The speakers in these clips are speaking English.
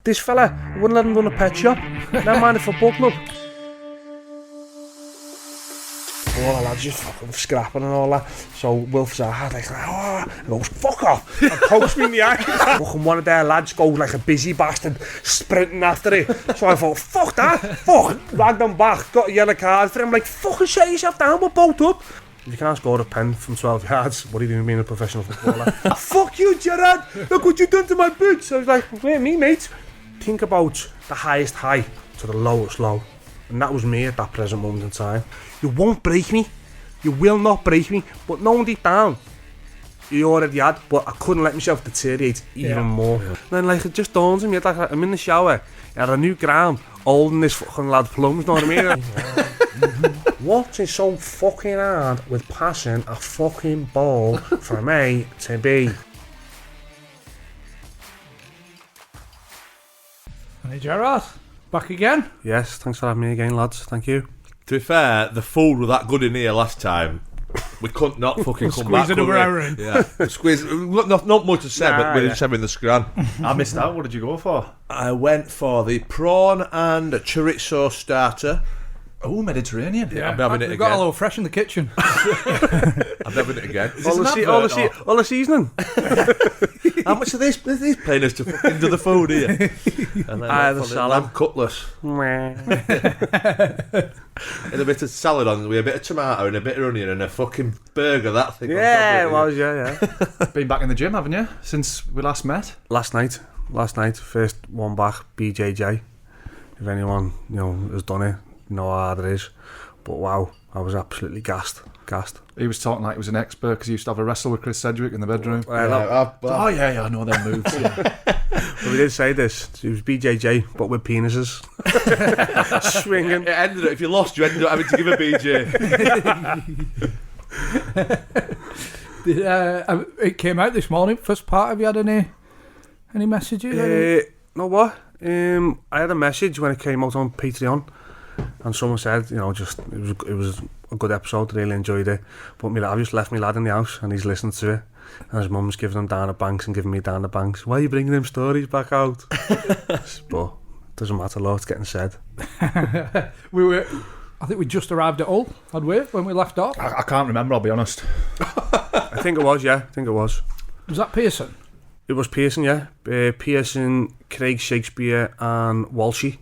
This fella, wouldn't let him run a pet shop. Never mind a football club. All the lads just fucking scrapping and all that. So Wilf Zaha like, and goes, fuck off, and pokes me in the eye. Fucking one of their lads goes like a busy bastard, sprinting after it. So I thought, fuck that, dragged him back, got a yellow card for him, like, fucking shut yourself down, we're both up. If you can't score a pen from 12 yards, what are you doing being a professional footballer? Fuck you, Gerrard, look what you done to my boots. I was like, wait, me, mate. Think about the highest high to the lowest low. And that was me at that present moment in time. You won't break me. You will not break me. But knowing deep down, you already had. But I couldn't let myself deteriorate even more. Yeah. And then like it just dawns on me. Like, I'm in the shower. I had a new ground. Holding this fucking lad plums, know what I mean? What is so fucking hard with passing a fucking ball from A to B? Hey Gerrard, back again? Yes, thanks for having me again, lads. Thank you. To be fair, the food was that good in here last time. We couldn't not fucking come back. Squeeze another hour in. Yeah, squeeze. Not much to say, but we're just having the scran. I missed out. What did you go for? I went for the prawn and chorizo starter. Oh, Mediterranean. Yeah, I'm having it We've again. got a little fresh in the kitchen. I'm having it again. All the seasoning. How much are these paying us to fucking do the food here? And then the salad. Lamb cutlets. And a bit of salad on with a bit of tomato and a bit of onion and a fucking burger, that thing. Yeah, it was, yeah. Been back in the gym, haven't you? Since we last met? Last night, first one back, BJJ. If anyone, has done it, you know how hard it is. But wow, I was absolutely gassed. He was talking like he was an expert because he used to have a wrestle with Chris Sedgwick in the bedroom. I know them moves. Yeah. But we did say this. It was BJJ, but with penises. Swinging. It ended up, if you lost, you ended up having to give a BJ. It came out this morning. First part. Have you had any messages? Know what? I had a message when it came out on Patreon, and someone said, it was a good episode. Really enjoyed it. But I've just left my lad in the house, and he's listened to it. And his mum's giving him down the banks and giving me down the banks. Why are you bringing them stories back out? But it doesn't matter, Lord, it's getting said. I think we just arrived at Hull, had we, when we left off? I can't remember, I'll be honest. I think it was, yeah. Was that Pearson? It was Pearson, yeah. Pearson, Craig Shakespeare and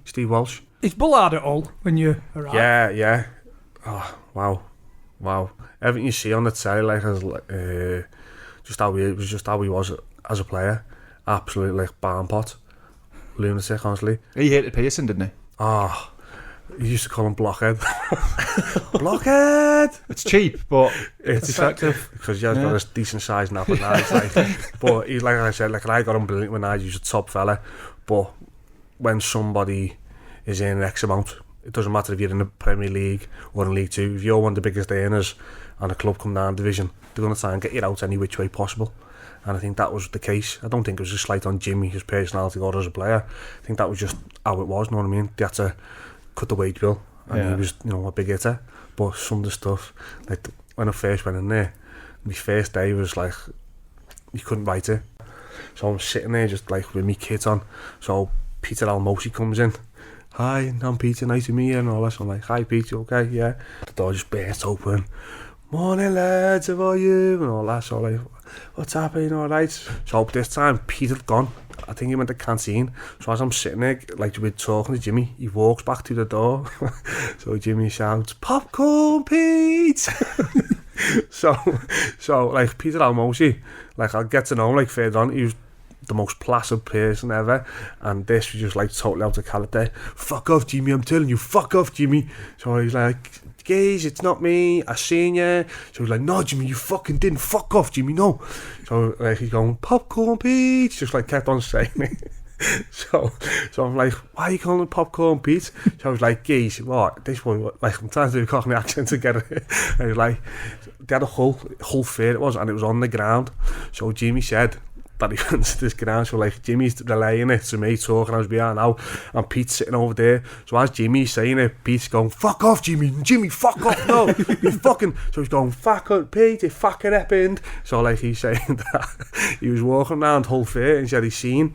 Steve Walsh. Is Bullard at Hull when you arrived? Yeah. Oh, wow. Everything you see on the telly, like, just how he was as a player. Absolutely, like, barn pot. Lunatic, honestly. He hated Pearson, didn't he? Oh, he used to call him Blockhead. Blockhead! It's cheap, but it's effective. Because he has got a decent sized nap at night. But he, like I said, I got him brilliant when I was a top fella. But when somebody is in X amount, it doesn't matter if you're in the Premier League or in League 2. If you're one of the biggest earners and a club come down division, they're going to try and get you out any which way possible. And I think that was the case. I don't think it was a slight on Jimmy, his personality, or as a player. I think that was just how it was, you know what I mean? They had to cut the wage bill, and he was, a big hitter. But some of the stuff, like when I first went in there, my first day was like, you couldn't write it. So I'm sitting there just like with my kit on. So Peter Almosi comes in. Hi, I'm Peter, nice to meet you, and all that. So I'm like, hi Pete, you okay? Yeah. The door just burst open. Morning lads, how are you? And all that. So like, what's happening? All right. So this time Pete had gone. I think he went to the canteen. So as I'm sitting there, like we're talking to Jimmy, he walks back to the door. So Jimmy shouts, "Popcorn, Pete!" so like Peter Almosi, like I'll get to know him like further on. He was the most placid person ever, and this was just like totally out of character. Fuck off, Jimmy! I'm telling you, fuck off, Jimmy. So he's like, guys, it's not me, I seen you. So he's like, no Jimmy, you fucking didn't. Fuck off, Jimmy, no. So like he's going, Popcorn Pete, just like kept on saying it. So I'm like, why are you calling it Popcorn Pete? So I was like, geez, what, this one, like I'm trying to do a Cockney accent to get it. And he was like, they had a whole fair it was, and it was on the ground. So Jimmy said that he went to this ground, so like Jimmy's relaying it to me, talking as we are now, and Pete's sitting over there. So as Jimmy's saying it, Pete's going, fuck off Jimmy, fuck off, no, you fucking, so he's going, fuck up Pete, it fucking happened. So like he's saying that he was walking around Hull Fair and said he's seen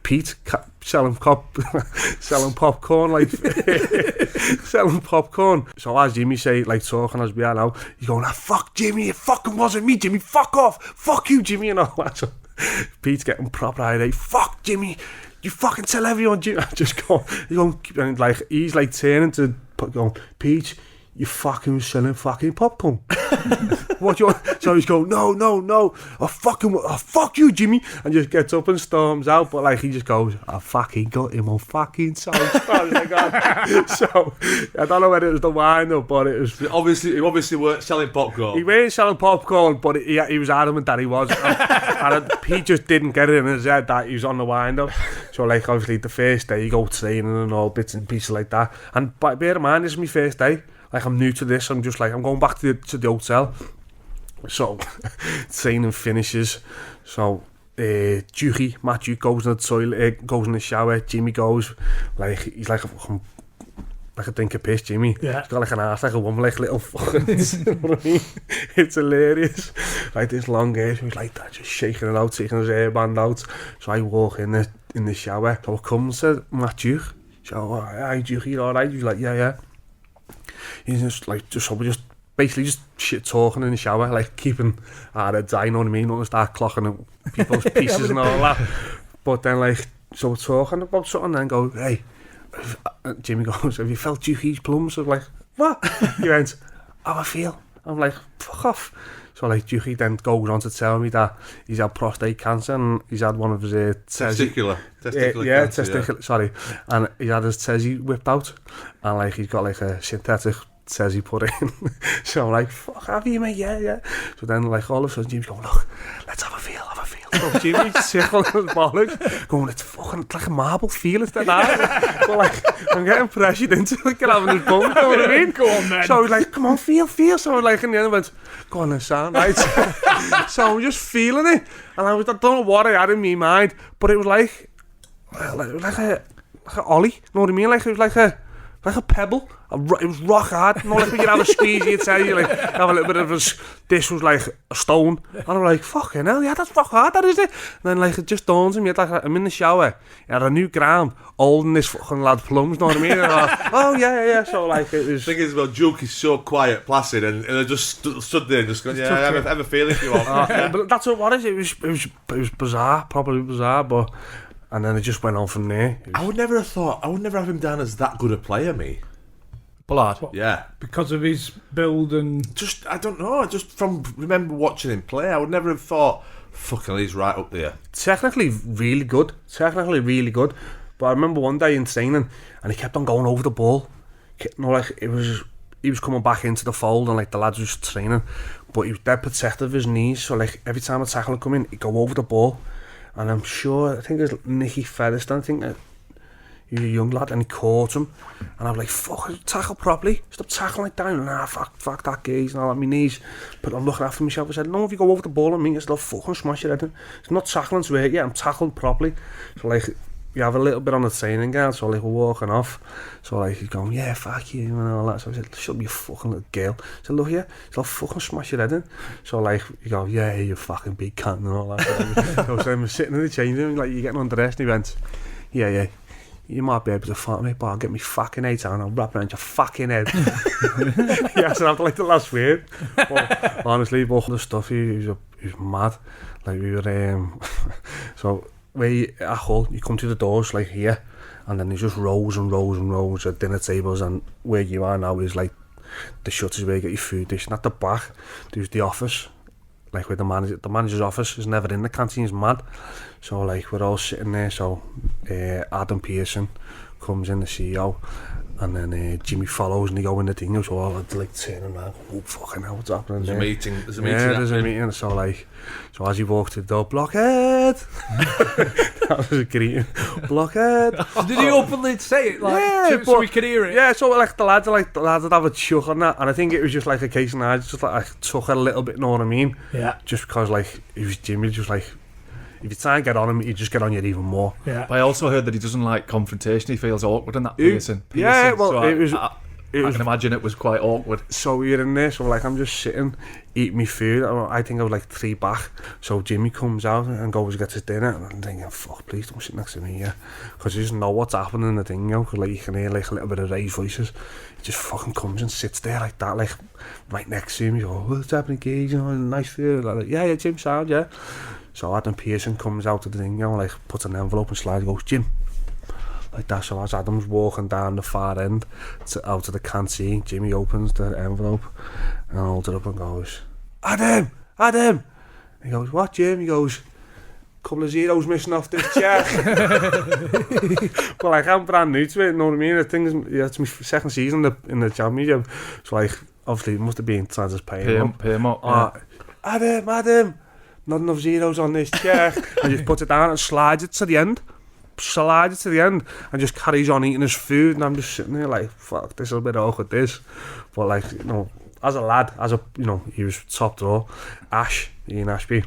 Pete selling popcorn, like selling popcorn. So as Jimmy say, like talking as we are now, he's going, fuck Jimmy, it fucking wasn't me, Jimmy, fuck off, fuck you, Jimmy, and all that. So Pete's getting proper irate, fuck Jimmy, you fucking tell everyone, Jimmy. I just go, and like he's like turning to going, Pete, you fucking selling fucking popcorn. What you want? So he's going, no, fuck you, Jimmy, and just gets up and storms out. But like he just goes, I fucking got him on fucking side. So I don't know whether it was the wine or, but it was He obviously weren't selling popcorn. He weren't selling popcorn, but he was adamant that he was. And Pete just didn't get it in his head that he was on the wind up. So like obviously the first day you go training and all bits and pieces like that. And but bear in mind, this is my first day. Like I'm new to this. I'm just like I'm going back to the hotel. So training finishes. So Matt Duke goes in the toilet, goes in the shower. Jimmy goes like he's like a drink of piss, Jimmy. Yeah. He's got like an ass like a woman, like little fucking. You know what I mean? It's hilarious. Like this long hair, so he's like that, just shaking it out, taking his hairband out. So I walk in the shower. So I come to Matt Duke. So hi Duke, you alright? He's like yeah. He's just like basically just shit talking in the shower, like keeping our heads high, you know what I mean? Don't start clocking people's pieces and all that. But then like, so we're talking about something and then go, hey, Jimmy goes, have you felt Dukey's plums? I'm like, what? He went, how I feel? I'm like, fuck off. So like Dukey then goes on to tell me that he's had prostate cancer and he's had one of his testicular cancer, sorry, and he had his tesi whipped out and like he's got like a synthetic tesi put in. So I'm like, fuck, have you, mate? Yeah. So then like all of a sudden Jimmy's going, look, let's have a feel. So Jimmy's sickle his bollocks, going, it's like a marble feel, it's that hard. But like, I'm getting pressured into like having his bum, you know what I mean? Go on then. So I was like, come on, feel. So like in the end I went, go on then, Sam, right? So I'm just feeling it, and I don't know what I had in my mind, but it was like a ollie, you know what I mean? Like it was like a pebble. It was rock hard. Not like when you have a squeeze, you tell you like have a little bit of this was like a stone, and I'm like, fucking hell, yeah, that's rock hard, that is it. And then like it just dawns on me, like I'm in the shower, I had a new ground, holding this fucking lad plums, know what I mean? And I'm like, oh yeah. So like it was. The thing is, well, Juke is so quiet, placid, and I just stood there, and just going, yeah, I have a feeling if you want. But that's what it is. It was bizarre, probably bizarre, but. And then it just went on from there. I would never have him down as that good a player, me. Bullard. Yeah. Because of his build and... Just, I don't know, just from remember watching him play, I would never have thought, fucking he's right up there. Technically really good. But I remember one day in training, and he kept on going over the ball. You know, like, he was coming back into the fold, and like the lads was training, but he was dead protective of his knees, so like every time a tackle would come in, he'd go over the ball. And I'm sure, I think it was Nicky Featherstone, I think that he was a young lad, and he caught him. And I'm like, fuck, tackle properly. Stop tackling like down. Nah, fuck that gaze and all that, my knees. But I'm looking after myself. I said, no, if you go over the ball on me, it's not fucking smash your head in. It's not tackling to hurt you, I'm tackling properly. So like, you have a little bit on the training ground, so like we're walking off. So like he's going, yeah, fuck you and all that. So I said, shut up, you fucking little girl. I said, look here, I'll fucking smash your head in. So like you go, yeah, you fucking big cunt and all that. So I'm sitting in the changing room, like you're getting undressed, and he went, yeah, you might be able to fight me, but I'll get me fucking head out and I'll wrap around your fucking head. Yeah, so after like the last word. But honestly, both the stuff he was mad. Like we were so at Hull, you come to the doors like here, and then there's just rows and rows and rows of dinner tables, and where you are now is like the shutters where you get your food dish, and at the back there's the office, like where the manager's office is never in, the canteen's mad. So like we're all sitting there, so Adam Pearson comes in, the CEO, and then Jimmy follows, and they go in the thing, so all like turning around, oh fucking hell, what's happening there? There's a meeting. Yeah, there's a meeting, so as he walked through the door, blockhead! That was a greeting. Blockhead! Did he openly say it, like, yeah, so we could hear it? Yeah, so like the lads would have a chuck on that, and I think it was just like a case, and I just like I took it a little bit, know what I mean? Yeah. Just because like he was Jimmy, just like, if you try and get on him, you just get on you even more. Yeah. But I also heard that he doesn't like confrontation. He feels awkward in that Pearson. Yeah, well, so it was. I can imagine it was quite awkward. So we were in there, so like I'm just sitting, eating my food. I think I was like 3 back. So Jimmy comes out and goes to get his dinner, and I'm thinking, fuck, please don't sit next to me here, because you just know what's happening in the thing, you know, because like you can hear like a little bit of raised voices. He just fucking comes and sits there like that, like right next to me. You go, what's happening, Gage? You know, nice food. Like, yeah, Jim, sound, yeah. So Adam Pearson comes out of the thing, you know, like puts an envelope and slides, goes, Jim. Like that, so as Adam's walking down the far end out of the canteen, Jimmy opens the envelope and holds it up and goes, Adam! He goes, what, Jim? He goes, couple of zeros missing off this check. But like, I'm brand new to it, you know what I mean? The thing is, yeah, it's my second season in the championship, so like, obviously it must have been trying to pay him up. Adam, not enough zeros on this check. And just puts it down and slides it to the end. And just carries on eating his food, and I'm just sitting there like, fuck, this is a bit awkward, this. But like, you know, as a lad, you know, he was top draw. Ian Ashby.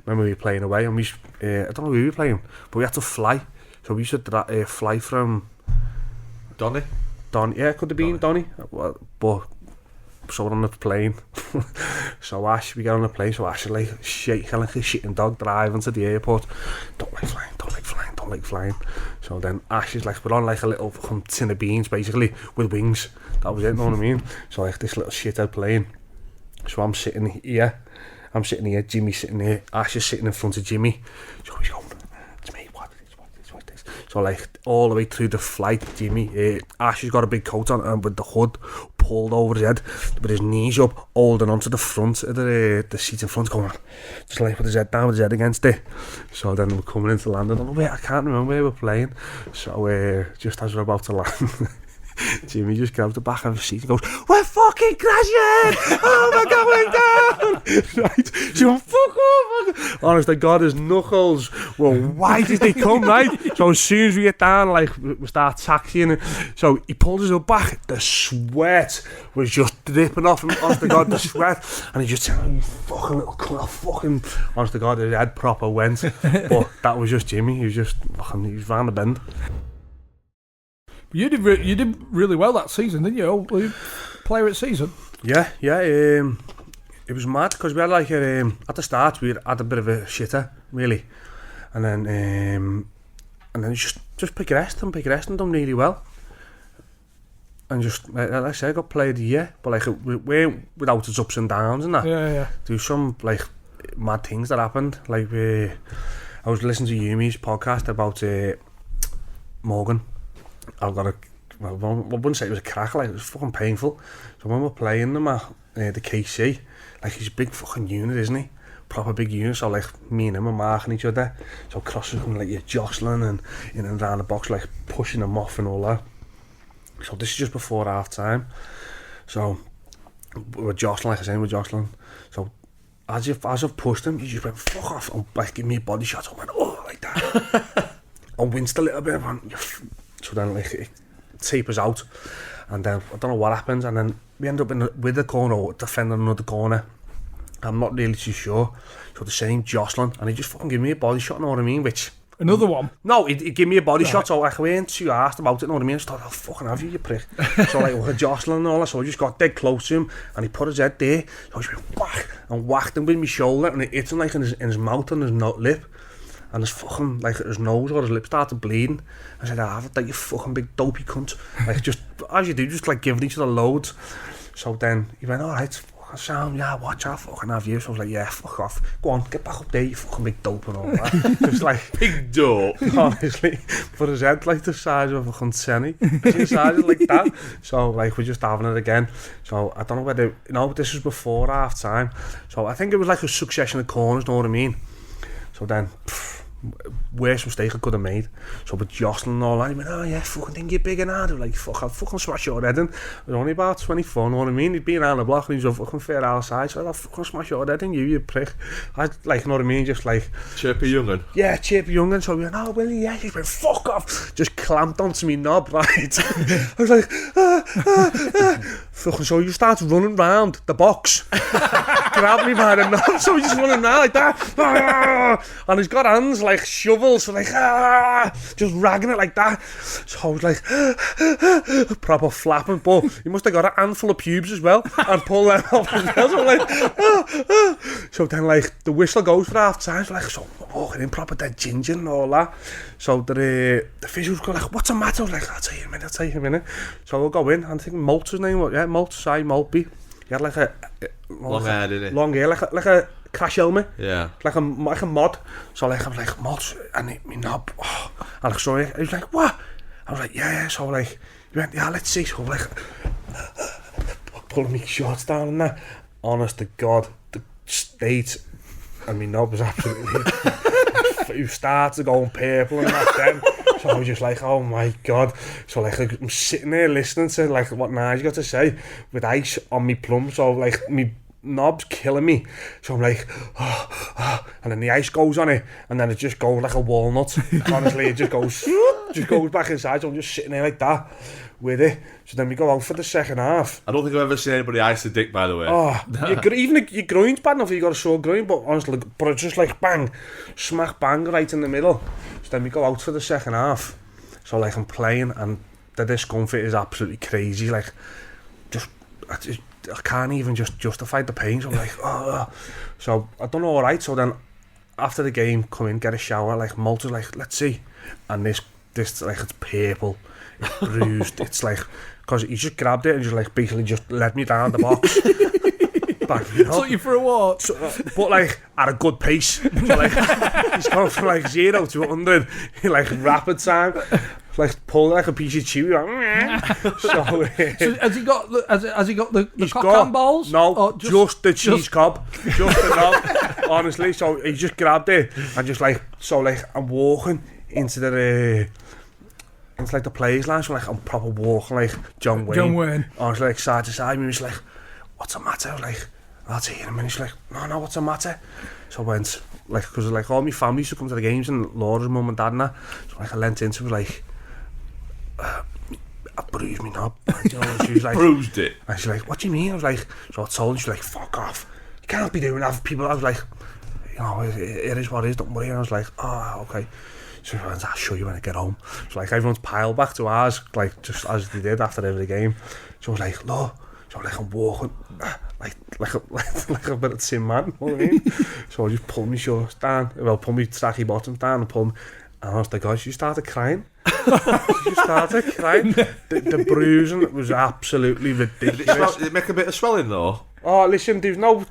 Remember we were playing away, and I don't know who we were playing, but we had to fly. So we used to fly from Donny? Yeah, it could have been Donny. But so we're on the plane. So we get on the plane, so Ash is like shaking like a shitting dog driving to the airport. Don't like flying. So then Ash is like, we're on like a little tin of beans basically with wings. That was it, you know what I mean? So like this little shithead plane. So I'm sitting here, Jimmy's sitting there, Ash is sitting in front of Jimmy. So he's going, it's me, what this? So like all the way through the flight, Ash has got a big coat on and with the hood pulled over his head, with his knees up, holding onto the front of the seat in front, going just like with his head down, with his head against it. So then we're coming into land, I can't remember where we're playing. So just as we're about to land, Jimmy just grabs the back of his seat and goes, we're fucking crashing! Oh my God, we're down! Right? So fuck off! Honest to God, his knuckles were white as they come, right? So as soon as we get down, like, we start taxiing, so he pulls us up back, the sweat was just dripping off him, honest to God, the sweat, and he just said, oh, you fucking little cunt, honest to God, his head proper went, but that was just Jimmy, he was round the bend. You did really well that season, didn't you? Were you player at season? Yeah. It was mad because we had like at the start we had a bit of a shitter really, and then just progressed and done really well, and just like I said, I got player of the year, but like we weren't without its ups and downs and that. Yeah. There was some like mad things that happened. Like I was listening to Yumi's podcast about Morgan. I wouldn't say it was a crack, like it was fucking painful. So when we're playing them at the KC, like he's a big fucking unit, isn't he? Proper big unit, so like me and him are marking each other. So crosses come like you're jostling and in and around the box, like pushing them off and all that. So this is just before half time. So we're jostling, like I said, So as I've pushed him, he just went fuck off and like give me a body shot. I went like that. I winced a little bit. So then like it tapers out, and then I don't know what happens, and then we end up with the corner or defending another corner. I'm not really too sure. So the same jostling, and he just fucking gave me a body shot, you know what I mean? Which another one? No, he gave me a body shot, so like I weren't too arsed about it, you know what I mean? I just thought, I'll fucking have you prick. So like we're jostling and all that, so I just got dead close to him, and he put his head there, so I just went whack, and whacked him with my shoulder, and it hit him like in his mouth and his lip. And his fucking, like, his nose or his lip started bleeding. I said, have it, like, you fucking big dopey cunt. Like, just, as you do, just, like, giving each other loads. So then he went, alright, fucking Sam, yeah, watch out, fucking have you. So I was like, yeah, fuck off. Go on, get back up there, you fucking big dope and all that. Just, like, big dope. Honestly. But his head, like, the size of a fucking Senny. The size of, like, that. So, like, we're just having it again. So, I don't know whether, this was before half time. So, I think it was, like, a succession of corners, you know what I mean? So then, worst mistake I could have made. So with jostling and all that, he went, oh yeah, fucking think you're big and hard. Like, fuck, I'll fucking smash your head in. I was only about 24, know what I mean? He'd been around the block and he was a fucking fair outside, so I'll fucking smash your head in, you prick. I like, you know what I mean? Just like chirpy young'un. Yeah, chirpy young'un. So we went, oh Willie, yeah. He went, fuck off. Just clamped onto me knob, right? I was like, fucking. So you start running round the box. Grabbed me by the knob, so he's just running around like that. And he's got hands like shoveling level. So like, just ragging it like that. So I was like, proper flapping. But he must have got a handful of pubes as well and pulled them off as well. So I'm like, So then like the whistle goes for half time. So like, so I'm walking in proper dead ginger and all that. So the officials go like, what's the matter? I was like, I'll tell you in a minute. So we'll go in. I think Malt's name was, Maltby. He had like a long hair, didn't he? Long hair, like a crash helmet. Yeah. Like a mod. So like I was like, mod, and me knob. Oh. And like, so he was like, what? I was like, yeah. So like, he went, yeah, let's see. So I'm like, pulling me shorts down and that. Honest to God, the state and me knob was absolutely. It started going purple and that then. So I was just like, oh my God. So like I'm sitting there listening to like what Nige got to say with ice on me plum. So like me knob's killing me. So I'm like, and then the ice goes on it, and then it just goes like a walnut. Honestly, it just goes back inside. So I'm just sitting there like that with it. So then we go out for the second half. I don't think I've ever seen anybody ice a dick, by the way. Oh, even your groin's bad enough if you got a sore groin, but honestly, but it's just like bang, smack bang right in the middle. So then we go out for the second half. So like I'm playing, and the discomfort is absolutely crazy. Like, I can't even just justify the pain. So I'm like, So I done all right. So then after the game, come in, get a shower. Like Malta's like, let's see, and this like it's purple, it's bruised. It's like because he just grabbed it and just like basically just led me down the box. Back, Took you for a walk. So, but like at a good pace. So like he's gone from like 0 to 100 in like rapid time. Like pulled like a piece of chewy. Like, so has he got the cock and balls? No, just the cheese cob, just the knob. Honestly, so he just grabbed it and just like I'm walking into the. It's like the players' lounge. So like I'm proper walking like John Wayne. Honestly, like side to side. He was like, "What's the matter?" I was like, "I'll tell you in a minute." She's like, "No, what's the matter?" So I went like because like all my family used to come to the games and Laura's mum and dad and that. So like I leant into it like. I bruised me knob. You know, she was like, bruised it. And she's like, what do you mean? I was like, so I told her, she's like, fuck off. You can't be doing that for people. I was like, you know, it is what it is, don't worry. And I was like, oh, okay. So she went, I'll show you when I get home. So like everyone's piled back to ours, like just as they did after every game. So I was like, no. So like I'm walking like a bit of Tin Man, you know what I mean? So I just pulled my shorts down, pulled my tracky bottoms down and pulled them. And honest to God, she started crying. The bruising was absolutely ridiculous. Did it make a bit of swelling though? Oh, listen, there's no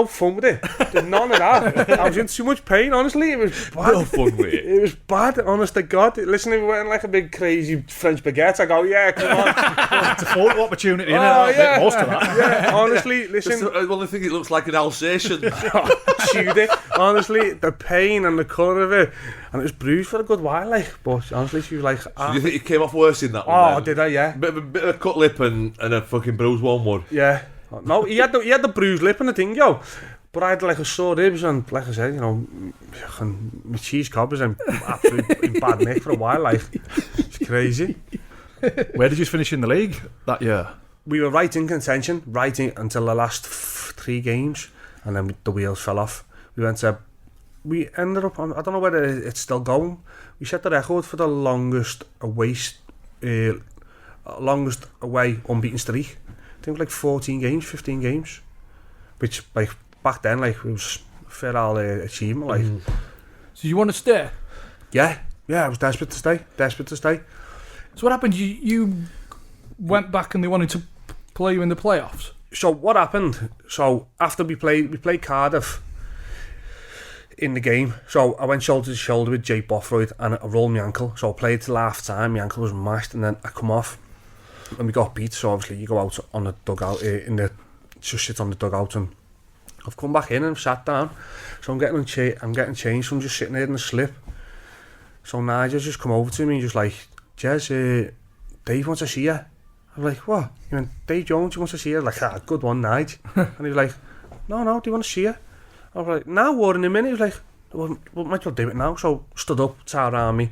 fun with it. There's none of that. I was in too much pain, honestly. It was bad. No fun with it. It was bad, honest to God. Listen, if we went like a big crazy French baguette, I go, yeah, come on. It's a photo opportunity, isn't it? Oh, yeah. Most of that. Yeah, honestly, listen. I only think it looks like an Alsatian. Chewed it. Honestly, the pain and the colour of it. And it was bruised for a good while, like. But honestly, she was like... So do you think you came off worse in that one? Oh, then? did I? Yeah. Bit of a cut lip and a fucking bruised wormwood. Yeah. No, he had the bruised lip and the thing, yo. But I had like a sore ribs and, like I said, you know, my cheese cob was in absolute bad nick for a while, like. It's crazy. Where did you finish in the league that year? We were right in contention, until the last 3 games, and then the wheels fell off. We ended up on, I don't know whether it's still going. We set the record for the longest away unbeaten streak. I think like 14 games, 15 games, which like back then like it was a fair old achievement. Like, so you want to stay? Yeah, I was desperate to stay. So what happened? You went back and they wanted to play you in the playoffs. So what happened? So after we played Cardiff in the game. So I went shoulder to shoulder with Jake Bothroyd and I rolled my ankle. So I played till half time. My ankle was mashed, and then I come off. And we got beat, so obviously you go out on the dugout, just sit on the dugout, and I've come back in and I've sat down, so I'm getting changed, so I'm just sitting there in the slip. So Nigel's just come over to me and just like, Jez, Dave wants to see you. I'm like, what? He went, Dave Jones, he wants to see you. I'm like, good one, Nige. And he was like, no, do you want to see you? I was like, now, what in a minute? He was like, well, might as well do it now. So stood up, tied around me.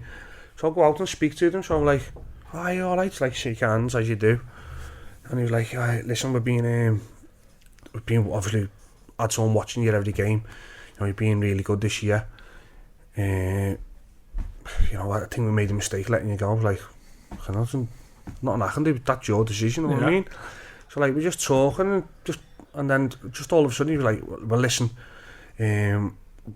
So I go out and speak to them, so I'm like, oh, you alright? Like, shake hands as you do. And he was like, right, listen, we've been obviously had someone watching you every game. You know, you've been really good this year. you know, I think we made a mistake letting you go. I was like, nothing I can do. That's your decision. You know what I mean? So like we're just talking and then all of a sudden he was like, well listen,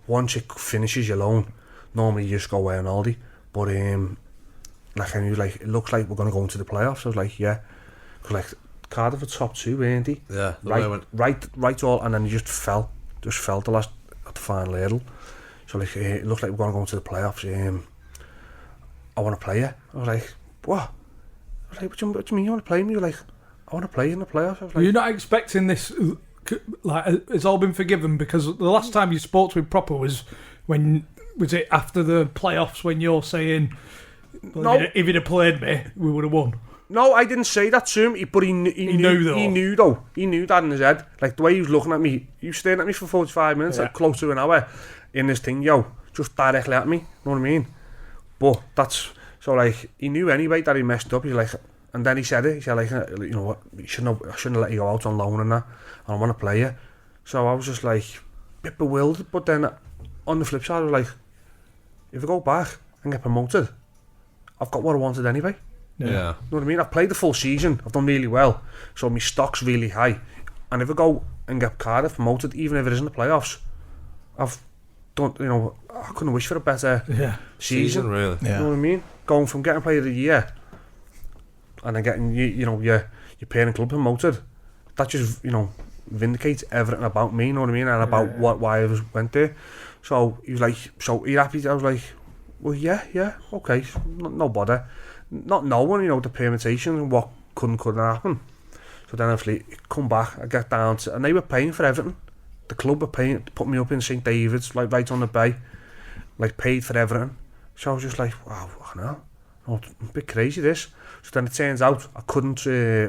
once it finishes your loan, normally you just go away on holiday, but like, and he was like, it looks like we're going to go into the playoffs. I was like, yeah, because like Cardiff were top 2, weren't they? Yeah, right all, and then he just fell at the final hurdle. So like it looked like we're going to go into the playoffs. I want to play you. I was like, what? I was like, what do you mean you want to play me? You're like, I want to play in the playoffs. I was like, you're not expecting this, like, it's all been forgiven, because the last time you spoke to him proper was it after the playoffs when you're saying, well, no, if he'd have played me, we would have won. No, I didn't say that to him, but he knew though. He knew though. He knew that in his head. Like the way he was looking at me, he was staring at me for 45 minutes, like close to an hour, in this thing, just directly at me. You know what I mean? But that's so like he knew anyway that he messed up. He's like, and then he said like, you know what, I shouldn't have let you go out on loan and that. I don't want to play you. So I was just like a bit bewildered. But then on the flip side, I was like, if I go back and get promoted, I've got what I wanted anyway. Yeah. You know what I mean? I've played the full season. I've done really well. So my stock's really high. And if I go and get Cardiff promoted, even if it isn't the playoffs, I've done, you know, I couldn't wish for a better season. Really. You know what I mean? Going from getting player of the year and then getting, you know, your parent club promoted, that just, you know, vindicates everything about me, you know what I mean? And about why I went there. So he was like, so are you happy? I was like, well, yeah, okay, no bother. Not knowing, you know, the permutations and what couldn't happen. So then obviously come back, I get down to, and they were paying for everything. The club were paying to put me up in St David's, like right on the bay, like paid for everything. So I was just like, wow, I know, a bit crazy this. So then it turns out I couldn't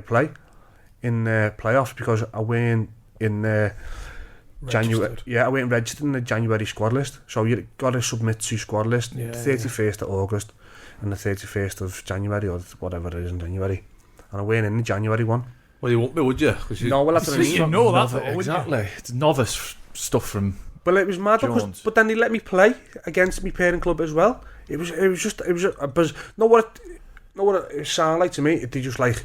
play in playoffs because I went in January. Yeah, I went registered in the January squad list. So you got to submit to squad list 31st of August and the 31st of January or whatever it is in January. And I went in the January one. Well, you won't be, would you? No, well, that's what I mean. You know that, though, exactly. It's novice stuff from. Well, it was mad because, but then they let me play against my parent club as well. It was a buzz. Know what it sounded like to me? They just like,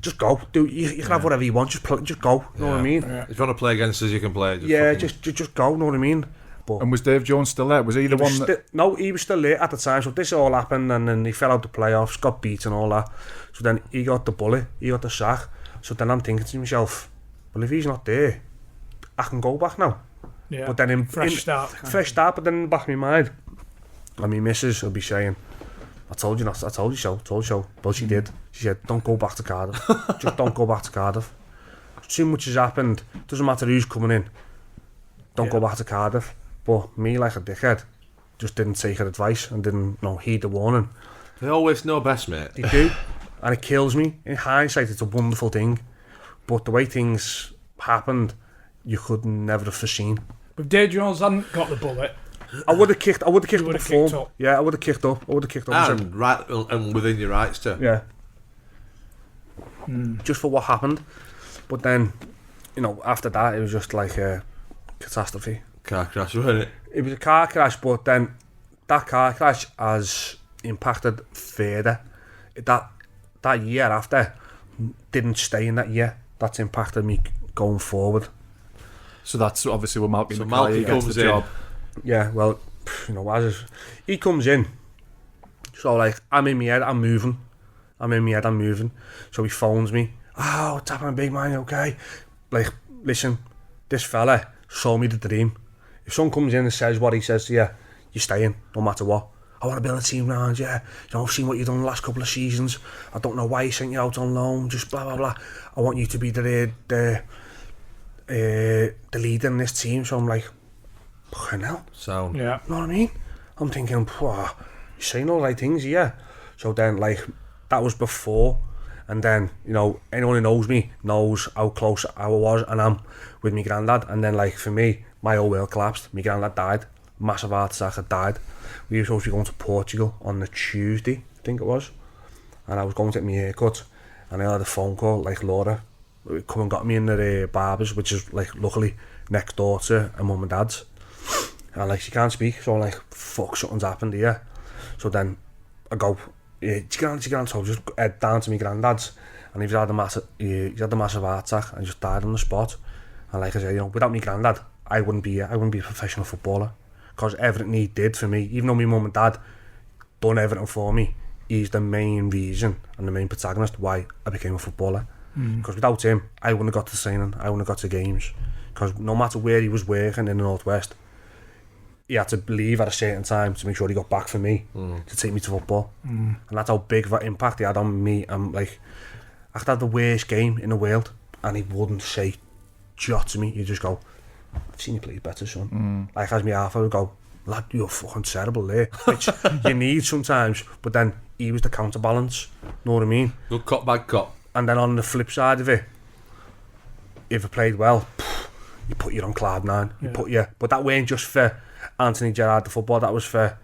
just go. You can have whatever you want. Just go. You know what I mean? Yeah. If you want to play against us, you can play. Just go. Know what I mean? But and was Dave Jones still there? Was he the one that? No, he was still there at the time. So this all happened, and then he fell out the playoffs, got beat and all that. So then he got the bully, he got the sack. So then I'm thinking to myself, well, if he's not there, I can go back now. Yeah. But then fresh start. But then in the back of my mind, and my missus will be saying, I told you so. Well, she did. She said, don't go back to Cardiff. Just don't go back to Cardiff. Too much has happened. Doesn't matter who's coming in. Don't go back to Cardiff. But me, like a dickhead, just didn't take her advice and didn't heed the warning. They always know best, mate. They do. And it kills me. In hindsight, it's a wonderful thing. But the way things happened, you could never have foreseen. If Dave Jones hadn't got the bullet, I would have kicked up the form. Up. Yeah, I would have kicked up. And within your rights too. Yeah. Just for what happened. But then, you know, after that, it was just like a catastrophe. Car crash, wasn't it? It was a car crash, but then that car crash has impacted further. That year after didn't stay in that year. That's impacted me going forward. So that's obviously where Malky Mackay gets the job. Yeah, well, you know, he comes in. So like, I'm in my head, I'm moving. So he phones me. Oh, what's happening, big man? You okay? Like, listen, this fella sold me the dream. If someone comes in and says what he says to you, you're staying, no matter what. I want to build a team around you. You know, I've seen what you've done the last couple of seasons. I don't know why he sent you out on loan. Just blah blah blah. I want you to be the leader in this team. So I'm like, fucking hell. Sound. Yeah. You know what I mean? I'm thinking, you're saying all the right things, yeah. So then, like, that was before. And then, you know, anyone who knows me knows how close I was and I'm with my granddad. And then, like, for me, my whole world collapsed. My granddad died. Massive heart attack, had died. We were supposed to be going to Portugal on the Tuesday, I think it was. And I was going to get my haircut. And I had a phone call, like, Laura come and got me in the barbers, which is, like, luckily next door to a mum and dad's. And like, she can't speak, so I'm like, fuck, something's happened here. So then I go, she can't, so just head down to my granddad's, and he's had a massive heart attack and just died on the spot. And like I said, you know, without my granddad, I wouldn't be a professional footballer, because everything he did for me, even though my mum and dad done everything for me, he's the main reason and the main protagonist why I became a footballer. Because without him, I wouldn't have got to training, I wouldn't have got to games, because no matter where he was working in the Northwest, he had to leave at a certain time to make sure he got back for me, to take me to football. And that's how big of an impact he had on me. I'm like, I could have the worst game in the world and he wouldn't say jot to me. He'd just go, I've seen you play better, son. Like, as me half, I would go, lad, you're fucking terrible there, which you need sometimes, but then he was the counterbalance, know what I mean? Good cop, bad cop. And then on the flip side of it, if I played well, you put you on cloud nine, but that weren't just for Anthony Gerrard, the football, that was for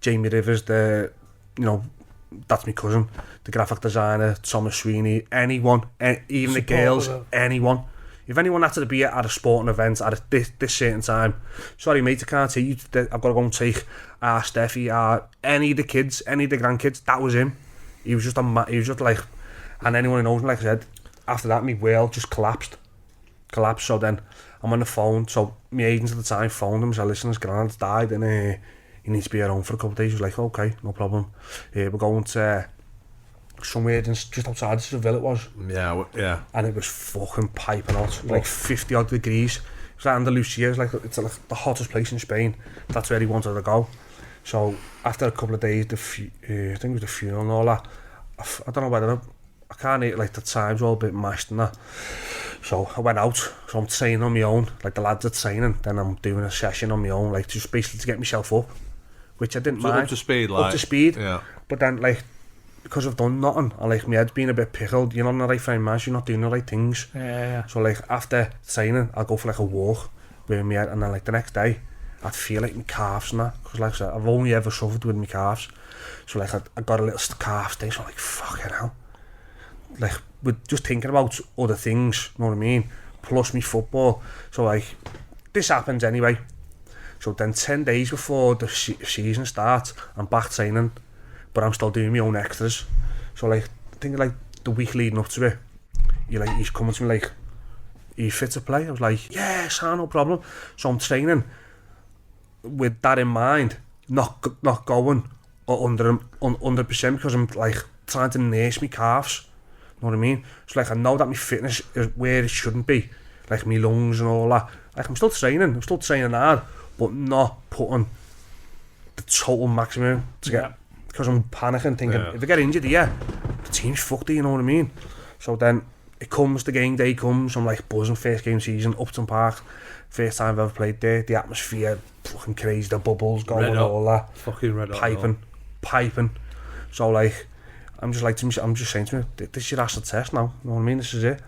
Jamie Rivers, that's my cousin, the graphic designer, Thomas Sweeney, anyone, even the girls, anyone. If anyone had to be at a sporting event at this certain time, sorry mate, I can't see you, I've got to go and take Steffi, any of the kids, any of the grandkids, that was him. He was just like, and anyone who knows me, like I said, after that my world just collapsed. So then I'm on the phone, so my agent at the time phoned him, said, listen, his granddad's died and he needs to be at home for a couple of days. He was like, okay, no problem. We're going to somewhere just outside Seville, it was. Yeah. And it was fucking piping hot. It was like 50 odd degrees. It was like Andalusia, it's like the hottest place in Spain. That's where he wanted to go. So after a couple of days, I think it was the funeral and all that, I don't know whether I can't eat, like the times were all a bit mashed and that. So I went out, so I'm training on my own, like the lads are training, then I'm doing a session on my own, like just basically to get myself up, which I didn't mind. Up to speed, like. Up to speed, yeah. But then, like, because I've done nothing, and like my head's been a bit pickled, you're not in the right frame of mind, you're not doing the right things. Yeah. So like, after training, I'll go for like a walk with my head, and then like the next day, I'd feel like my calves and that, because like I said, I've only ever suffered with my calves. So like, I got a little calf thing, so I'm like, fucking hell. Like, with just thinking about other things, you know what I mean, plus me football. So like, this happens anyway. So then 10 days before the season starts, I'm back training, but I'm still doing my own extras. So like, thinking like the week leading up to it, he's coming to me like, are you fit to play? I was like, yes, no problem. So I'm training with that in mind, not going under 100%, because I'm like trying to nurse my calves. You know what I mean? So like, I know that my fitness is where it shouldn't be, like my lungs and all that. Like, I'm still training hard, but not putting the total maximum to get, because I'm panicking, thinking, if I get injured here, the team's fucked, you know what I mean? So then the game day comes, I'm like buzzing, first game season, Upton Park, first time I've ever played there, the atmosphere, fucking crazy, the bubbles going and all that. Fucking red piping. So like, I'm just saying to me, this is your acid test now, you know what I mean? This is it.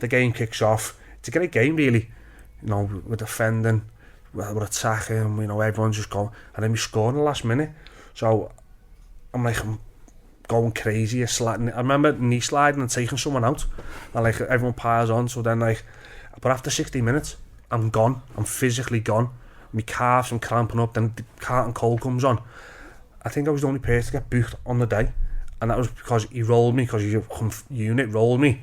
The game kicks off. It's a great game, really. You know, we're defending, we're attacking, you know, everyone's just going, and then we score in the last minute. So I'm going crazy, sliding. I remember knee sliding and taking someone out, and like everyone piles on. So then like, but after 60 minutes, I'm gone. I'm physically gone. My calves, I'm cramping up. Then the Carlton Cole comes on. I think I was the only person to get booked on the day. And that was because he rolled me, because his unit rolled me,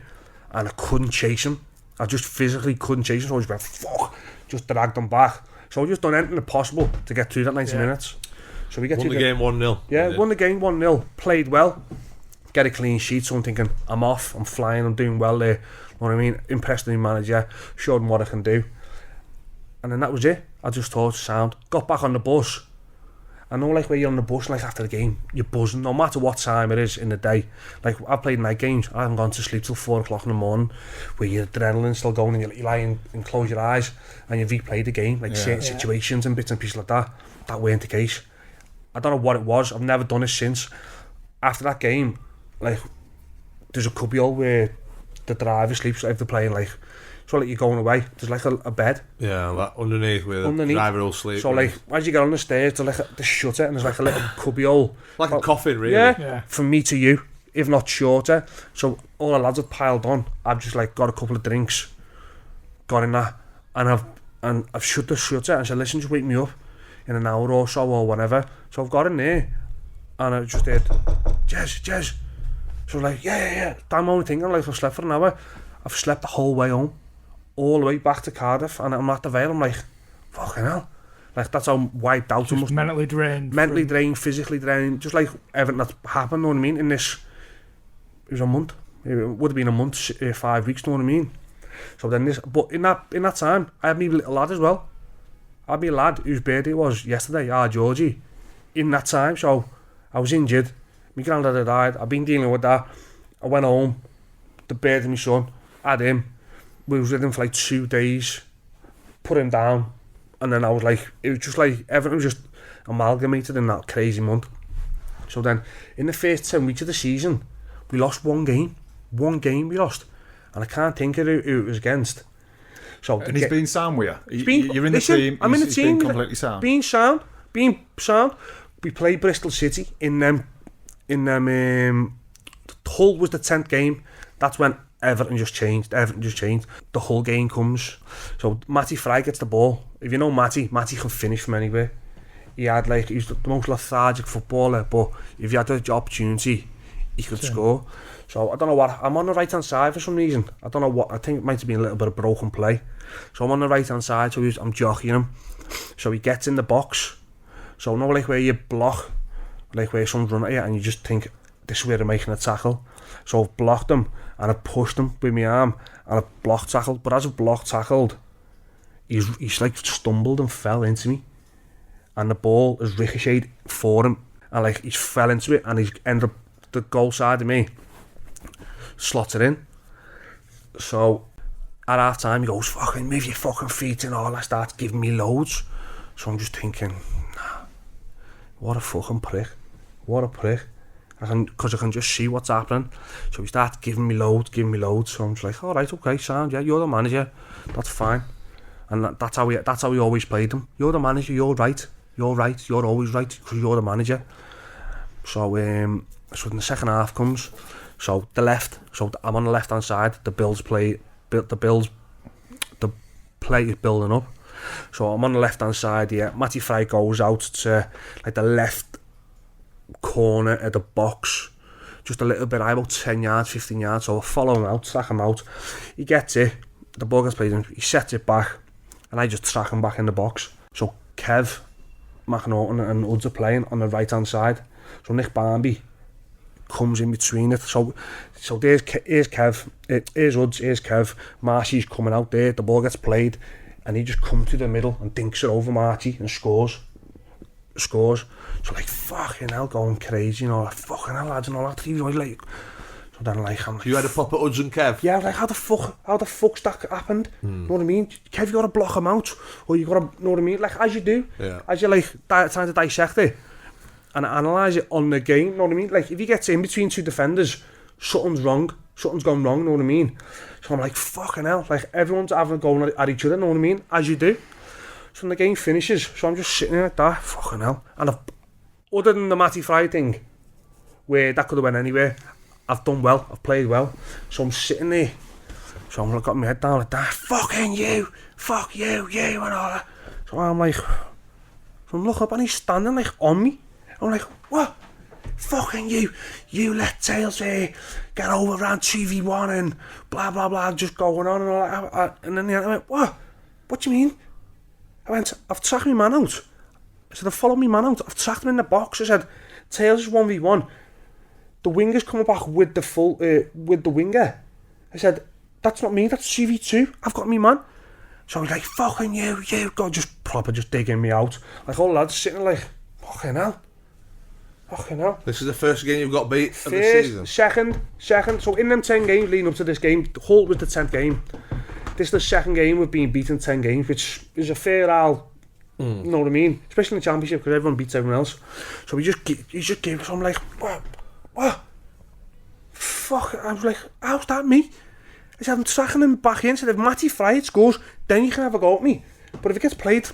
and I couldn't chase him. I just physically couldn't chase him, so I just went, fuck, just dragged him back. So I just done anything possible to get through that 90 minutes. So we get won the game 1-0. Yeah, won the game 1-0, played well, get a clean sheet, so I'm thinking, I'm off, I'm flying, I'm doing well there. You know what I mean? Impressed the new manager, showed him what I can do. And then that was it. I just thought, sound. Got back on the bus. I know, like, where you're on the bus, like, after the game, you're buzzing, no matter what time it is in the day. Like, I've played night games, I haven't gone to sleep till 4 o'clock in the morning, where your adrenaline's still going, and you lie and close your eyes, and you replay the game, like, certain situations and bits and pieces like that. That weren't the case. I don't know what it was, I've never done it since. After that game, like, there's a cubbyhole where the driver sleeps, if they're playing, like, so like you're going away, there's like a bed. Yeah, like underneath where the driver will sleep. So like, as you get on the stairs, there's like the shutter, and there's like a little cubby hole. Like a coffin, really. Yeah, from me to you, if not shorter. So all the lads have piled on. I've just like got a couple of drinks, got in that, and I've shut the shutter and said, listen, just wake me up. in an hour or so or whatever. So I've got in there, and I just did, Jez. So I'm like, yeah. Damn only thing, I'm like, I've slept for an hour. I've slept the whole way home, all the way back to Cardiff, and I'm at the Vale. I'm like, fucking hell. Like, that's how wiped out I must. Mentally drained. Mentally drained, physically drained, just like everything that's happened, know what I mean, in this. It was a month. It would have been a month, 5 weeks, know what I mean. So then but in that time, I had me little lad as well. I had me lad whose birthday was yesterday, Georgie, in that time. So I was injured. My granddad had died. I've been dealing with that. I went home. The birthday of my son. Had him. We was with him for like 2 days. Put him down. And then I was like, it was just like, everything was just amalgamated in that crazy month. So then, in the first 10 weeks of the season, we lost one game. One game we lost. And I can't think of who it was against. So and he's been sound with you? You're in the listen, team. I'm in the team. Been completely sound. Being sound. We played Bristol City in them. Hull was the 10th game. That's when everything just changed. The Hull game comes. So Matty Fry gets the ball. If you know Matty can finish from anywhere. He was the most lethargic footballer, but if you had the opportunity, he could score. So I don't know what. I'm on the right hand side for some reason. I don't know what. I think it might have been a little bit of broken play. So I'm on the right hand side. So I'm jockeying him. So he gets in the box. So no, like where you block, like where someone's running at you, and you just think this is where they're making a tackle. So I've blocked him and I pushed him with my arm and I block tackled. But as I've block tackled, he's like stumbled and fell into me, and the ball has ricocheted for him, and like he's fell into it, and he's ended up the goal side of me. Slots it in. So at half time he goes, fucking move your fucking feet and all that, starts giving me loads. So I'm just thinking, nah, what a fucking prick. Because I can just see what's happening. So he starts giving me loads. So I'm just like, alright, okay, sound, yeah, you're the manager, that's fine. And that's how we always played him. You're the manager, you're right, you're always right, because you're the manager. So when the second half comes, so I'm on the left hand side, the play is building up. So I'm on the left hand side here. Matty Fry goes out to like the left corner of the box, just a little bit, about 10 yards, 15 yards. So I follow him out, track him out. He gets it, the ball gets played in, he sets it back, and I just track him back in the box. So Kev, McNaughton and Uds are playing on the right hand side. So Nick Barnby comes in between it. So here's Kev, here's Uds, here's Kev. Marcy's coming out there, the ball gets played, and he just comes to the middle and dinks it over Marcy and scores. So like, fucking hell, going crazy, you know, like, fucking hell, lads, and all that. He was like, so then like, I'm like, you had a pop at Uds and Kev? Yeah, like, how the fuck's that happened? You know what I mean? Kev, you gotta block him out, or you gotta, know what I mean? Like, as you do, as you like, trying to dissect it and analyse it on the game, know what I mean? Like, if he gets in between two defenders, something's gone wrong, know what I mean? So I'm like, fucking hell, like, everyone's having a go at each other, know what I mean? As you do. So when the game finishes, so I'm just sitting there like that, fucking hell. And other than the Matty Fry thing, where that could have went anywhere, I've done well, I've played well. So I'm sitting there, so I've got my head down like that, fucking you, fuck you, and all that. So I'm like, so I'm looking up and he's standing like on me. I'm like, what? Fucking you let Tails get over around 2v1 and blah blah blah, just going on and all that. And then I went, what? What do you mean? I went, I've tracked my man out. I said, I've followed my man out. I've tracked him in the box. I said, Tails is 1v1. The winger's coming back with the winger. I said, that's not me, that's 2v2. I've got me man. So I was like, fucking you, God, just proper just digging me out. Like, all the lads sitting like, fucking hell. This is the first game you've got beat of the season? Second. So in them 10 games leading up to this game, Hull was the 10th game. This is the second game we've been beaten 10 games, which is a fair you know what I mean? Especially in the Championship, because everyone beats everyone else. So he just gave us, I'm like, what? Fuck, I was like, how's that me? I said, I'm tracking him back in. I said, if Matty Fry scores, then you can have a go at me. But if it gets played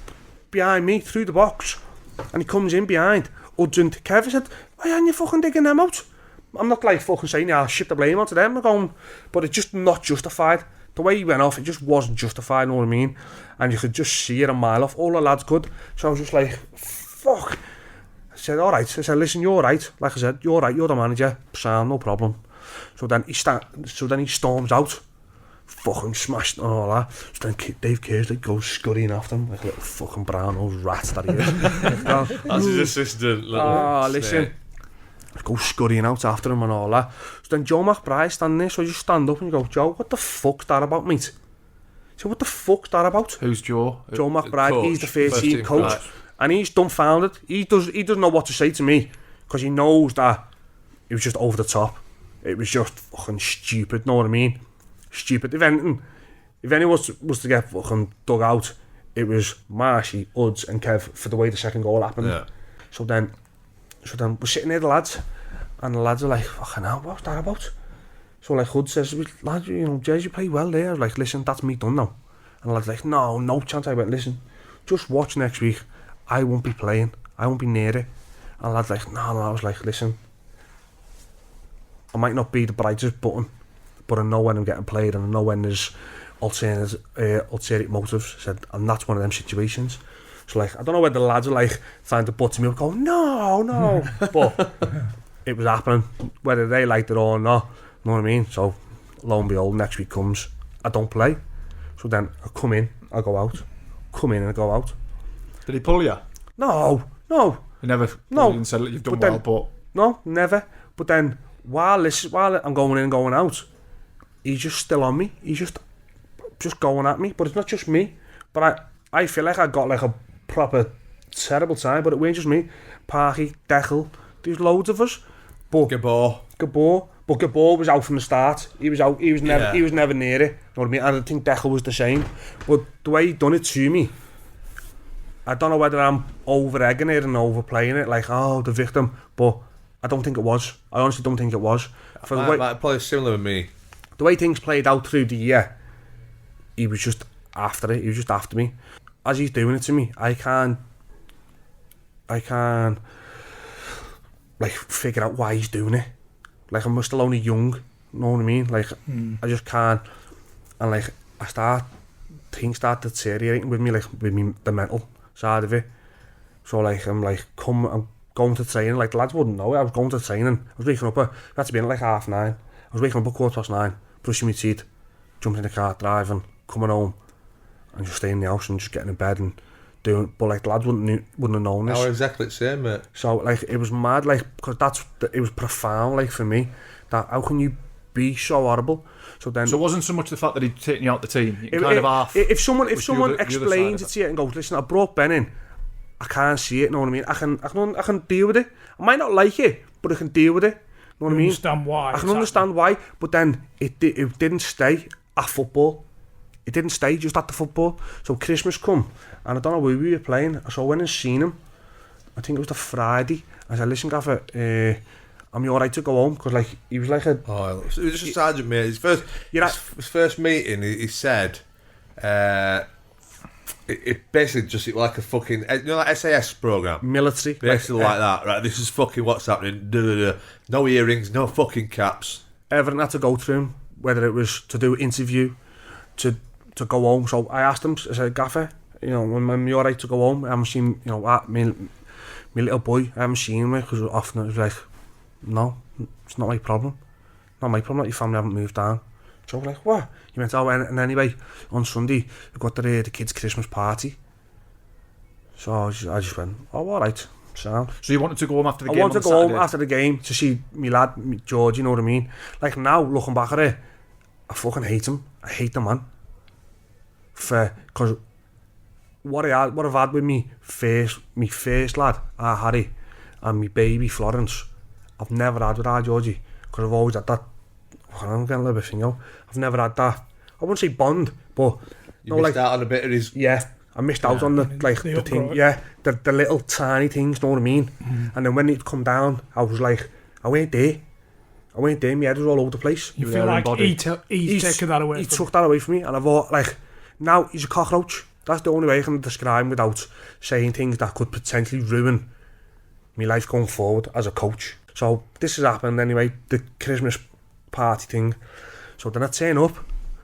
behind me, through the box, and he comes in behind, urgent Kev, I said, why aren't you fucking digging them out? I'm not like fucking saying, yeah, I'll ship the blame onto them. I'm going, but it's just not justified. the way he went off, it just wasn't justified, you know what I mean? And you could just see it a mile off. All the lads could. So I was just like, fuck. I said, all right. I said, listen, you're right. Like I said, you're right. You're the manager. Sound, no problem. So then he storms out. Fucking smashed and all that. So then Dave Kersley goes scurrying after him like a little fucking brown-nosed rat that he is. That's his assistant. Listen. Go scurrying out after him and all that. So then Joe McBride standing there, so you just stand up and you go, Joe, what the fuck's that about, mate? So what the fuck's that about? Who's Joe? Joe McBride, coach, he's the first team coach. Right. And he's dumbfounded. He doesn't know what to say to me because he knows that it was just over the top. It was just fucking stupid, know what I mean? Stupid. If anyone was to get fucking dug out, it was Marshy, Uds and Kev for the way the second goal happened. Yeah. So then we're sitting there, the lads, and the lads are like, fucking hell, what's that about? So like Hud says, lads, you know, Jez, you play well there. I was like, listen, that's me done now. And the lad's like, no chance. I went, listen, just watch next week. I won't be playing. I won't be near it. And the lad's like, no. I was like, listen, I might not be the brightest button, but I know when I'm getting played and I know when there's ulterior motives. I said, and that's one of them situations. So like, I don't know whether the lads are like trying to butt me up, going, no, but it was happening, whether they liked it or not. You know what I mean? So lo and behold, next week comes, I don't play. So then I come in, I go out. Come in and I go out. Did he pull you? No. He never pulled you and said, look, you've done well, but... No, never. But then, while I'm going in and going out, he's just still on me. He's just going at me. But it's not just me. But I feel like I got like a proper terrible time, but it wasn't just me. Parky, Deckel, there's loads of us. But Gabor. But Gabor was out from the start. He was out. He was never near it. You know what I mean? And I think Deckel was the same. But the way he done it to me, I don't know whether I'm over-egging it and overplaying it, like, oh, the victim, but I don't think it was. I honestly don't think it was. Probably similar with me. The way things played out through the year, he was just after it. He was just after me. As he's doing it to me, I can't like figure out why he's doing it. Like, I'm still only young, you know what I mean? Like, I just can't. And like, things start deteriorating with me, like with me, the mental side of it. So like, I'm going to training, like the lads wouldn't know it. I was going to training. I was waking up I had to be in at like 9:30. I was waking up at 9:15, brushing my teeth, jumping in the car, driving, coming home, and just staying in the house and just getting in bed and doing. But like the lads wouldn't have known this. Oh, exactly the same, mate. So like, it was mad, like, because it was profound, like, for me, that how can you be so horrible? So then, so it wasn't so much the fact that he'd taken you out the team. You if someone explains it it to you and goes, listen, I brought Ben in, I can't see it, you know what I mean? I can deal with it. I might not like it, but I can deal with it. You know what I mean? Understand why? I can understand why, but then it didn't stay at football. It didn't stay just at the football. So Christmas come, and I don't know where we were playing. So I went and seen him. I think it was the Friday. I said, listen, Gaffer, am you alright to go home? Because like, he was like a... Oh, it was just a sergeant, mate. His first meeting, he said, it basically just like a fucking, you know, like SAS program, military, basically like that. Right, this is fucking what's happening. No earrings, no fucking caps. Everything had to go through him, whether it was to do an interview, to go home. So I asked him, I said, Gaffer, you know, when you're alright to go home, I haven't seen, you know, my little boy, I haven't seen him, because often it was like, no, it's not my problem. Not my problem that your family haven't moved down. So I was like, what? He went, oh, and anyway, on Sunday, we got the kids' Christmas party. So I just went, oh, alright, sound. So you wanted to go home after the game? I wanted to go home after the game to see me lad, George, you know what I mean? Like, now, looking back at it, I fucking hate him. I hate the man. Because what I've had with me first lad, Harry, and me baby Florence, I've never had with our Georgie, because I've always had that. I'm getting a little bit thing, you know. I've never had that. I wouldn't say bond, but you missed out on a bit of his. Yeah, I missed out on the thing. Yeah, the little tiny things. Know what I mean? And then when it come down, I was like, I went there. My head was all over the place. You feel like he's taken that away. He took that away from me, and I thought, like, now he's a cockroach. That's the only way I can describe him without saying things that could potentially ruin my life going forward as a coach. So this has happened anyway, the Christmas party thing. So then I turn up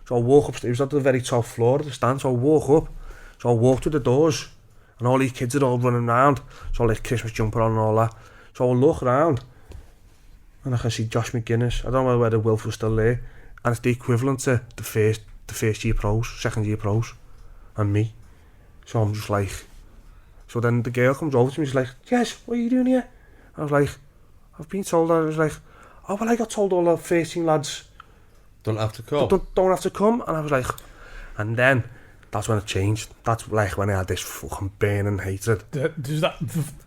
So I walk upstairs. It was at the very top floor of the stand. So I walk up. So I walk to the doors. And all these kids are all running around. So like Christmas jumper on and all that. So I look around. And I can see Josh McGuinness. I don't know whether Wilf was still there. And it's the equivalent to the first year pros, second year pros. And me. So I'm just like... So then the girl comes over to me. She's like, Jess, what are you doing here? I was like, I've been told. I was like, oh, well, I got told all the 13 lads don't have to come. Don't have to come. And I was like... And then... That's when it changed. That's like when I had this fucking burning hatred. Does that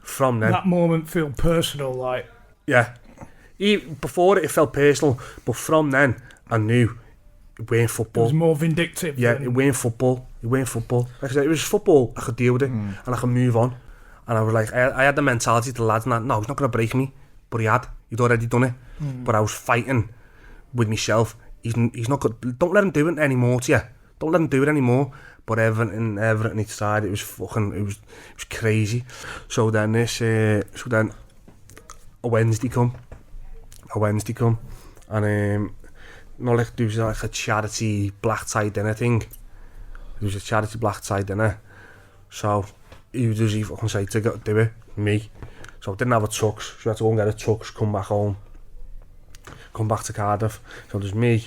from then? That moment feel personal, like? Yeah. Before it felt personal, but from then I knew it weren't football. It was more vindictive. Yeah, it weren't football. Like I said, it was football. I could deal with it and I could move on. And I was like, I had the mentality to the lads, and no, he's not going to break me. But he'd already done it. But I was fighting with myself. He's not good. Don't let him do it anymore to you. Don't let him do it anymore. But Everton each side, it was crazy. So then a Wednesday come, and like there was like a charity black tie dinner thing. There was a charity black tie dinner, so he fucking said to go do it, me. So I didn't have a tux, so I had to go and get a tux, come back home, come back to Cardiff. So there's me,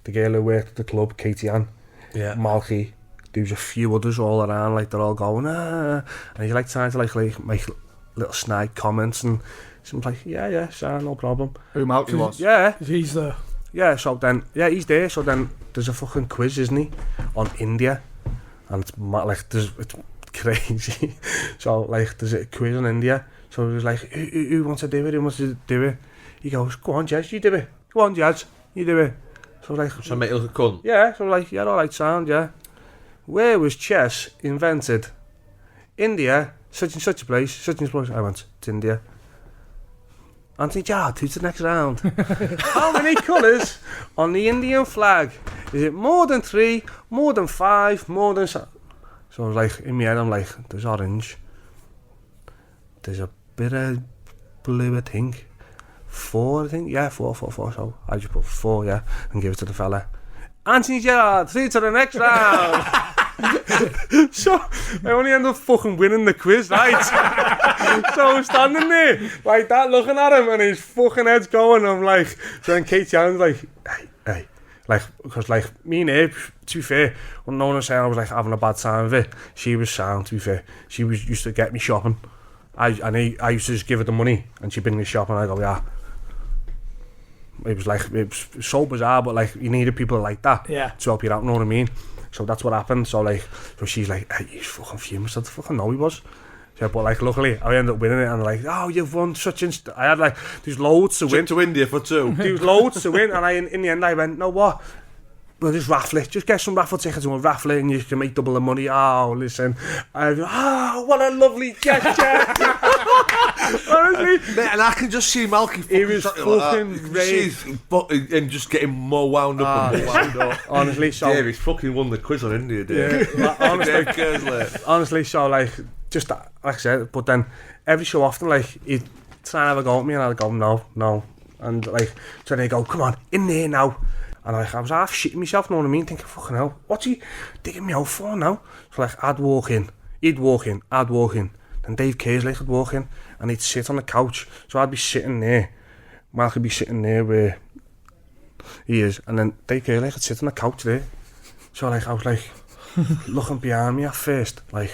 the girl who worked at the club, Katie Ann, Malky. There was a few others all around, like they're all going, and he's like trying to like make little snide comments, and someone's like, yeah, sure, no problem. Who Malky was? Yeah, he's there. Yeah, so then, he's there. So then there's a fucking quiz, isn't he, on India, and it's like it's crazy. So like there's a quiz on India. So it was like, who wants to do it? Who wants to do it? He goes, go on, Jez, you do it. Go on, Jez, you do it. So like, so make it look a cunt. Yeah, so like, yeah, all right, sound, yeah. Where was chess invented? India, such and such a place, such and such. I went to India. Anthony Gerrard, who's the next round? How many colours on the Indian flag? Is it more than 3, more than 5, more than... So I was like, in my head, I'm like, there's orange. There's a bit of blue, I think. 4, I think. Yeah, 4. So I just put 4, yeah, and give it to the fella. Anthony Gerrard, through to the next round. So I only ended up fucking winning the quiz, right? So I'm standing there like that, looking at him, and his fucking head's going. I'm like, so then Katie Allen's like, hey, like, because like me and Abe, to be fair, when no one was saying I was like having a bad time with it, she was sound. To be fair, she used to get me shopping. I used to just give her the money, and she'd bring me shopping. And I go, yeah. It was so bizarre, but like you needed people like that to help you out, know what I mean? So that's what happened. So she's like, hey, he's fucking fuming. I said, fucking no, he was. So, but like luckily I ended up winning it, and like, oh, you've won such and I had like, there's loads to win. To India for 2. There was loads to win, and in the end I went, no what? We'll just raffle it. Just get some raffle tickets and we'll raffle it, and you can make double the money. Oh, listen. What a lovely gesture. Honestly. Mate, and I can just see Malky he was fucking raved. And just getting more wound up and more wound up. Honestly, so... Dave, he's fucking won the quiz on India, Dave. Yeah, honestly, so like, just like I said, but then every so often, like, he'd try and have a go at me, and I'd go, no. And like, so they'd go, come on, in there now. And I was half shitting myself, know what I mean? Thinking, fucking hell, what's he digging me out for now? So like, I'd walk in, I'd walk in. Then Dave Kerslake would walk in, and he'd sit on the couch. So I'd be sitting there, Mark would be sitting there where he is, and then Dave Kerslake would sit on the couch there. So like, I was like, looking behind me at first, like,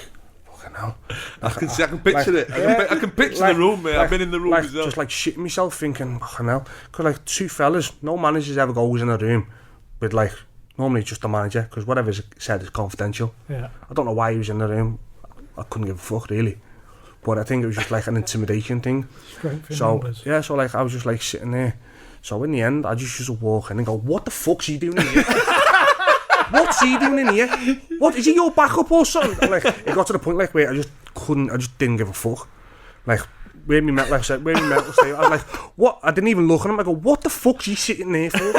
fucking hell. I can picture it. I can picture the room, mate. I've been in the room as well. Just like shitting myself, thinking, fucking hell. Because like 2 fellas, no managers ever goes in a room with like, normally just the manager, because whatever's said is confidential. Yeah. I don't know why he was in the room. I couldn't give a fuck, really. But I think it was just like an intimidation thing. Strength in so numbers. Yeah, so like I was just like sitting there. So in the end, I just used to walk in and go, what the fuck's he doing in here? What's he doing in here? What, is he your backup or something? Like, it got to the point like where I just didn't give a fuck. Like, where me mental state, I was like, what? I didn't even look at him. I go, what the fuck's he sitting there for?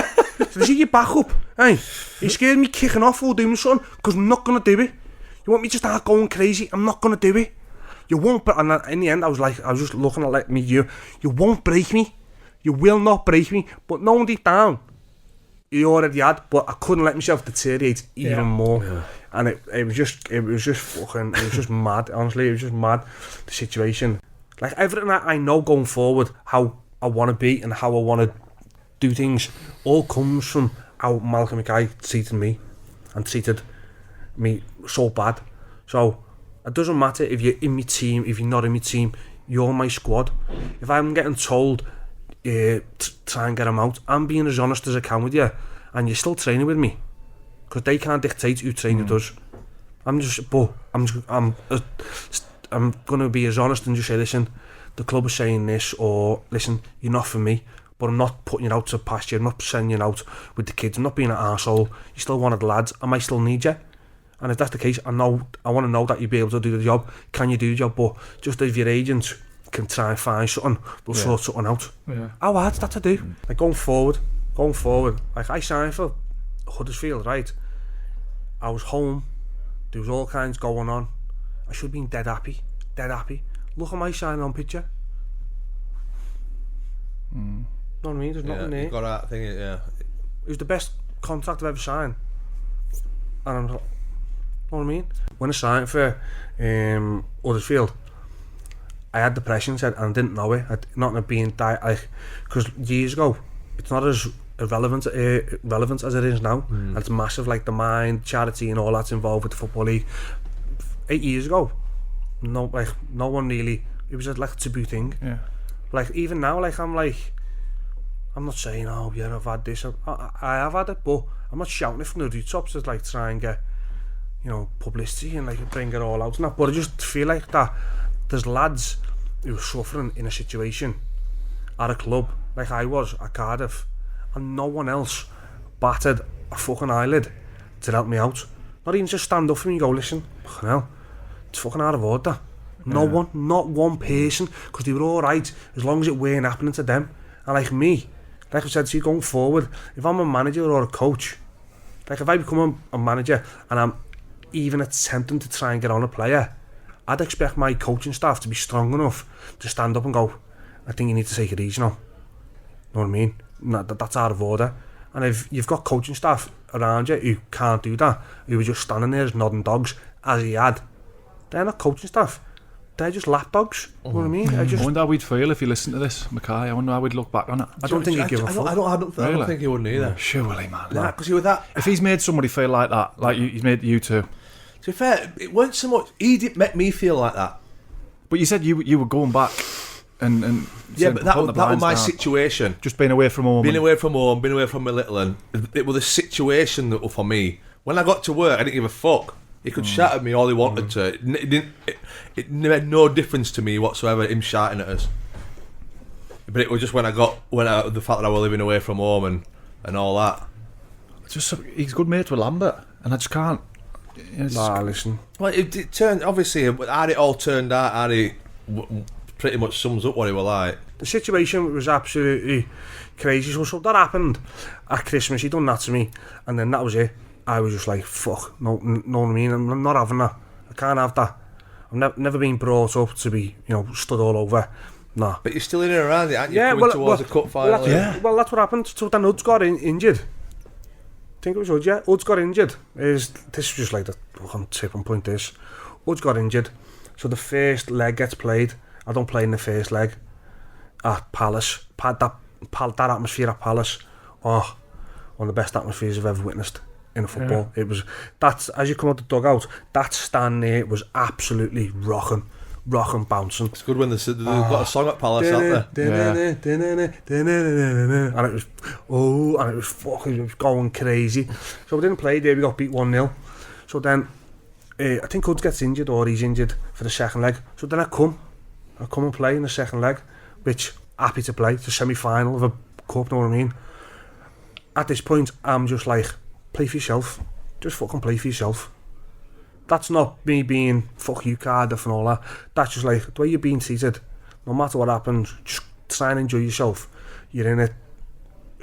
So is he your backup? Hey, he scared me kicking off or doing something, because I'm not going to do it. You want me to start going crazy? I'm not going to do it. You won't, and in the end, I was just looking at like me, you won't break me. You will not break me. But knowing deep down, he already had, but I couldn't let myself deteriorate even more. Yeah. And it was just mad. Honestly, it was just mad, the situation. Like everything that I know going forward, how I want to be and how I want to do things, all comes from how Malky Mackay treated me and treated me so bad. So it doesn't matter if you're in my team, if you're not in my team, you're my squad. If I'm getting told try and get him out, I'm being as honest as I can with you, and you're still training with me, because they can't dictate who training does. I'm gonna be as honest and just say, listen, the club is saying this, or listen, you're not for me, but I'm not putting you out to pasture, I'm not sending you out with the kids, I'm not being an arsehole, you're still one of the lads, I might still need you. And if that's the case, I want to know that you'll be able to do the job. Can you do the job? But just if your agent can try and find something, we'll sort something out. Yeah. How hard's that to do? Like going forward, like I signed for Huddersfield, right? I was home, there was all kinds going on. I should have been dead happy. Look at my signing on picture. Know what I mean? There's nothing there. You got that thing, yeah. It was the best contract I've ever signed. And I'm like, know what I mean? When I signed for Huddersfield, I had depression, and I didn't know it. Not being because years ago, it's not as relevant as it is now. And it's massive, like the mind, charity, and all that's involved with the football league. 8 years ago, no one really. It was like a taboo thing. Yeah. Like even now, I'm not saying, oh yeah, I've had this. I have had it, but I'm not shouting it from the rooftops to like try and get, publicity and like bring it all out and that. But I just feel like that there's lads who are suffering in a situation at a club like I was at Cardiff, and no one else batted a fucking eyelid to help me out. Not even just stand up for me and go, listen, fucking hell, it's fucking out of order. No one, not one person, because they were alright as long as it weren't happening to them. And like me, like I said to you, going forward, if I'm a manager or a coach, like if I become a manager and I'm even attempting to try and get on a player, I'd expect my coaching staff to be strong enough to stand up and go, I think you need to take it easy now. Know what I mean? That's out of order. And if you've got coaching staff around you who can't do that, who are just standing there as nodding dogs, as he had, they're not coaching staff. They're just lapdogs. You know what I mean? I wonder how we'd feel if you listened to this, Mackay. I wonder how we'd look back on it. I don't think he'd give a fuck. I don't think he wouldn't either. Surely, man. Nah, because with that, if he's made somebody feel like that, like he's made you too. To be fair, it weren't so much. He didn't make me feel like that. But you said you were going back and yeah, but that was my situation. Just being away from home. Being away from my little one. It was a situation that was for me. When I got to work, I didn't give a fuck. He could shout at me all he wanted to. It made no difference to me whatsoever, him shouting at us. But it was just when I the fact that I was living away from home and all that. He's good mates with Lambert, and I just can't. Listen. Well, it turned, obviously, how it all turned out, how it pretty much sums up what it was like. The situation was absolutely crazy. So that happened at Christmas. He done that to me, and then that was it. I was just like, fuck, know what I mean? I'm not having that. I can't have that. I've never been brought up to be, stood all over. Nah. But you're still in and around it, aren't you? Coming towards a cup final. Well, that's what happened. So then Ud's got injured. I think it was Ud, yeah. Ud's got injured. This was just like the tipping point, this. Ud's got injured. So the first leg gets played. I don't play in the first leg at Palace. That atmosphere at Palace, one of the best atmospheres I've ever witnessed in football. Yeah. That's as you come out the dugout, that stand there was absolutely rocking, bouncing. It's good when they've got a song at Palace, haven't they? And it was fucking going crazy. So we didn't play there, we got beat 1-0. So then I think Hudds gets injured, or he's injured for the second leg. So then I come and play in the second leg, which happy to play. It's a semi-final of a cup, know what I mean? At this point I'm just like, play for yourself. Just fucking play for yourself. That's not me being fuck you Cardiff and all that. That's just like the way you're being treated. No matter what happens, just try and enjoy yourself. You're in a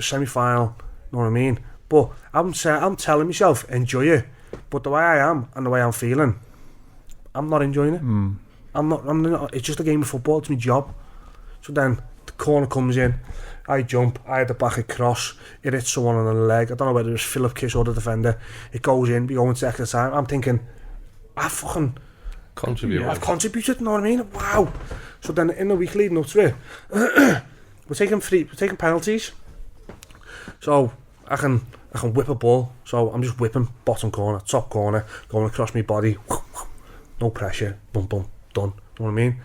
semi-final, know what I mean? But I'm telling myself, enjoy it. But the way I am and the way I'm feeling, I'm not enjoying it. I'm not. It's just a game of football. It's my job. So then corner comes in, I jump, I had the back of cross, it hits someone on the leg, I don't know whether it was Philip Kiss or the defender, it goes in, we go into extra time, I'm thinking, I've contributed, you know what I mean? Wow. So then in the week leading up to it, we're taking penalties, so I can whip a ball, so I'm just whipping bottom corner, top corner, going across my body, no pressure, boom, boom, done, you know what I mean?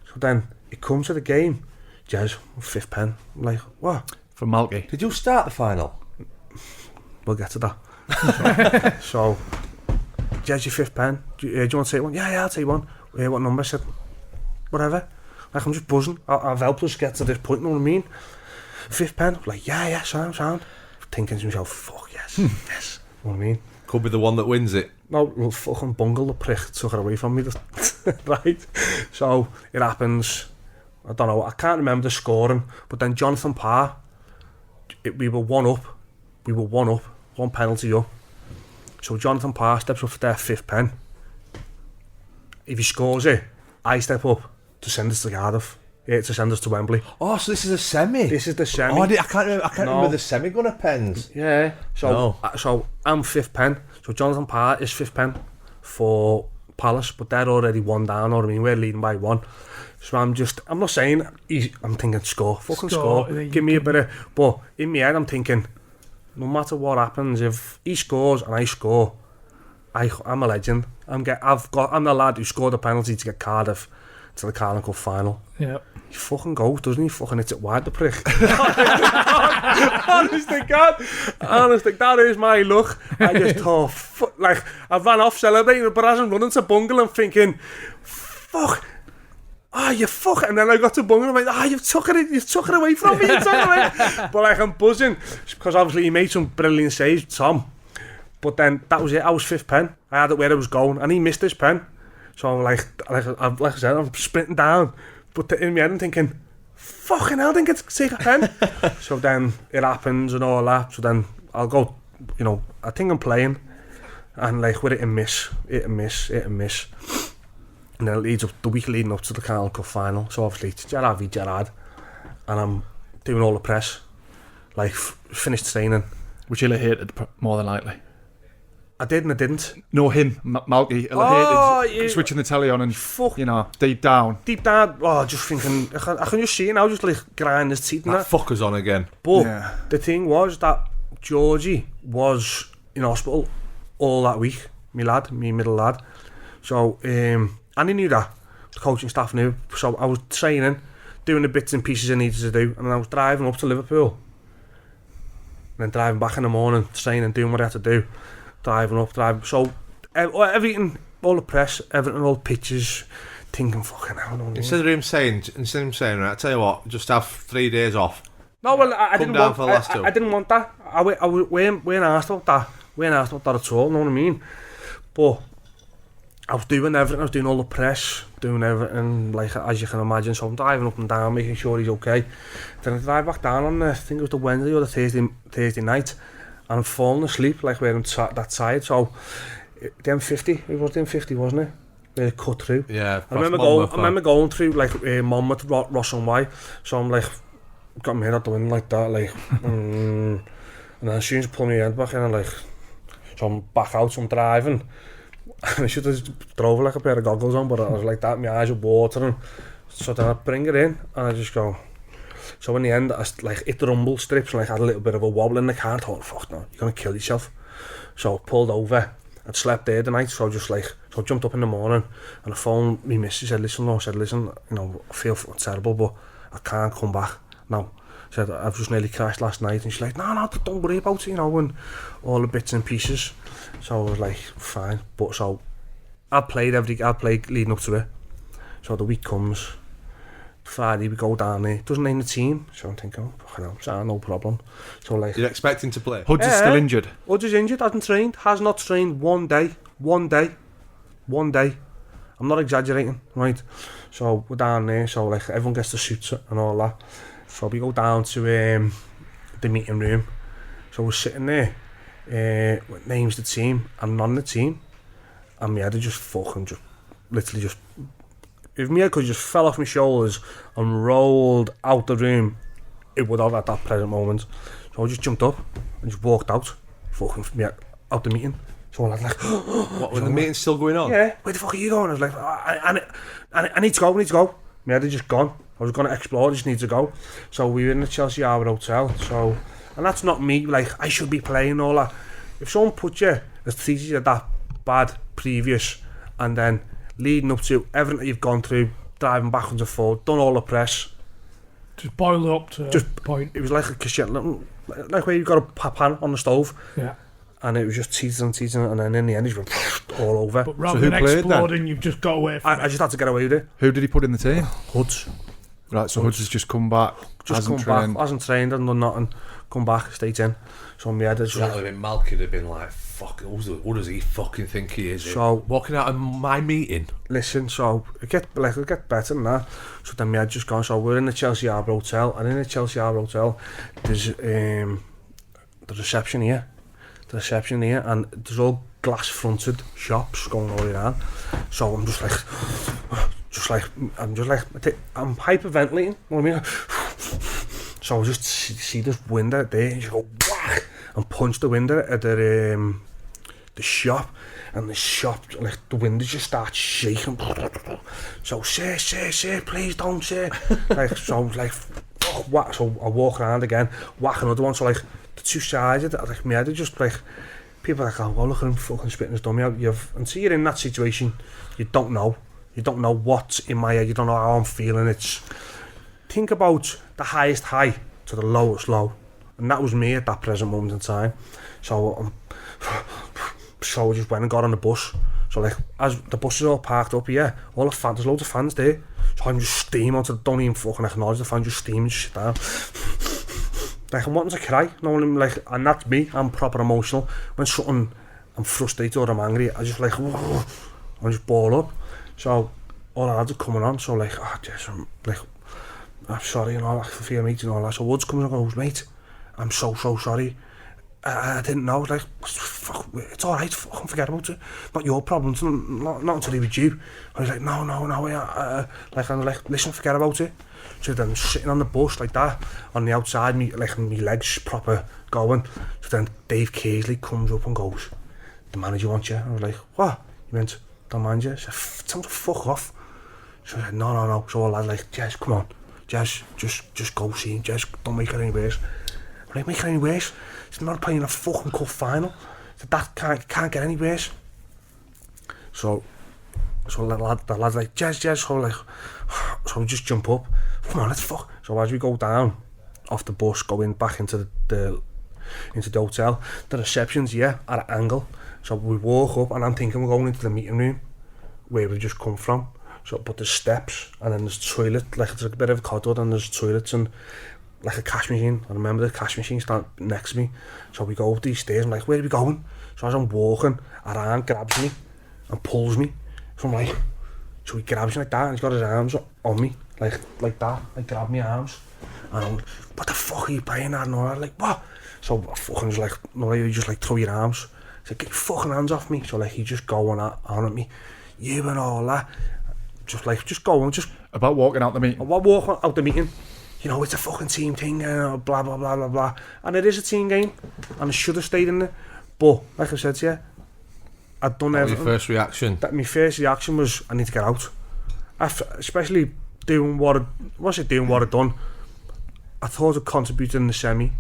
So then it comes to the game, Jez, 5th pen, I'm like, what? From Malky. Did you start the final? We'll get to that. So Jez, your 5th pen, do you want to take one? Yeah, I'll take one. What number? I said, whatever. Like, I'm just buzzing. I've helped us get to this point, you know what I mean? 5th pen, like, yeah, sound. Thinking to myself, fuck, yes. You know what I mean? Could be the one that wins it. No, little fucking bungle, the prick took it away from me. Right? So, it happens. I don't know, I can't remember the scoring, but then Jonathan Parr, we were one up, one penalty up. So Jonathan Parr steps up for their 5th pen. If he scores it, I step up to send us to Cardiff. Yeah, to send us to Wembley. Oh, so this is a semi. This is the semi. Oh, I can't remember the semi gunner pens. Yeah. So I'm 5th pen. So Jonathan Parr is 5th pen for Palace, but they're already 1 down. Or I mean, we're leading by 1. So I'm not saying I'm thinking score, give me a bit of. But in my head, I'm thinking, no matter what happens, if he scores and I score, I'm a legend. I'm the lad who scored the penalty to get Cardiff to the Carling Cup final. Yeah. He fucking goes, doesn't he? Fucking hits it wide, the prick. Honestly, God. Honestly, that is my luck. I just thought, like, I ran off celebrating, but as I'm running to Bungle, I'm thinking, fuck. You fuck. And then I got to Bungle, and I'm like, you took it away from me. But like, I'm buzzing, because obviously he made some brilliant saves, Tom. But then, that was it. I was 5th pen. I had it where I was going, and he missed his pen. So I'm like I said, I'm sprinting down. But in my head, I'm thinking, fucking hell, I didn't get to take a pen. So then it happens and all that. So then I'll go, I think I'm playing. And like, with hit and miss. And then it leads up, the week leading up to the Carling Cup final. So obviously, it's Gerrard v Gerrard. And I'm doing all the press. Like, finished training. Which he'll have hated more than likely. I did and I didn't. No, him, Malky. He'll have hated switching the telly on and, deep down, just thinking, I can just see it now, just like grinding his teeth and that. Fucker's on again. But the thing was that Georgie was in hospital all that week, my middle lad. So, and he knew that. The coaching staff knew. So I was training, doing the bits and pieces I needed to do, and then I was driving up to Liverpool. And then driving back in the morning, training, doing what I had to do. Driving. So, everything, all the press, everything, all the pictures, thinking, fucking hell, no. Instead of him saying, right, I tell you what, just have 3 days off. No, well, I didn't want. For the last 2. I didn't want that. We ain't asked about that. We ain't asked about that at all. You know what I mean? But I was doing everything. I was doing all the press, doing everything, like, as you can imagine. So I'm driving up and down, making sure he's okay. Then I drive back down on I think it was the Wednesday or the Thursday night. And I'm falling asleep, like, where I'm that side. So, the M50, it was the M50, wasn't it? Where it cut through. Yeah, I remember going through, like, Monmouth, Ross and Y. So I'm like, got my head out the window like that, like, and then as soon as I pull my head back in, I'm like, so I'm back out, so I'm driving. And I should have just drove like a pair of goggles on, but I was like that, my eyes were watering. So then I bring it in, and I just go. So in the end, I like hit the rumble strips and like had a little bit of a wobble in the car. I thought, fuck no, you're gonna kill yourself. So I pulled over. I'd slept there the night, so I jumped up in the morning and I phoned me missus. Said, listen, I feel terrible, but I can't come back now. Said, I've just nearly crashed last night, and she's like, no, don't worry about it, and all the bits and pieces. So I was like, fine. But so I played leading up to it. So the week comes. Friday we go down there, doesn't name the team, so I'm thinking, no problem. So like, you're expecting to play? Hudds is still injured. Hudds is injured, has not trained one day. I'm not exaggerating, right? So we're down there, so like everyone gets the suits and all that. So we go down to the meeting room. So we're sitting there, names the team, I'm not in the team, and my head just literally if me could just fell off my shoulders and rolled out the room, it would have at that present moment. So I just jumped up and just walked out, fucking out the meeting. So I was like, what, was the meeting still going on? Yeah, where the fuck are you going? I was like, I need to go. My head had just gone. I was going to explore, I just need to go. So we were in the Chelsea Harbour Hotel. So, and that's not me, like, I should be playing all that. If someone puts you, as treated you that bad previous, and then leading up to everything that you've gone through, driving backwards and forwards, done all the press. Just boil it up to just a point. It was like a cassette, like where you've got a pan on the stove. Yeah. And it was just teasing, and then in the end, it went all over. But rather than exploding, you've just got away from it. I just had to get away with it. Who did he put in the team? Hoods. Right, so Hoods has just come back. Hasn't trained, and done nothing. Come back, stayed in. So my head is that would have been Malky would have been like, fuck, who does he fucking think he is? So walking out of my meeting. Listen, so it get better than that. So then my head just gone. So we're in the Chelsea Harbour Hotel, and in the Chelsea Harbour Hotel, there's the reception here. And there's all glass-fronted shops going all around. So I'm hyperventilating, you know what I mean? So I just see this window there, and you go whack, and punch the window at the shop, and the shop, like, the window just starts shaking. So, sir, please don't, sir. Like, so I was like, fuck, whack. So I walk around again, whack another one. So, like, the two sides of it, like, my head, just like, people are like, oh, well, look at him fucking spitting his dummy out. Until you're in that situation, you don't know what's in my head, you don't know how I'm feeling. Think about the highest high to the lowest low, and that was me at that present moment in time. So I just went and got on the bus. So, like, as the bus is all parked up here, all the fans, there's loads of fans there, so I'm just steaming don't even fucking acknowledge the fans, just steaming shit down. Like, I'm wanting to cry, you know what I mean? Like, and that's me, I'm proper emotional. When I'm frustrated or I'm angry, I just like, I just ball up. So all the lads are coming on, so like, oh, Jess, I'm sorry and all that for your mate and all that. So Woods comes and goes, mate, I'm so sorry. I didn't know. Like, fuck, it's all right. Fucking forget about it. Not your problem. It's not to do with you. I was like, no. Like, I'm like, listen, forget about it. So then sitting on the bus like that, on the outside, my legs proper going. So then Dave Kearsley comes up and goes, the manager wants you. I was like, what? He went, don't mind you. I said, tell him to fuck off. So I said, no. So all lads like, Jess, come on. Jess, just go see him. Jess, don't make it any worse. I'm like, make it any worse? He's not playing a fucking cup final. So that can't get any worse. So the lad's like, Jess, so we just jump up. Come on, let's fuck. So as we go down off the bus, going back into the hotel, the reception's here at an angle. So we walk up, and I'm thinking we're going into the meeting room where we've just come from. So, but there's steps, and then there's toilet, like it's like a bit of a corridor, and there's toilets and like a cash machine. I remember the cash machine standing next to me. So we go up these stairs, I'm like, where are we going? So as I'm walking, Aran grabs me and pulls me. So I'm like, so he grabs me like that, and he's got his arms on me, like that, like grab my arms. And I'm like, what the fuck are you playing at? And all that, like, what? So I fucking just like, no, you just like throw your arms. He's like, get your fucking hands off me. So like, he's just going on at me, you and all that. Just go on, just... About walking out the meeting? Walking out the meeting. You know, it's a fucking team thing, blah, blah, blah, blah, blah. And it is a team game, and I should have stayed in there. But, like I said to you, I'd done everything. Your first reaction? My first reaction was, I need to get out. After, especially doing what I'd done, I thought I'd contributed in the semi.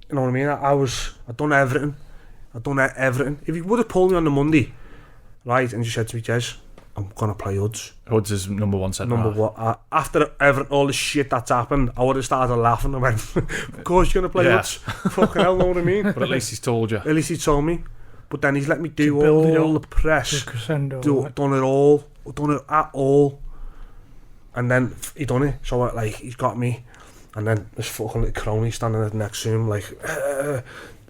You know what I mean? I'd done everything. If you would have pulled me on the Monday, right, and you said to me, Jez, I'm going to play Hoods. Hoods is number one centre half. After all the shit that's happened, I would have started laughing. I went, of course you're going to play Hoods. Fucking hell, know what I mean? But at least he's told you. At least he told me. But then he's let me do all the press. Done it at all. And then he done it. So like, he's got me. And then this fucking little crony standing next to him, like,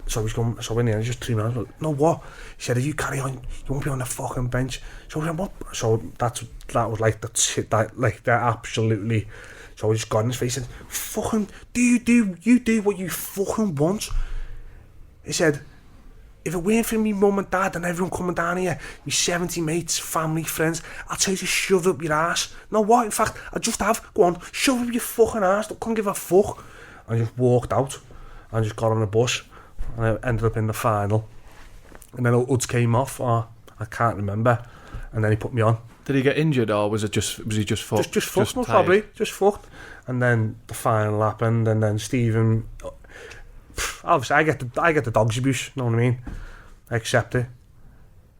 so he's going, so in the end, just 3 minutes, like, no, what? He said, if you carry on, you won't be on the fucking bench. So I said, what? So that was like, that absolutely, so he just got in his face and said, fucking, you do what you fucking want. He said, if it weren't for me mum and dad and everyone coming down here, me 70 mates, family, friends, I'd tell you to shove it up your ass. No, what? In fact, I'd just go on, shove it up your fucking ass. I couldn't give a fuck. I just walked out and just got on the bus and I ended up in the final. And then Uds came off, or I can't remember, and then he put me on. Did he get injured, or was he just fucked? Just fucked, most probably. Just fucked. And then the final happened, and then Stephen... Obviously, I get the dog's abuse, you know what I mean? I accept it,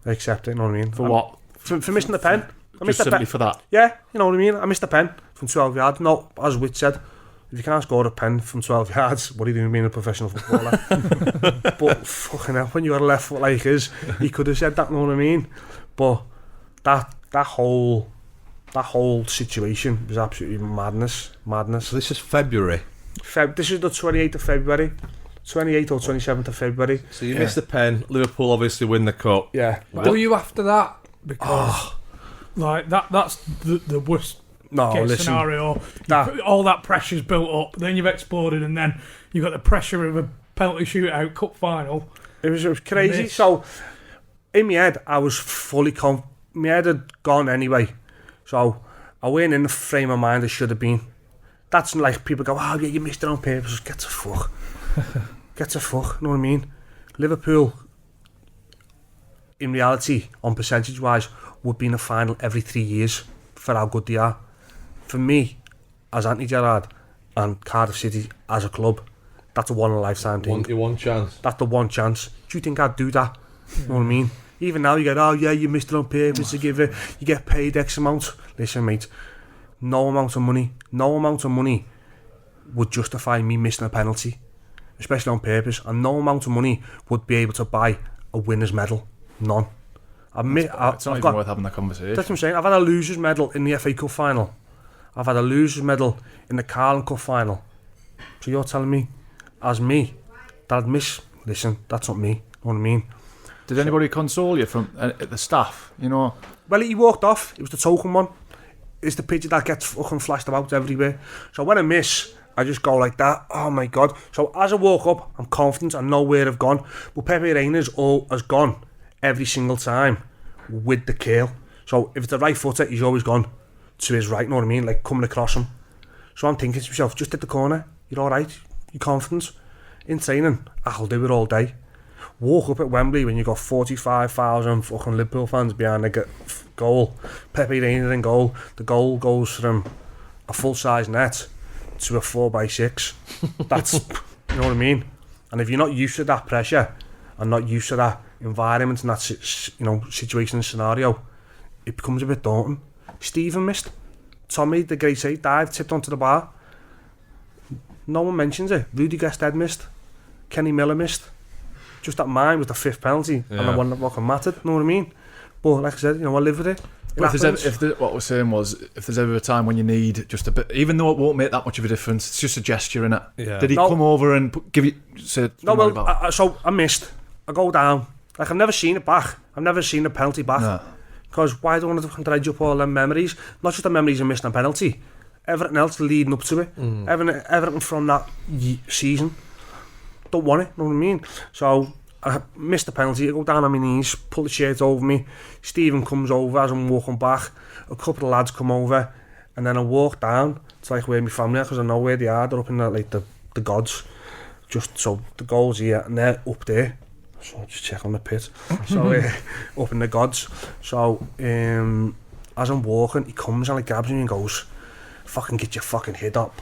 you know what I mean? For what? For missing the pen. Just simply for that? Yeah, you know what I mean? I missed the pen from 12 yards. No, as Witt said, if you can't score a pen from 12 yards, what are you doing being a professional footballer? But fucking hell, when you got a left foot like his, he could have said that, you know what I mean? But that whole situation was absolutely madness. So this is February. This is the 28th of February. 28th or 27th of February. So you missed the pen. Liverpool obviously win the cup. Yeah. But were you after that? Because like that's the worst case scenario. All that pressure's built up, then you've exploded, and then you've got the pressure of a penalty shootout cup final. It was crazy. So in my head, I was fully my head had gone anyway. So I weren't in the frame of mind I should have been. That's like people go, oh yeah, you missed it on purpose. Get to fuck. Get to fuck, you know what I mean? Liverpool, in reality, on percentage wise, would be in the final every 3 years for how good they are. For me, as Gerrard and Cardiff City as a club, that's a one in a lifetime thing. One chance. That's the one chance. Do you think I'd do that? You know what I mean? Even now you get, oh yeah, you missed it on purpose to give it, you get paid X amount. Listen mate, no amount of money would justify me missing a penalty, especially on purpose, and no amount of money would be able to buy a winner's medal. None. It's not even worth having that conversation. That's what I'm saying. I've had a loser's medal in the FA Cup final. I've had a loser's medal in the Carling Cup final. So you're telling me, as me, that I'd miss? Listen, that's not me. You know what I mean? Did anybody console you from the staff? You know. Well, he walked off. It was the token one. It's the picture that gets fucking flashed about everywhere. So when I miss, I just go like that. Oh my God. So as I walk up, I'm confident. I know where I've gone. But Pepe Reina's has gone every single time with the curl. So if it's the right footer, he's always gone to his right, you know what I mean? Like coming across him. So I'm thinking to myself, just hit the corner. You're alright. You're confident. In training, I'll do it all day. Walk up at Wembley when you got 45,000 fucking Liverpool fans behind the goal. Pepe Reina in goal. The goal goes from a full-size net to a 4x6. That's, you know what I mean? And if you're not used to that pressure and not used to that environment and that situation and scenario, it becomes a bit daunting. Stephen missed. Tommy, the great save dive, tipped onto the bar. No one mentions it. Rudy Gestede missed. Kenny Miller missed. Just that mine was the fifth penalty, and the one that fucking mattered. You know what I mean? But like I said, I live with it. What we're saying was, if there's ever a time when you need just a bit, even though it won't make that much of a difference, it's just a gesture, innit? Yeah. Did he come over and give you? No, well, so I missed. I go down. Like I've never seen it back. I've never seen the penalty back. No. Because why do I want to dredge up all them memories? Not just the memories of missing a penalty. Everything else leading up to it. Everything from that season. Don't want it, know what I mean? So I missed the penalty. I go down on my knees, pull the shirt over me. Stephen comes over as I'm walking back. A couple of lads come over, and then I walk down to like where my family are, because I know where they are. They're up in the gods. Just so the goals here, and they're up there. So I'll just check on the pit. So up in the gods. So as I'm walking, he comes and grabs me and goes, "Fucking get your fucking head up.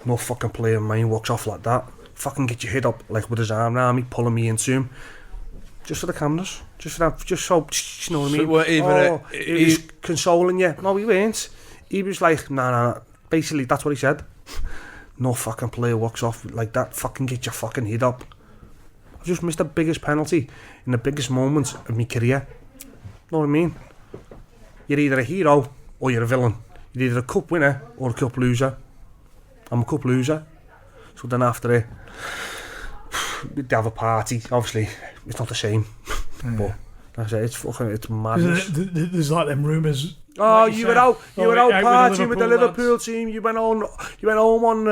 No fucking player of mine walks off like that. Fucking get your head up," like with his arm around me, pulling me into him. Just for the cameras. Just for that, just so, you know what I mean? He was consoling you. No, he weren't. He was like, nah. Basically, that's what he said. No fucking player walks off like that. Fucking get your fucking head up. I've just missed the biggest penalty in the biggest moment of my career. Know what I mean? You're either a hero or you're a villain. You're either a cup winner or a cup loser. I'm a cup loser. So then after it, they have a party. Obviously, it's not the same. But like I say, it's madness. There's like them rumours. Oh, you were out partying with the Liverpool team. You went home on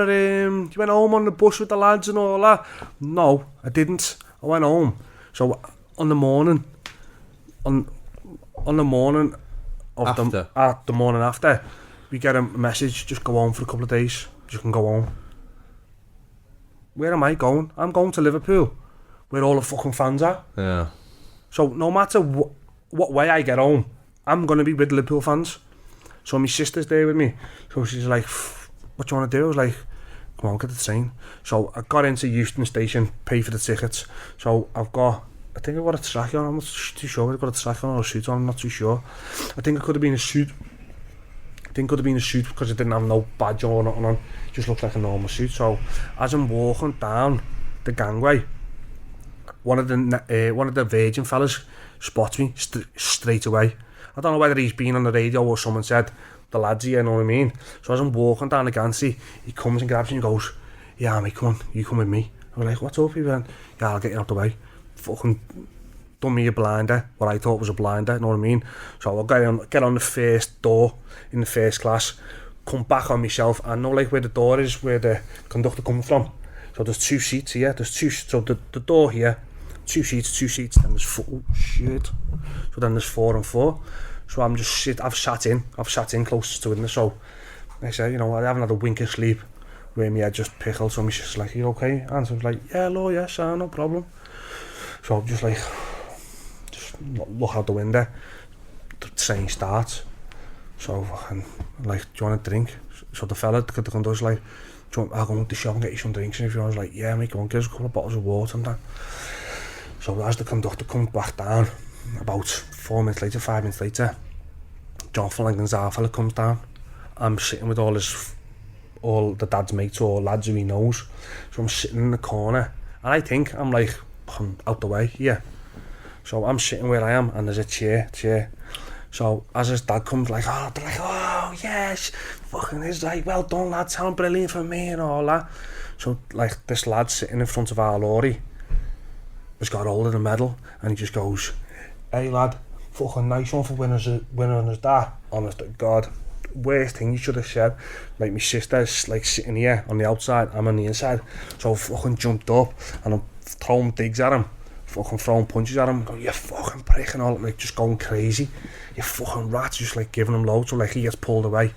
the bus with the lads and all that. No, I didn't. I went home. So on the morning, on the morning of After. the morning after, we get a message, just go home for a couple of days. You can go home. Where am I going? I'm going to Liverpool, where all the fucking fans are. Yeah. So no matter what way I get home, I'm going to be with Liverpool fans. So my sister's there with me. So she's like, what do you want to do? I was like, come on, get the train. So I got into Euston Station, pay for the tickets. So I think I've got a trackie on. I'm not too sure. I've got a trackie on or a suit on. I'm not too sure. I think it could have been a suit. Because it didn't have no badge or nothing on. It just looked like a normal suit. So as I'm walking down the gangway, one of the Virgin fellas spots me straight away. I don't know whether he's been on the radio or someone said, the lads here, you know what I mean? So as I'm walking down the gantry, he comes and grabs me and goes, yeah mate, come on, you come with me. I was like, what's up? He went, yeah, I'll get you out the way. Fucking done me a blinder, what I thought was a blinder, you know what I mean? So I'll get on the first door in the first class, come back on myself, and know like where the door is, where the conductor comes from. So there's 2 seats here, so the door here, 2 seats, then there's 4, so then there's 4 and 4. So I've sat in closest to it, so I said, you know, I haven't had a wink of sleep, where my head just pickled, so my sister's like, you okay? And so I was like, yeah, hello, yes, no problem. So I'm just like, look out the window, the train starts, so I'm like, do you want a drink? So the fella, the conductor's like, I'll go to the shop and get you some drinks, and if you want, I was like, yeah mate, go on, give us a couple of bottles of water and that. So as the conductor comes back down, about 4 minutes later, 5 minutes later, John Flanagan's our fella comes down. I'm sitting with all the dad's mates or lads who he knows. So I'm sitting in the corner, and I think I'm like, I'm out the way, yeah. So I'm sitting where I am, and there's a chair. So as his dad comes, like, they're like, oh yes, fucking is like, well done lad, sound brilliant for me and all that. So like this lad sitting in front of our lorry has got hold of the medal, and he just goes, hey lad, fucking nice one for winning us that. Honest to God, worst thing you should have said. Like my sister's like sitting here on the outside, I'm on the inside. So I fucking jumped up and I'm throwing digs at him, fucking throwing punches at him, going, you fucking prick and all, like just going crazy. You fucking rat, just like giving him loads. So like he gets pulled away.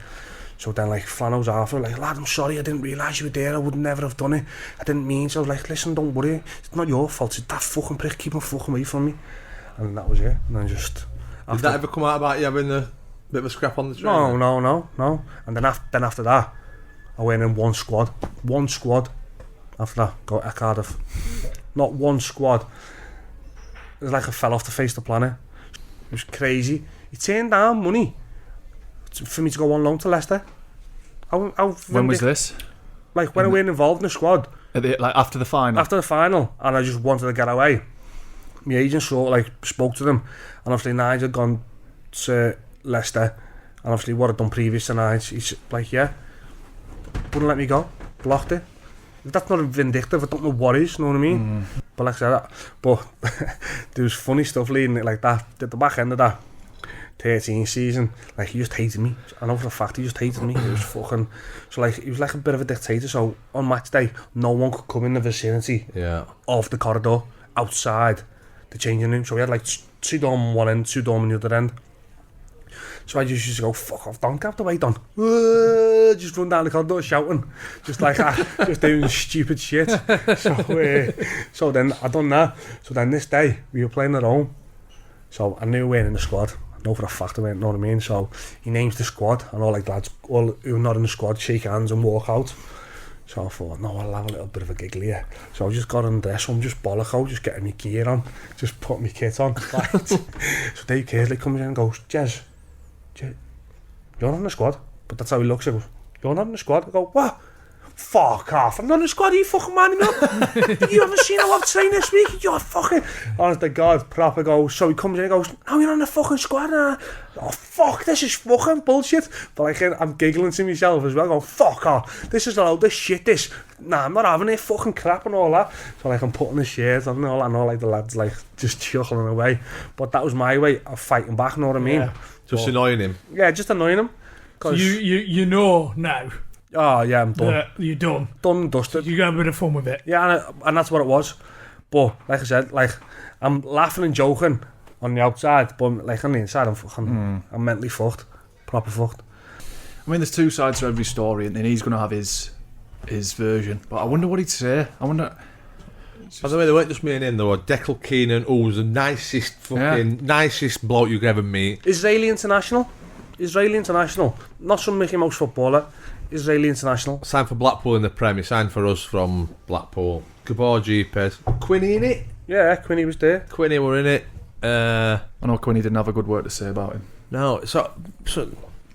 So then like Flano's after, like, lad, I'm sorry, I didn't realise you were there, I would never have done it. I didn't mean. So I was like, listen, don't worry, it's not your fault, it's that fucking prick, keep him fucking away from me. And that was it. And then just... Did that ever come out about you having a bit of a scrap on the train? No. And then after that, I went in one squad. After that, got at Cardiff. Not one squad. It was like I fell off the face of the planet. It was crazy. He turned down money for me to go on loan to Leicester. When was this? Like when I weren't involved in the squad. Like after the final? After the final, and I just wanted to get away. My agent sort of like spoke to them, and obviously Nigel had gone to Leicester, and obviously what I'd done previous to Nigel, he's like, yeah, wouldn't let me go, blocked it. That's not vindictive, I don't know what is, you know what I mean? But like I said, but there was funny stuff leading it like that. At the back end of that 13 season, like he just hated me. I know for a fact he just hated me. He was fucking, so like he was like a bit of a dictator. So on match day, no one could come in the vicinity of the corridor outside the changing room. So we had like 2 dorm on one end, 2 dorm on the other end. So I just used to go, fuck off, Don, get out the way, Don. Just run down the corridor shouting, just like just doing stupid shit. So then I done that. So then this day we were playing at home. So I knew we weren't in the squad. I know for a fact I weren't, know what I mean? So he names the squad, and all like lads, all who are not in the squad, shake hands and walk out. So I thought, no, I'll have a little bit of a giggle here. So I just got on dress, so I'm just bollock out, just getting my gear on, just put my kit on. Right. So Dave Kearsley comes in and goes, Jez, you're not in the squad. But that's how he looks. He goes, you're not in the squad. I go, what? Fuck off. I'm not in the squad. Are you fucking minding me up? You haven't seen how I've trained this week? You're fucking... Honest to God, proper goes. So he comes in and goes, no, you're not in the fucking squad. Oh, fuck, this is fucking bullshit. But like, I'm giggling to myself as well, going, fuck off. This is a load of shit, this. Nah, I'm not having it, fucking crap and all that. So like, I'm putting the shirt on and all that, and all like the lads like just chuckling away. But that was my way of fighting back, you know what I mean? Yeah. Just annoying him. Yeah, just annoying him. So you know now. Oh yeah, I'm done. You're done. Done and dusted. You got a bit of fun with it. Yeah, and that's what it was. But like I said, like I'm laughing and joking on the outside, but like on the inside, I'm mentally fucked, proper fucked. I mean, there's two sides to every story, and then he's going to have his version. But I wonder what he'd say. I wonder. By the way, they weren't just me and him. There were Declan Keenan, who was the nicest bloke you could ever meet. Israeli international, not some Mickey Mouse footballer. Israeli international. Signed for Blackpool in the Prem. He signed for us from Blackpool. Gabor Jeepers. Quinny in it? Yeah, Quinny was there. Quinny were in it. I know Quinny didn't have a good word to say about him. No, so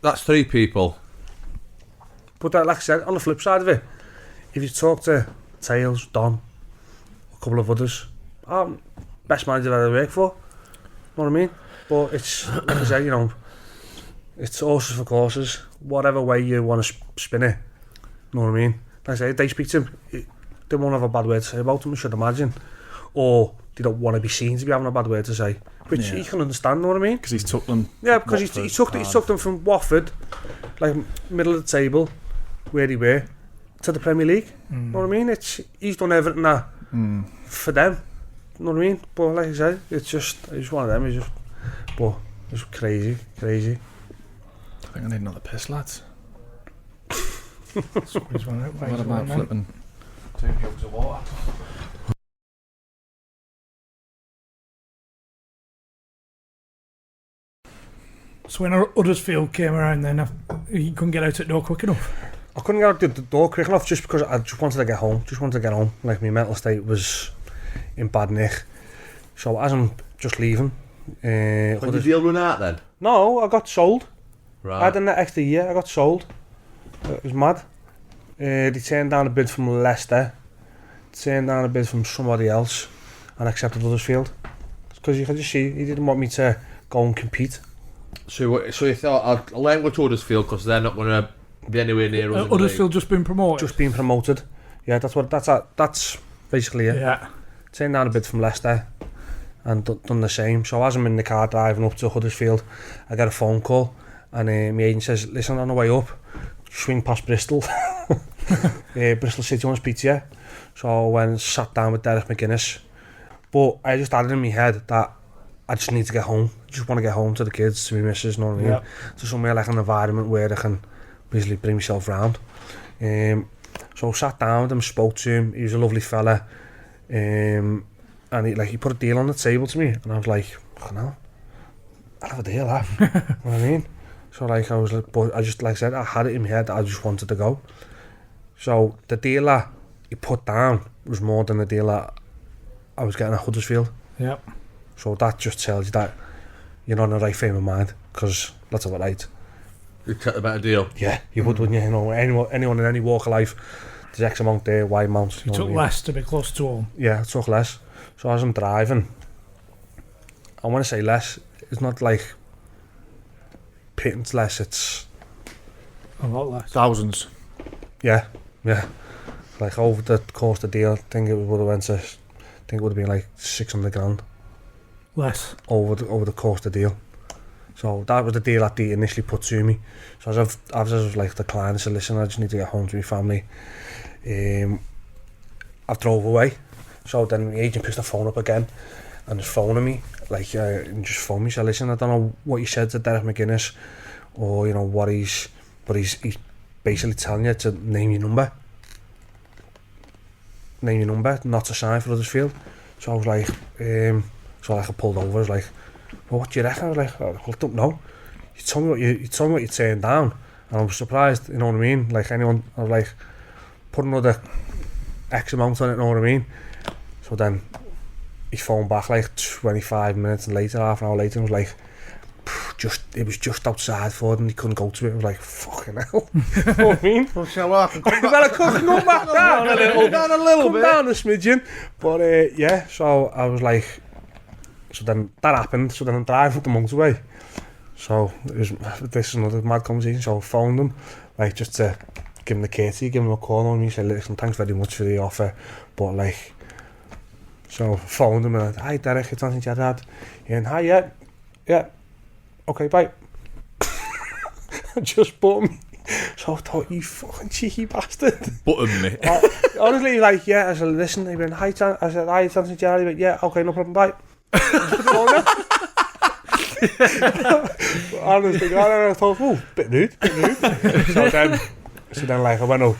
that's 3 people. But like I said, on the flip side of it, if you talk to Tails, Don, a couple of others, best manager I've ever worked for. Know what I mean? But it's, like I said, you know, it's horses for courses. Whatever way you want to spin it. Know what I mean? Like I say, they speak to him, they won't have a bad word to say about him, I should imagine. Or they don't want to be seen to be having a bad word to say. Which you can understand, know what I mean? Because he's took them. Yeah, because he took them from Watford, like middle of the table, where they were, to the Premier League. Know what I mean? He's done everything that for them. Know what I mean? But like I said, it's one of them. It's crazy. I think I need another piss, lads. Squeeze one out. What about flipping 2 jugs of water? So when Huddersfield came around, then you couldn't get out at door quick enough. I couldn't get out the door quick enough just because I just wanted to get home. Like my mental state was in bad nick. So as I'm just leaving, When did the deal run out then? No, I got sold. Right. I had an extra year. I got sold. It was mad. They turned down a bid from Leicester, turned down a bid from somebody else, and accepted Huddersfield. Because you can just see he didn't want me to go and compete. So you thought I'll let him go to Huddersfield because they're not going to be anywhere near us. Huddersfield just been promoted. Just been promoted. Yeah, that's basically it. Yeah. Turned down a bid from Leicester and done the same. So as I'm in the car driving up to Huddersfield, I get a phone call and my agent says, "Listen, on the way up, swing past Bristol. Bristol City wants to speak to you." So I went and sat down with Derek McGuinness. But I just had it in my head that I just need to get home. I just want to get home to the kids, to my missus, know what I mean? Yep. To somewhere like an environment where I can basically bring myself round. So I sat down with him, spoke to him. He was a lovely fella. And he put a deal on the table to me. And I was like, fucking hell, I'll have a deal, that. You know what I mean? So I was like, but I just, like I said, I had it in my head that I just wanted to go. So the deal that he put down was more than the deal that I was getting at Huddersfield. Yep. So that just tells you that you're not in the right frame of mind, because that's all right. You took a better deal. Yeah, you would, wouldn't you? You know, anyone in any walk of life, there's X amount there, Y amount. You took less to be close to home. Yeah, I took less. So as I'm driving, I want to say less. It's not like pittance less. It's a lot less. Thousands. Yeah. Like over the course of the deal, I think it would have went to. I think it would have been like 600 grand. Less. Over the course of the deal. So that was the deal that they initially put to me. So as I've like declined, I said, listen, I just need to get home to my family. I've drove away. So then the agent picks the phone up again and is phoning me, and just phoned me. Said, listen, I don't know what you said to Derek McGuinness, or you know what he's basically telling you to name your number, not to sign for Huddersfield. So I was like, I pulled over. I was like, well, what do you reckon? I was like, I don't know. You told me what you turned down, and I was surprised. You know what I mean? Like anyone, I was like, put another X amount on it. You know what I mean? So then he phoned back like 25 minutes later, half an hour later, and was like, it was just outside Ford and he couldn't go to it. I was like, fucking hell. You know what I mean? Well, shall I? Well, I could come back down a little, bit. Down a smidgen. But yeah, so I was like, so then that happened. So then I'm driving up the motorway. So this is another mad conversation. So I phoned him, like just to give him the courtesy, give him a call on me. He said, listen, thanks very much for the offer, but like, so I phoned him and hi Derek, it's Anthony Gerrard. And hi, yeah, okay, bye. Just bought me. So I thought, you fucking cheeky bastard. Button me. Honestly, like, yeah, I said, listen, he went, hi, I said, hi, Anthony Gerrard. He went, yeah, okay, no problem, bye. Honestly, God, I thought, oh, bit rude. So then, like, I went up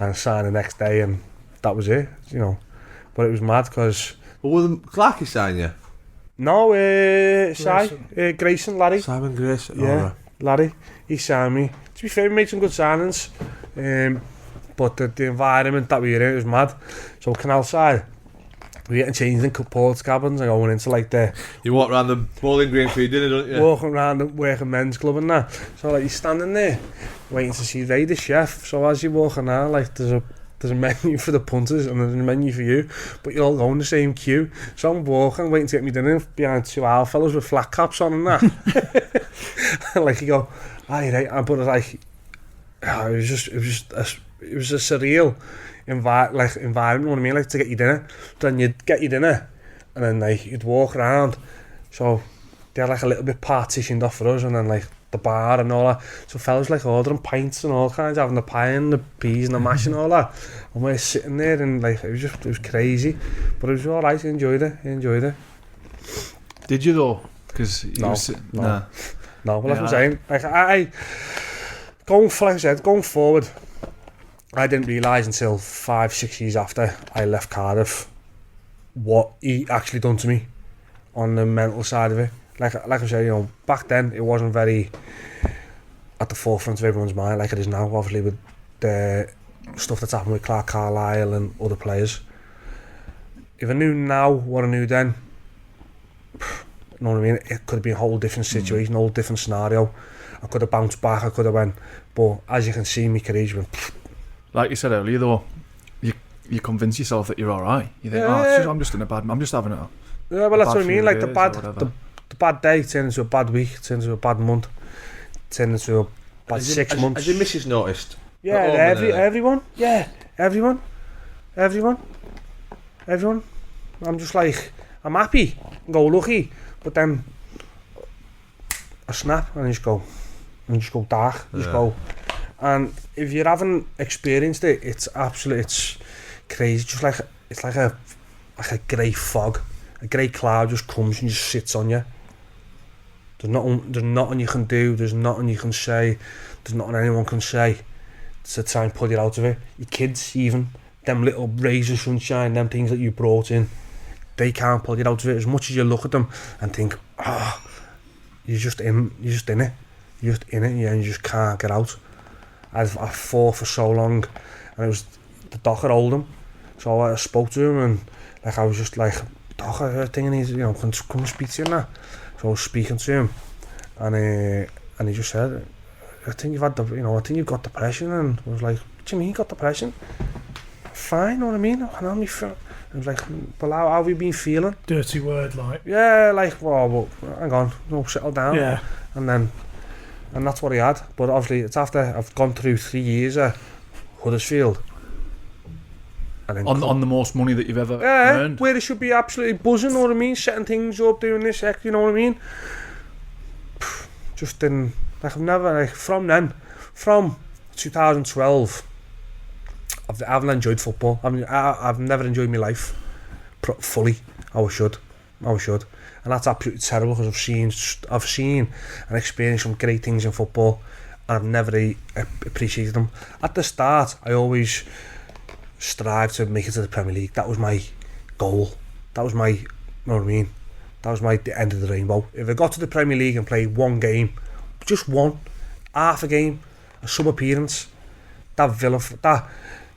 and signed the next day, and that was it, you know. But it was mad, because... Well, was Clarky sign you? No, Grayson, Larry. Simon Grayson? Yeah, right. Larry. He signed me. To be fair, we made some good signings. But the environment that we were in, it was mad. So Canal Side, we getting changed in ports cabins and going into like the... You walk around the bowling green for your dinner, don't you? Walking around the working men's club and that. So like you're standing there, waiting to see Ray the chef. So as you're walking around, like there's a menu for the punters and there's a menu for you, but you're all going the same queue. So I'm walking, waiting to get me dinner behind two owl fellas with flat caps on and that. And like you go, aye, right, but like, it was a surreal environment, you know what I mean, like to get your dinner. Then you'd get your dinner, and then like you'd walk around. So they had like a little bit partitioned off for us, and then like the bar and all that. So fellas like ordering pints and all kinds, having the pie and the peas and the mash and all that. And we're sitting there, and like it was crazy, but it was all right. I enjoyed it. Did you though? Because No, but like I'm saying, like I going forward, I didn't realise until 5-6 years after I left Cardiff what he actually done to me on the mental side of it. Like I said, you know, back then it wasn't very at the forefront of everyone's mind like it is now, obviously, with the stuff that's happened with Clark Carlisle and other players. If I knew now what I knew then, you know what I mean, it could have been a whole different situation, a whole different scenario. I could have bounced back, I could have went, but as you can see, my career's went. Like you said earlier though, you convince yourself that you're alright. You think, I'm just having it. Yeah, well, that's what I mean. Like the bad day turned into a bad week, turned into a bad month, turned into a bad 6 months. Has your missus noticed? Yeah, everyone. Yeah, everyone. I'm just like, I'm happy, go lucky, but then I snap and I just go dark, go. And if you haven't experienced it, it's crazy. Just like it's like a grey fog, a grey cloud just comes and just sits on you. There's nothing you can do. There's nothing you can say. There's nothing anyone can say to try and pull you out of it. Your kids, even them little rays of sunshine, them things that you brought in, they can't pull you out of it. As much as you look at them and think, you're just in it, and you just can't get out. I fought for so long, and it was the doc at Oldham. So I spoke to him, and like I was just like, doc, I heard a thing, and he's, you know, come and speak to you now. So I was speaking to him, and he just said, I think you've got depression. And I was like, what do you mean you got depression? Fine, you know what I mean? I was like, well, how have you been feeling? Dirty word, like. Yeah, like, well, hang on, no, settle down. Yeah. And that's what he had. But obviously, it's after I've gone through 3 years at Huddersfield. And then on the most money that you've ever earned. Where it should be absolutely buzzing, you know what I mean? Setting things up, doing this, you know what I mean? Just didn't, like, I've never, like, from 2012, I haven't enjoyed football. I've never enjoyed my life fully. I should. And that's absolutely terrible, because I've seen and experienced some great things in football, and I've never appreciated them. At the start, I always strived to make it to the Premier League. That was my goal. That was my, you know what I mean? That was the end of the rainbow. If I got to the Premier League and played one game, just one, half a game, a sub-appearance, that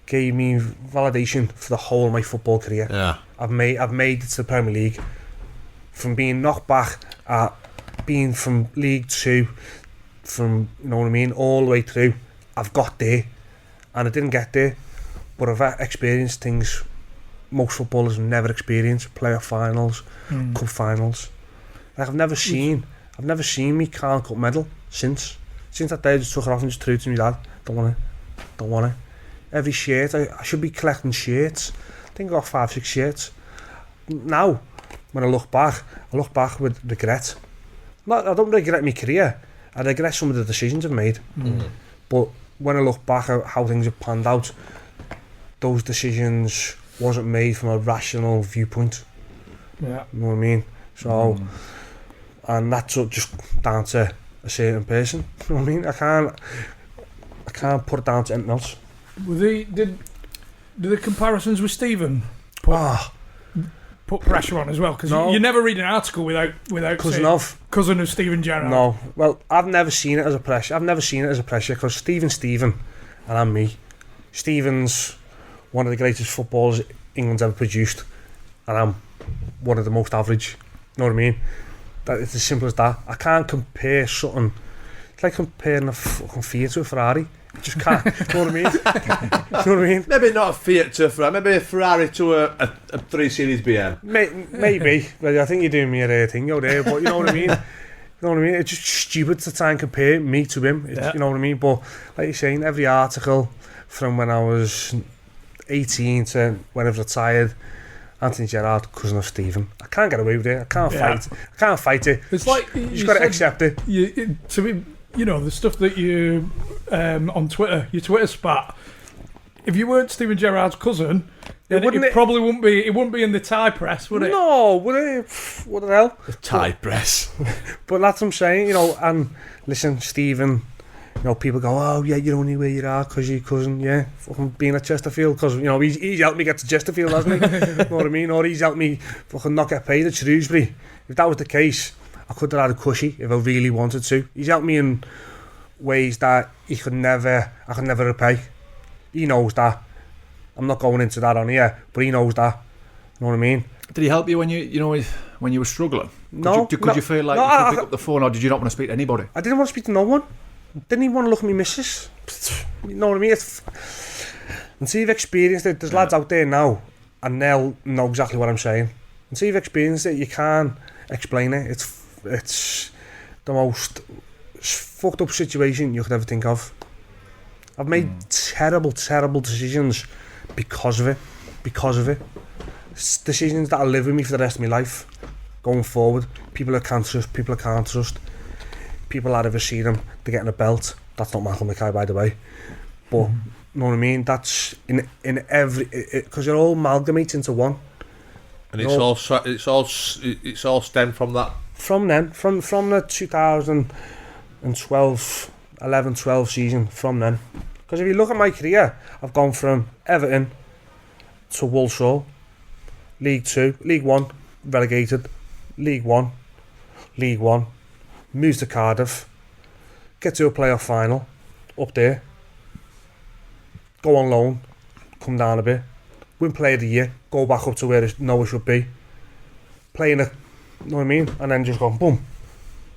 gave me validation for the whole of my football career. Yeah. I've made it to the Premier League. From being knocked back at being from League 2, from, you know what I mean, all the way through, I've got there, and I didn't get there, but I've experienced things most footballers never experienced: playoff finals, cup finals. Like, I've never seen me Carl Cup medal since that day. I just took it off and just threw it to me dad. Don't want it. Every shirt, I should be collecting shirts. I think I got 5-6 shirts. Now, when I look back with regret. I don't regret my career. I regret some of the decisions I've made. But when I look back at how things have panned out, those decisions wasn't made from a rational viewpoint. Yeah. You know what I mean? So, and that's just down to a certain person. You know what I mean? I can't put it down to anything else. Did the comparisons with Stephen put pressure on as well? Because you never read an article without cousin of Stephen Gerrard. No, well, I've never seen it as a pressure. Because Stephen, and I'm me. Stephen's one of the greatest footballers England's ever produced, and I'm one of the most average. You know what I mean? That it's as simple as that. I can't compare something. It's like comparing a fucking Fiat to a Ferrari. I just can't. You know what I mean? You know what I mean? Maybe not a Fiat to a Ferrari, maybe a Ferrari to a 3 Series BM. Maybe. Well, I think you're doing me a thing out there, but you know what I mean? You know what I mean? It's just stupid to try and compare me to him. You know what I mean? But like you're saying, every article from when I was 18 to when I was retired, Anthony Gerrard, cousin of Stephen. I can't get away with it. I can't fight it. It's like you just got to accept it. The stuff that you on Twitter, your Twitter spat. If you weren't Stephen Gerrard's cousin, it probably wouldn't be. It wouldn't be in the Thai press, would it? No, would it? What the hell? The Thai press. But that's what I'm saying. And listen, Stephen. People go, oh yeah, you're only where you are because you're your cousin. Yeah, fucking being at Chesterfield because he's helped me get to Chesterfield, hasn't he? You know what I mean? Or he's helped me fucking not get paid at Shrewsbury. If that was the case, I could have had a cushy if I really wanted to. He's helped me in ways that I could never repay. He knows that. I'm not going into that on here, but he knows that. You know what I mean? Did he help you when you were struggling? No. Could you feel like you could pick up the phone, or did you not want to speak to anybody? I didn't want to speak to no one. Didn't even want to look at me missus. You know what I mean? Until you've experienced it, there's lads out there now, and they'll know exactly what I'm saying. Until you've experienced it, you can't explain it. It's the most fucked up situation you could ever think of. I've made terrible decisions because of it. It's decisions that will live with me for the rest of my life. Going forward, people I can't trust, people I can't trust. People I'd ever see them, they're getting a belt. That's not Malky Mackay, by the way. But, you know what I mean? That's in every... Because you're all amalgamated into one. And it's all stemmed from that? From then. From the 2012, 11-12 season, from then. Because if you look at my career, I've gone from Everton to Walsall, League 2, League 1, relegated, League 1, moves to Cardiff, get to a playoff final, up there, go on loan, come down a bit, win Player of the Year, go back up to where it should be, playing it, you know what I mean, and then just go boom,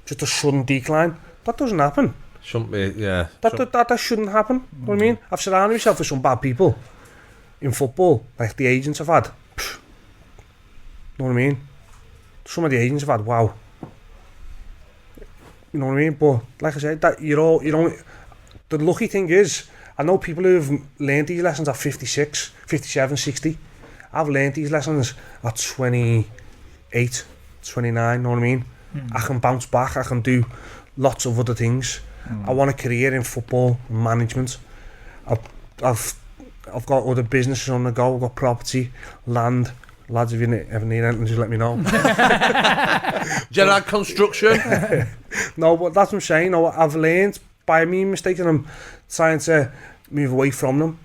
just a sudden decline. That doesn't happen. Shouldn't be, yeah. That shouldn't happen. You know what I mean? I've surrounded myself with some bad people in football, like the agents I've had. You know what I mean? Some of the agents I've had, wow. You know what I mean? But like I said, that you don't. The lucky thing is, I know people who've learned these lessons at 56, 57, 60. I've learned these lessons at 28, 29. You know what I mean? I can bounce back. I can do lots of other things. I want a career in football management. I've got other businesses on the go. I've got property, land. Lads, if you ever need anything, just let me know. Gerrard Construction. No, but that's what I'm saying. I've learned by me mistakes, and I'm trying to move away from them.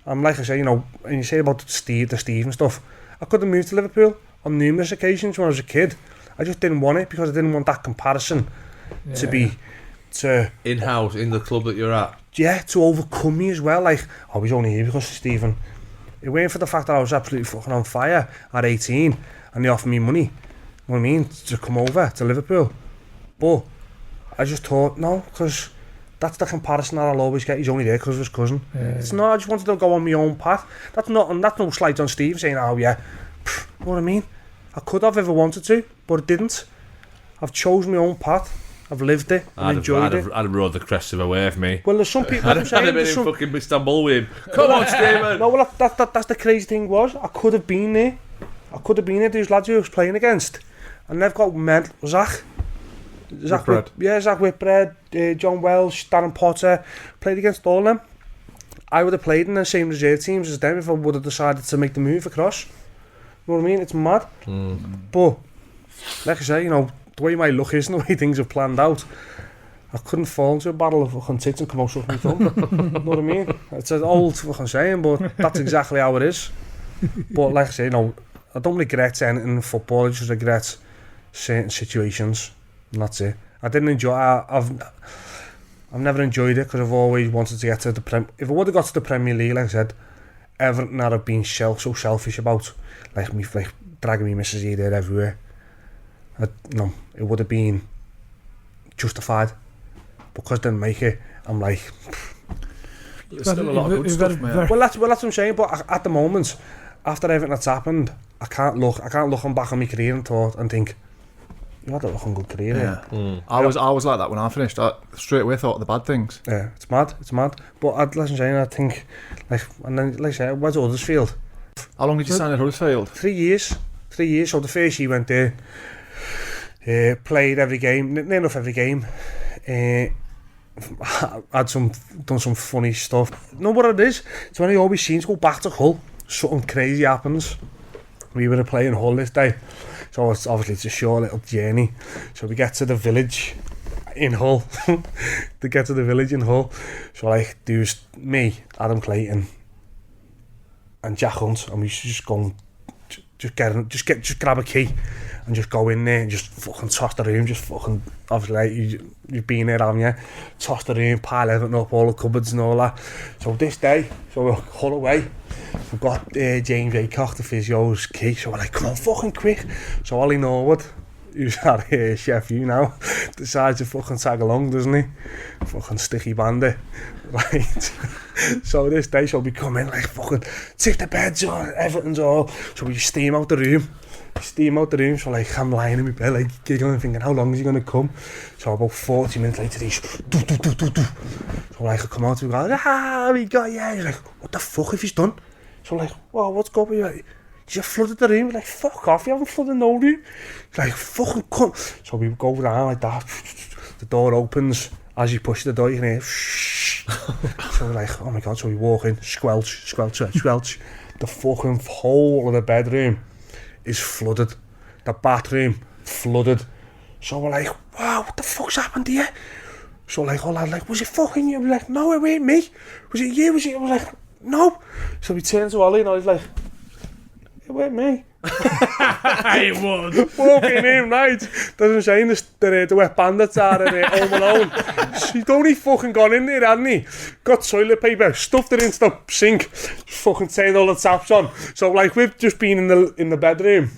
And like I say, and you say about the Steve and stuff, I could have moved to Liverpool on numerous occasions when I was a kid. I just didn't want it because I didn't want that comparison to be in-house in the club that you're at. Yeah, to overcome me as well. Like, he's only here because of Stephen. It weren't for the fact that I was absolutely fucking on fire at 18 and they offered me money, you know what I mean, to come over to Liverpool. But I just thought, no, because that's the comparison that I'll always get. He's only there because of his cousin. It's not, I just wanted to go on my own path. That's no slight on Steve saying, oh yeah, you know what I mean? I could have if I wanted to, but I didn't. I've chosen my own path. I've lived it and enjoyed it. I'd have rode the crest of a wave, me. Well, there's some people. I'd have been in fucking Istanbul with him. Come on, Stephen. No, well, that's the crazy thing was, I could have been there. These lads who I was playing against, and they've got Zach. Zach Whitbread, John Welsh, Darren Potter, played against all them. I would have played in the same reserve teams as them if I would have decided to make the move across. You know what I mean? It's mad. But, like I say, you know, the way my luck is and the way things have planned out, I couldn't fall into a battle of fucking tits and come out with my thumb. You know what I mean? It's an old fucking saying, but that's exactly how it is. But like I say, you know, I don't regret anything in football, I just regret certain situations, and that's it. I didn't enjoy I've never enjoyed it because I've always wanted to get to the if I would have got to the Premier League, like I said, everything that I've been so selfish about, like dragging me missus here, there, everywhere, it would have been justified. Because I didn't make it, I'm like, there's still a lot of good stuff, mate. Well, that's what I'm saying. But at the moment, after everything that's happened, I can't look back on my career and think, you had a fucking good career. Yeah. I was like that when I finished. I straight away thought of the bad things. Yeah, it's mad. But I think, and then like I said, I went to Huddersfield. How long did you sign at Huddersfield? 3 years. So the first year went there, played every game, near enough every game. Done some funny stuff. You know what it is? It's when I always seem to go back to Hull, something crazy happens. We were playing Hull this day, so it's a short little journey. So we get to the village in Hull. So like there's me, Adam Clayton, and Jack Hunt, and we just go, just grab a key and just go in there and just fucking toss the room, just fucking, obviously like, you've been there, haven't you? Toss the room, pile everything up, all the cupboards and all that. So this day, so we're Hull away, we've got James Aycock, the physio's key, so we're like, come on, fucking quick. So Ollie Norwood, who's at Chef U now, decides to fucking tag along, doesn't he? Fucking sticky bandit. Right. So this day, so we come in like fucking tip the beds on, everything's all. So we steam out the room. So like I'm lying in my bed, like giggling and thinking, how long is he gonna come? So about 40 minutes later, he's do. So like I come out, we go, we got yeah. He's like, what the fuck have you done? So like, well, what's going on? Like, you flooded the room. We're like, fuck off, you haven't flooded no room. He's like, fucking come. So we go down like that. The door opens. As you push the door, you can hear shh. So we're like, oh my god. So we walk in, squelch. The fucking whole of the bedroom is flooded. The bathroom flooded. So we're like, wow, what the fuck's happened here? So like, all that, like, was it fucking you? We're like, no, it ain't me. Was it you? I was like, no. So we turned to Ollie and I was like, it weren't me. It was. Walking in, right? Doesn't say the wet bandits are home alone. He'd only fucking gone in there, hadn't he? Got toilet paper, stuffed it into the sink, fucking turned all the taps on. So like we've just been in the bedroom,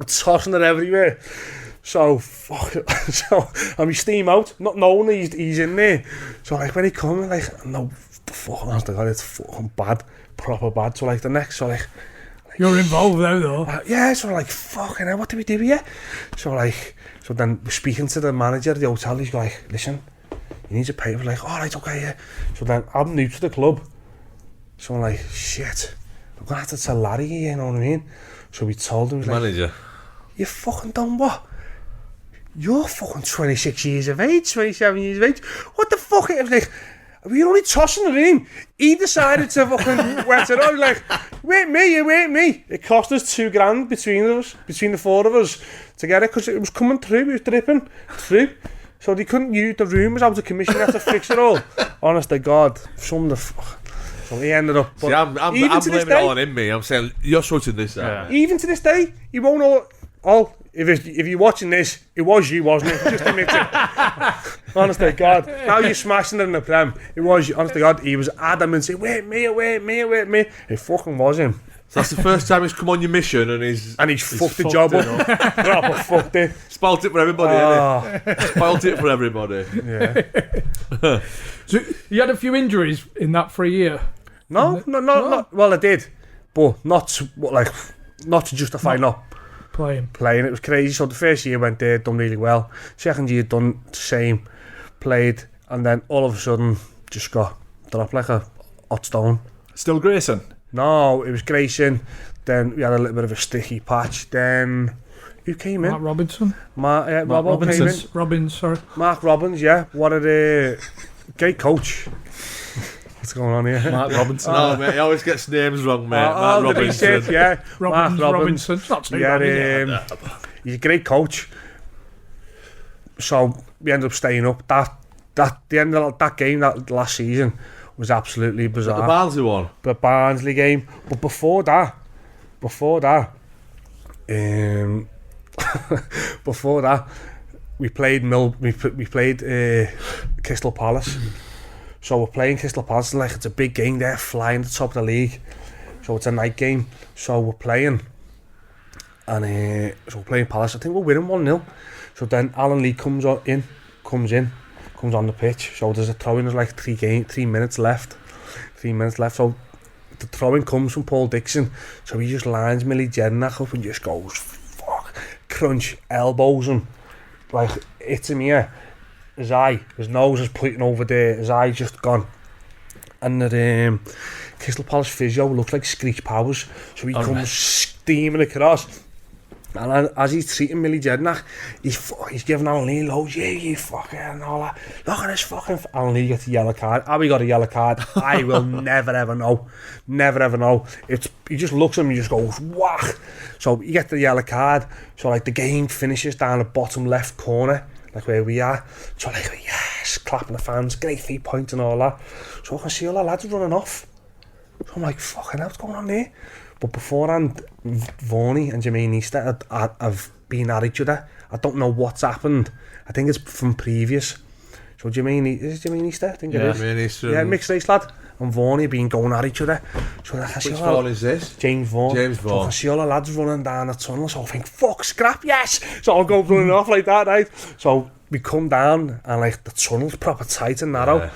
tossing it everywhere. So and we steam out, not knowing he's in there. So like when he comes, like, no, the fucking honest to God, it's fucking bad, proper bad. So like the next, so like. You're involved now, though. Yeah, so like, fucking hell, what do we do here? So then we're speaking to the manager of the hotel. He's like, listen, you need to pay. We're like, all right, okay, yeah. So then I'm new to the club. So I'm like, shit, I'm going to have to tell Larry, you know what I mean? So we told him, manager, you fucking done what? You're fucking 26 years of age, 27 years of age. What the fuck? I was like, we're only tossing the room. He decided to fucking wet it up. Like, wait me. It cost us $2,000 between the four of us to get it, because it was coming through, it was dripping through. So they couldn't use, the room was out of commission, they had to fix it all. Honest to God, so he ended up. See, I'm blaming it all on him, me. I'm saying, you're sorting this out. Even to this day, he won't all. If you're watching this, it was you, wasn't it? Just admit it. Honest to God. Now you're smashing it in the Prem. It was you. Honest to God, he was adamant, saying, wait me. It fucking was him. So that's the first time he's come on your mission and he's fucked the job up. Proper fucked it. Spoilt it for everybody, innit? Spoilt it for everybody. Yeah. So you had a few injuries in that for a year? No. Well, I did. But not to justify not playing. It was crazy. So the first year went there, done really well. Second year done the same, played, and then all of a sudden just got dropped like a hot stone. Still Grayson? No, it was Grayson, Then we had a little bit of a sticky patch. Then who came in? Mark Robinson. Mark Robinson. came in. Robbins, sorry. Mark Robbins, yeah. What a great coach. What's going on here? Mark Robinson. No, mate, he always gets names wrong, mate. Mark Robinson. Yeah. Mark Robbins. Robinson. Not too Yeah, bad, is it? he's a great coach. So we ended up staying up. The end of that game, that last season, was absolutely bizarre. The Barnsley one. The Barnsley game. But before that, we played Crystal Palace. So we're playing Crystal Palace, like it's a big game. They're flying to the top of the league. So it's a night game. So we're playing, and so we're playing Palace. I think we're winning 1-0. So then Alan Lee comes on the pitch. So there's a throw-in. There's like 3 minutes left. 3 minutes left. So the throw-in comes from Paul Dixon. So he just lines Millie Jednach up and just goes, fuck, crunch, elbows him. Like, it's him here. His nose is pointing over there. His eye just gone. And the Crystal Palace physio looks like Screech Powers. So he comes steaming across. And as he's treating Millie Jednach, he's giving Alan Lee loads. Yeah, you fucking and all that. Look at this fucking... Alan Lee gets a yellow card. How he got a yellow card, I will never ever know. Never ever know. He just looks at him and just goes, whack. So he gets the yellow card. So like the game finishes down the bottom left corner, like where we are. So like, yes, clapping the fans, great 3 points and all that. So I can see all the lads running off. So I'm like, fucking hell, what's going on there? But beforehand, Varney and Jermaine Easter have been at each other. I don't know what's happened. I think it's from previous. So Jermaine Easter? I think it is. Jermaine Easter. Yeah, mixed race lad. And Varney have been going at each other. So like, Which Vaughan is this? James Vaughan. James So I Vaughan. can see all the lads running down the tunnel. So I think, fuck, scrap, yes! So I'll go running off like that, right? So we come down and like the tunnel's proper tight and narrow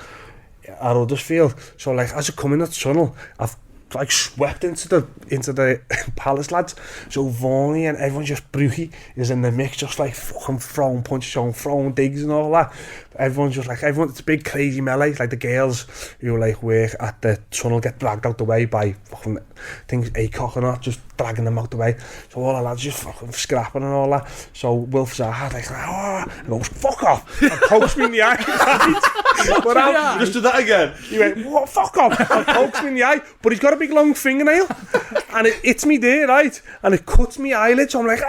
at Huddersfield. So like as I come in the tunnel, I've like swept into the Palace lads. So Varney and everyone, just Brookie is in the mix, just like fucking throwing punches on, throwing digs and all that. Everyone's just like, it's a big crazy melee. Like the girls who like work at the tunnel get dragged out the way by fucking things, Acock and that, just dragging them out the way. So all the lads just fucking scrapping and all that. So Wilf Zaha like, and goes, fuck off, and pokes me in the eye. Right? But Just do that again. he went, what, fuck off, and pokes me in the eye. But he's got a big long fingernail, and it hits me there, right? And it cuts me eyelid, so I'm like,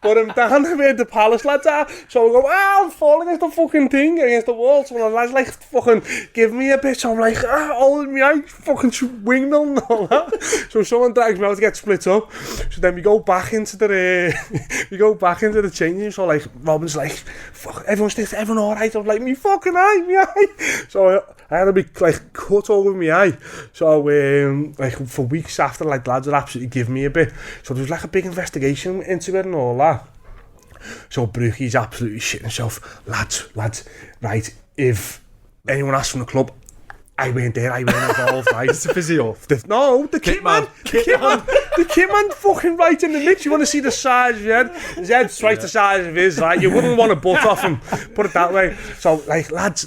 but I'm down where the Palace lads are. So I go, I'm falling against the fucking thing, against the wall. So the lads like fucking give me a bit. So I'm like, holding me eye, fucking winged and all that. So someone drags me out to get split up. So then we go back into the changing. So like Robin's like, fuck, everyone alright? I'm like, me fucking eye, me eye. So I had to be like cut over my eye. So like for weeks after, like the lads would absolutely give me a bit. So there was like a big investigation into it and all that. So Brookie's absolutely shitting himself. Lads, right, if anyone asks from the club, I weren't there, I weren't involved, right? It's a physio. The kit man. The kit man fucking right in the mix. You want to see the size of his head? His head's twice the size of his, right? You wouldn't want to butt off him, put it that way. So, like, lads,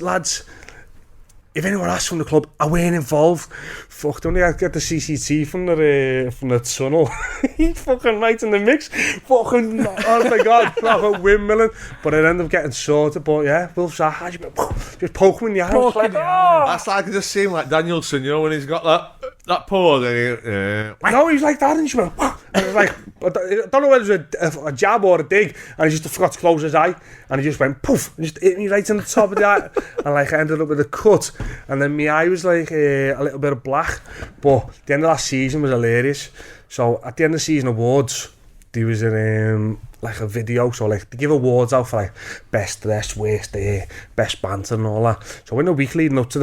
if anyone asks from the club, I weren't involved. Fuck, don't I get the CCT from the tunnel? He's fucking right in the mix. Fucking, oh my God, proper windmilling. But it ended up getting sorted. But yeah, Wilf Zaha just poke him in the eye. Like, That's like, it just seemed like Danielson, you know, when he's got that pause. And no, he was like that, and she went, and it was like, I don't know whether it was a jab or a dig, and he just forgot to close his eye, and he just went poof, and just hit me right in the top of the eye, and like I ended up with a cut, and then my eye was like a little bit of black. But the end of last season was hilarious. So at the end of the season awards, there was like a video, so like they give awards out for like best dress, worst hair, best banter and all that. So in the week leading up to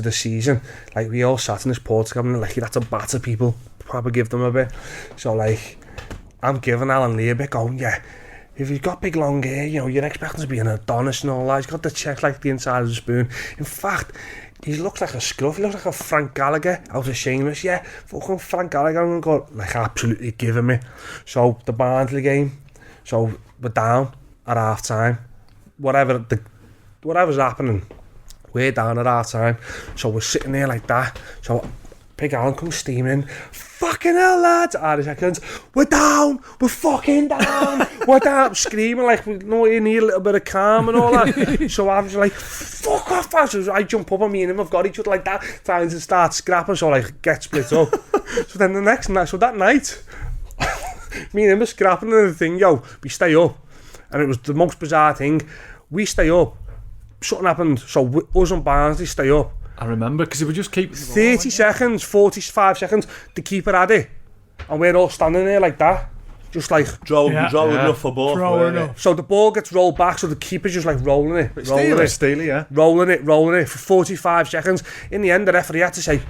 the season, like we all sat in this port and like you had to batter people, probably give them a bit. So like I'm giving Alan Lee a bit, going, yeah, if he's got big long hair, you know, you're expecting to be an Adonis and all that. He's got the check like the inside of the spoon. In fact, he looks like a scruff. He looks like a Frank Gallagher out of Shameless. Yeah, fucking Frank Gallagher. I'm going to go, like, absolutely giving me. So, the Barnsley game. So, we're down at half time. Whatever's happening, we're down at half time. So, we're sitting there like that. So, Big Alan comes steaming in. Fucking hell, lads! Irish accent. We're down! We're fucking down! We're down! Screaming like, we know you need a little bit of calm and all that. So I was like, fuck off, so I jump up on me and him, have got each other like that, trying to start scrapping, so like, get split up. So then the next night, so that night, me and him were scrapping and the thing, we stay up. And it was the most bizarre thing. We stay up. Something happened, so us and Barnsley stay up. I remember, because it would just keep... 30 seconds, 45 seconds, the keeper had it. And we're all standing there like that. Just like... Drawing enough for both. So the ball gets rolled back, so the keeper's just like rolling it. Steely, yeah. Rolling it for 45 seconds. In the end, the referee had to say,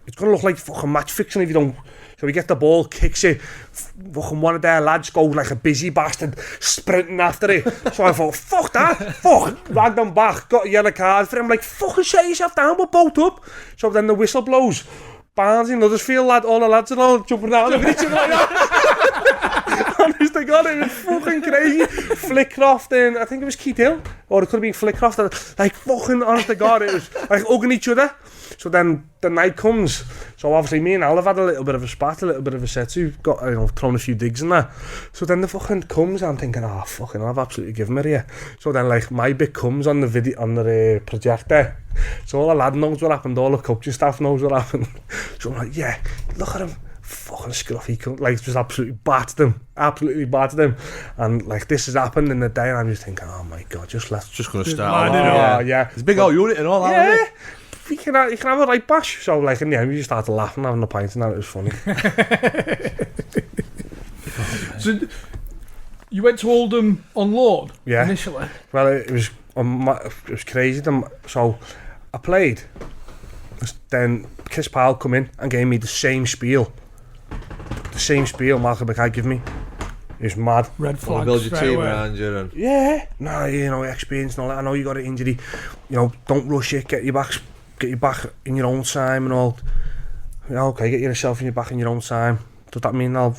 it's going to look like fucking match fixing if you don't... So we get the ball, kicks it, fucking one of their lads goes like a busy bastard, sprinting after it. So I thought, fuck that, dragged them back, got a yellow card for him, like, fucking shut yourself down, we're both up. So then the whistle blows, Barnes in Huddersfield, all the lads are all jumping out of each other like that. Honest to God, it was fucking crazy. Flickcroft and I think it was Keith Hill, or it could have been Flickcroft, like fucking honest to God, it was like hugging each other. So then the night comes, so obviously me and Al have had a little bit of a spat, a little bit of a set, got, thrown a few digs in that. So then the fucking comes, I'm thinking, fucking I've absolutely given it here. So then like my bit comes on the video, on the projector. So all the lad knows what happened, all the coaching staff knows what happened. So I'm like, yeah, look at him. Fucking scruffy, like just absolutely battered him, and like this has happened in the day, and I'm just thinking, oh my God, just gonna start. Yeah, it's a big old unit and all that. Yeah, you can have a right bash. So like in the end, we just started laughing, having a pint, and that it was funny. So you went to Oldham on loan, initially. Well, it was crazy. So I played. Then Chris Powell come in and gave me the same spiel. Malky Mackay give me. It was mad. Red flags. Build your team around you. And... Yeah. No, experience and all that. I know you got an injury. Don't rush it. Get you back in your own time and all. Okay, get yourself back in your own time. Does that mean I'm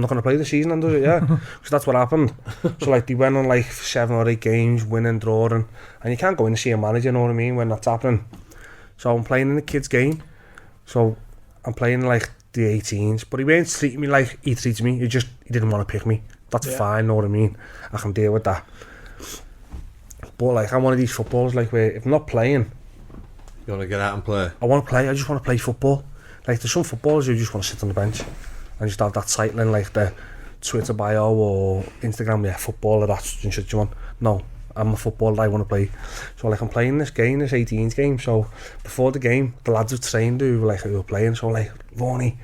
not going to play the season then, does it? Yeah. Because that's what happened. So like they went on like 7 or 8 games, winning, drawing. And you can't go in and see a manager, you know what I mean, when that's happening. So I'm playing in the kids' game. So I'm playing like the 18s, but he weren't treating me like he treats me. He didn't want to pick me. That's fine, know what I mean? I can deal with that. But like I'm one of these footballers like where if I'm not playing, you want to get out and play. I want to play. I just want to play football. Like there's some footballers who just want to sit on the bench and just have that cycling like the Twitter bio or Instagram. Yeah, footballer. That's what you want. No. I'm a footballer, I want to play. So like I'm playing this 18s game. So before the game, the lads have trained who were playing. So like, Varney,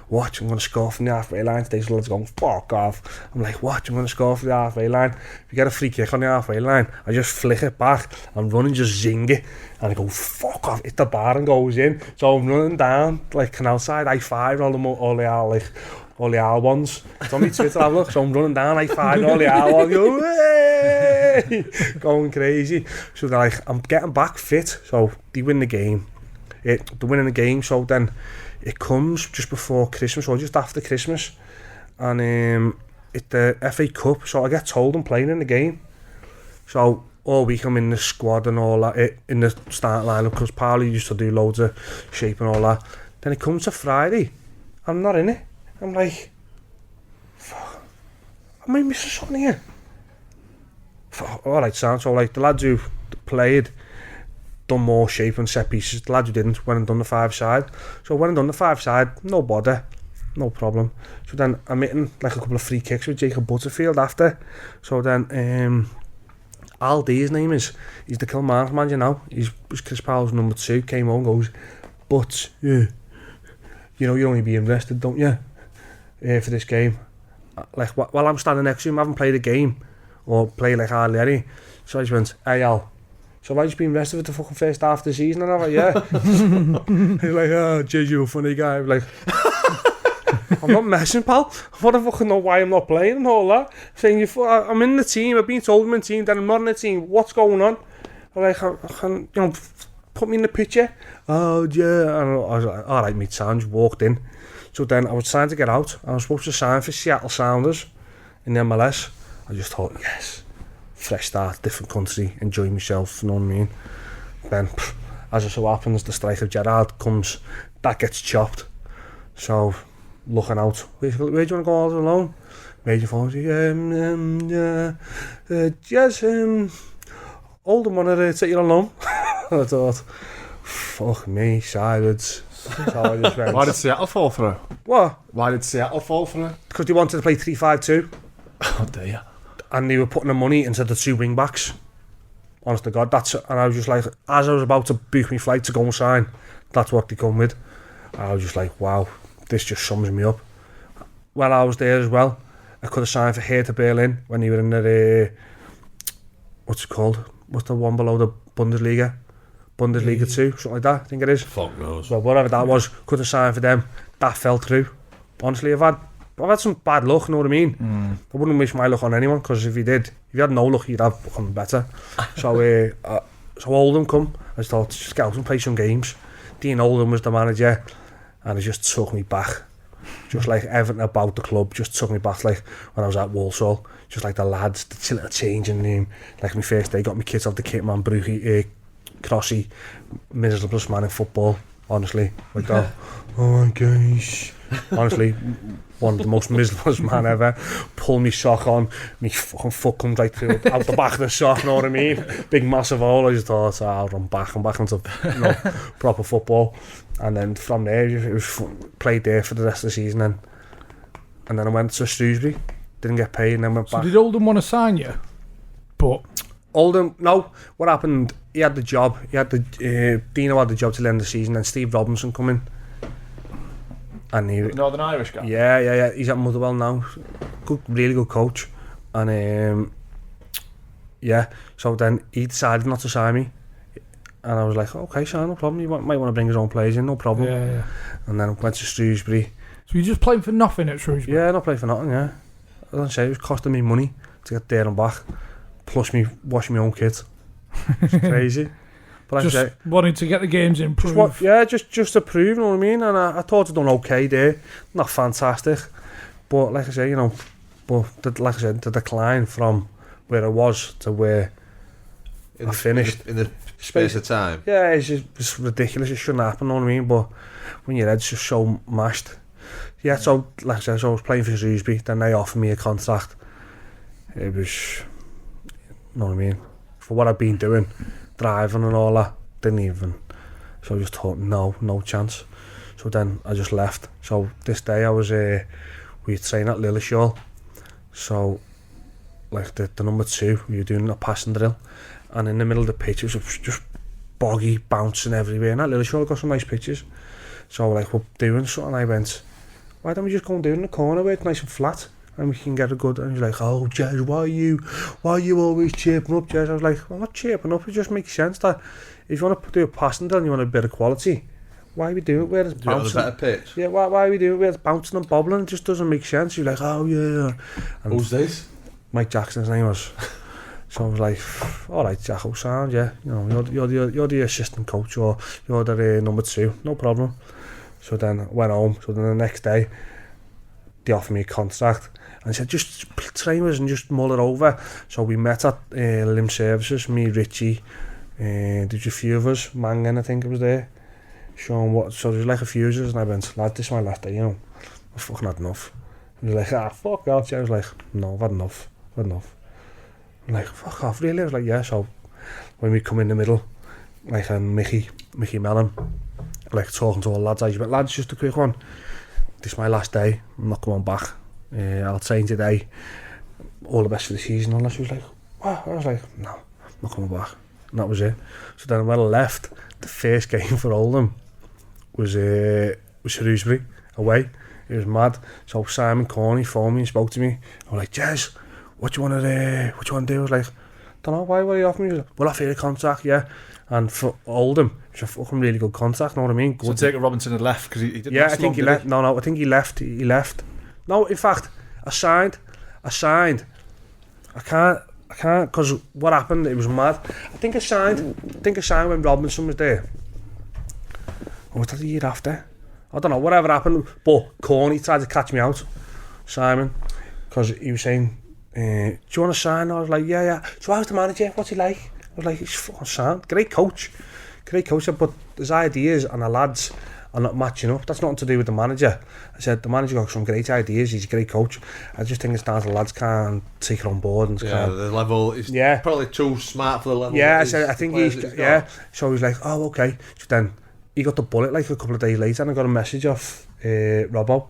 watch, I'm going to score from the halfway line today. So the lads are going, fuck off. I'm like, watch, I'm going to score from the halfway line. If you get a free kick on the halfway line, I just flick it back. I'm running, just zing it. And I go, fuck off, hit the bar and goes in. So I'm running down, like canal side, I-5, all the R ones. It's on my Twitter, have a look. So I'm running down, I-5, all the R ones. Go, hey! Going crazy. So they're like, I'm getting back fit. So they win the game. They're winning the game. So then it comes just before Christmas or just after Christmas. And it's the FA Cup. So I get told I'm playing in the game. So all week I'm in the squad and all that, in the start lineup, because Parley used to do loads of shape and all that. Then it comes to Friday. I'm not in it. I'm like, fuck, am I missing something here? Alright, so like the lads who played, done more shape and set pieces. The lads who didn't went and done the 5-side. So when I done the 5-side, no bother, no problem. So then I'm hitting like a couple of free kicks with Jacob Butterfield after. So then Al D, his name is, he's the Kilmarnock manager now. He's Chris Powell's number 2, came on and goes, but you only be invested, don't you? For this game. Like while I'm standing next to him, I haven't played a game or played like hardly any. So I just went, hey Al, so have I just been rested for the fucking first half of the season? And I'm like, yeah. He's like, oh, jeez, you're a funny guy. I'm like, I'm not messing, pal. I want to fucking know why I'm not playing and all that. Saying, I'm in the team, I've been told I'm in the team, then I'm not in the team. What's going on? I'm like, I can, put me in the picture. Oh, yeah. And I was like, all right, mate, sounds walked in. So then I was trying to get out. I was supposed to sign for Seattle Sounders in the MLS. I just thought, yes, fresh start, different country, enjoy myself, you know what I mean? Then, as it so happens, the strike of Gerrard comes that gets chopped. So, looking out. Where do you want to go all alone? Major phone. Yes, Oldham wanted to take you on loan. I thought, fuck me, silence. So I just went, Why did Seattle fall through? what? Why did Seattle fall through? Because they wanted to play 3-5-2. Oh dear. And they were putting the money into the 2 wing backs. Honest to God, and I was just like, as I was about to book my flight to go and sign, that's what they come with. I was just like, wow, this just sums me up. Well, I was there as well. I could have signed for Hertha Berlin when they were in the what's it called? What's the one below the Bundesliga? Bundesliga 2, something like that, I think it is. Fuck knows. Well, whatever that was, could have signed for them. That fell through. Honestly, I've had some bad luck, you know what I mean? I wouldn't wish my luck on anyone, because if you had no luck, you'd have something better. So Oldham come, I just thought, just get out and play some games. Dean Oldham was the manager, and he just took me back. Just like everything about the club just took me back, like when I was at Walsall. Just like the lads, the little changing room. Like my first day, got my kids off the kit man, Brugge, Crossy, miserable man in football, honestly. Like that. Oh my gosh. Honestly, one of the most miserable man ever. Pull me sock on, me fucking foot comes right through out the back of the sock, you know what I mean? Big massive hole. I just thought, I'll run back. I'm back into proper football. And then from there, it was played there for the rest of the season. And then I went to Shrewsbury, didn't get paid, and then went back. So did Oldham want to sign you? But Oldham, no. What happened? He had the job. He had the Dino had the job till the end of the season. Then Steve Robinson come in, and he Northern Irish guy. Yeah. He's at Motherwell now. Good, really good coach. And so then he decided not to sign me, and I was like, okay, so no problem. You might want to bring his own players in, no problem. Yeah. And then I went to Shrewsbury. So you just playing for nothing at Shrewsbury? Yeah, not playing for nothing. Yeah, as I say, it was costing me money to get there and back. Plus me washing my own kit. It's crazy. But just like I say, wanting to get the games improved. Just to prove, you know what I mean? And I thought I'd done okay there. Not fantastic. But like I say, the decline from where I was to where I finished. In the space of time. Yeah, it's ridiculous. It shouldn't happen, you know what I mean? But when your head's just so mashed. Yeah, so like I said, I was playing for Shrewsbury. Then they offered me a contract. It was... You know what I mean? For what I've been doing, driving and all that, didn't even. So I just thought, no chance. So then I just left. So this day I was, we trained at Lilleshall. So, like the number 2, we were doing a passing drill. And in the middle of the pitch, it was just boggy, bouncing everywhere. And at Lilleshall got some nice pitches. So like, we're doing something, I went, why don't we just go and do it in the corner where it's nice and flat? And we can get a good, and he's like, oh Jez, why are you always chirping up, Jez? I was like, well, I'm not chirping up, it just makes sense that if you want to do a passing drill and you want a bit of quality, why are we doing it where it's bouncing? A better pitch? Yeah, why are we doing it where it's bouncing and bobbling? It just doesn't make sense. You're like, oh yeah. And who's this? Mike Jackson's name was. So I was like, alright Jacko, sound, yeah, you know, you're the assistant coach, or you're the number 2, no problem. So then I went home. So then the next day they offered me a contract. And I said, just train us and just mull it over. So we met at Limb Services, me, Richie, there's a few of us, Mangan I think it was there, showing what, so there's like a few of us, and I went, lad, this is my last day, you know, I've fucking had enough. And he was like, fuck off. I was like, no, I've had enough. I'm like, fuck off, really? I was like, yeah. So when we come in the middle, like Mickey Mellon, like talking to all lads, I went, lads, just a quick one, this is my last day, I'm not coming back. I'll train today, all the best for the season. And she was like, what? I was like, no, I'm not coming back. And that was it. So then when I left, the first game for Oldham was Shrewsbury away. It was mad. So Simon Corney phoned me and spoke to me. I was like, Jez, what you want to do? I was like, don't know, why were you offering me? He was like, well, I feel a contract, yeah. And for Oldham, it's a fucking really good contract, know what I mean? Good. So Taker Robinson had left because he didn't. Yeah, I think he left. No, I think he left. He left. No, in fact, I signed. I can't, because what happened, it was mad. I think I signed when Robinson was there. Or was that the year after? I don't know, whatever happened. But Corney tried to catch me out, Simon, because he was saying, do you want to sign? I was like, yeah. So how's the manager? What's he like? I was like, he's fucking sound. Great coach. But his ideas and the lads are not matching up. That's nothing to do with the manager. I said, the manager got some great ideas, he's a great coach. I just think it's down to the lads can't take it on board. And the level is probably too smart for the level. Yeah, I said, I think so he's like, oh, okay. So then he got the bullet like a couple of days later, and I got a message off Robbo.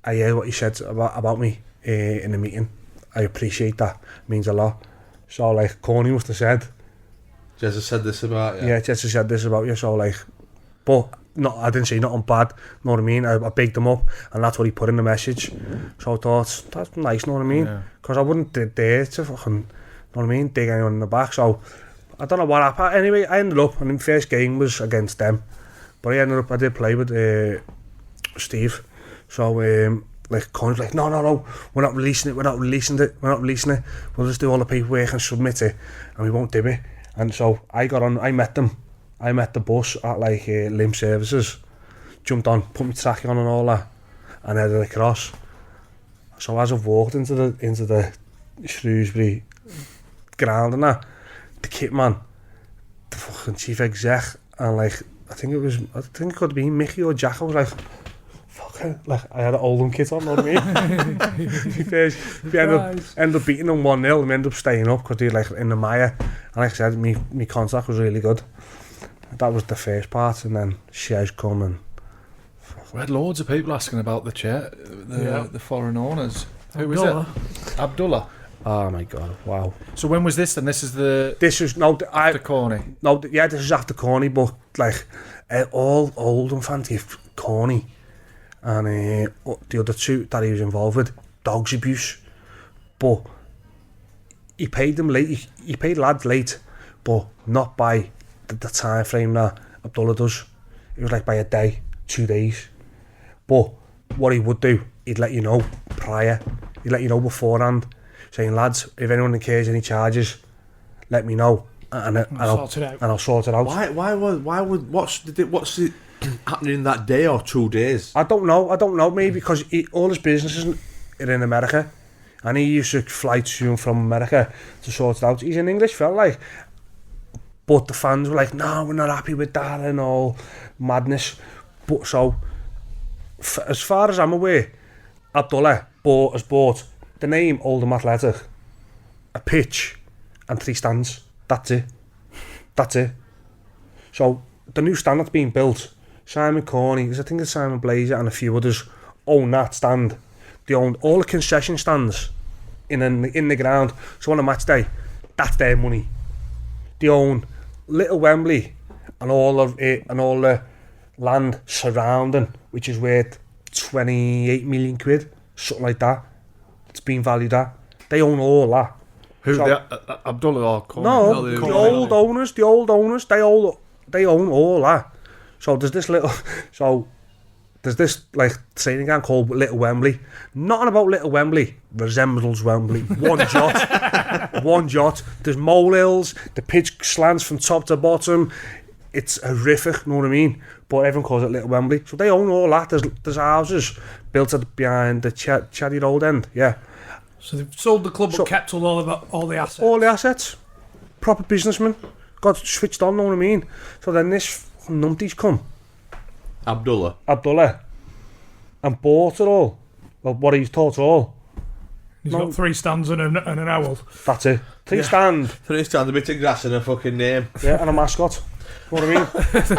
I heard what he said about me in the meeting. I appreciate that, it means a lot. So like, Corny must have said, Jezza said this about you. Yeah, Jezza said this about you. So like, but I didn't say nothing bad, know what I mean? I bigged him up, and that's what he put in the message. So I thought, that's nice, know what I mean? Because I wouldn't dare to fucking, know what I mean, dig anyone in the back. So I don't know what happened. Anyway, I ended up, and the first game was against them, but I did play with Steve. So like, Connor's like, no, we're not releasing it. We'll just do all the paperwork and submit it, and we won't do it. And so I met them. I met the bus at like Limb Services, jumped on, put my tracking on and all that, and headed across. So as I've walked into the Shrewsbury ground and that, the kit man, the fucking chief exec, and like I think it could have been Mickey or Jack. I was like, fuck it, like I had an Oldham kit on, know what I mean? we ended up beating them 1-0, and we ended up staying up because they like in the mire. And like I said, my contact was really good. That was the first part, and then shares come and... We had loads of people asking about the chair, the foreign owners. Who was it? Abdullah. Oh my god, wow. So when was this then? This was after Corny? No, this is after Corny, but like all Oldham fans give Corny and the other two that he was involved with, dogs abuse. But he paid them late, he paid lads late, but not by the time frame that Abdullah does. It was like by a day, 2 days. But what he would do, he'd let you know prior, he'd let you know beforehand, saying, lads, if anyone incurs any charges, let me know, and I'll sort it out. What's it happening in that day or 2 days? I don't know, maybe because all his businesses are in America, and he used to fly to and from America to sort it out. He's an English fella, like, but the fans were like, no, we're not happy with that and all madness. But so, as far as I'm aware, Abdullah has bought the name Oldham Athletic, a pitch, and 3 stands. That's it. So the new stand that's being built, Simon Corney, I think it's Simon Blazer and a few others own that stand. They own all the concession stands in the ground. So on a match day, that's their money. They own Little Wembley and all of it and all the land surrounding, which is worth 28 million quid, something like that. It's been valued at. They own all that. Who? So, Abdullah or Corney? No, the old owners. They own all that. So there's this like training ground called Little Wembley. Nothing about Little Wembley resembles Wembley. One jot. There's molehills. The pitch slants from top to bottom. It's horrific, know what I mean? But everyone calls it Little Wembley. So they own all that. There's houses built behind the Cherry Road end. Yeah. So they've sold the club but kept all the assets. All the assets. Proper businessman. Got switched on, know what I mean? So then this numpty's come. Abdullah, and bought it all. Well, what he's taught all. He's got 3 stands and an owl. That's it. 3 stands. 3 stands, a bit of grass and a fucking name. Yeah, and a mascot. You know what I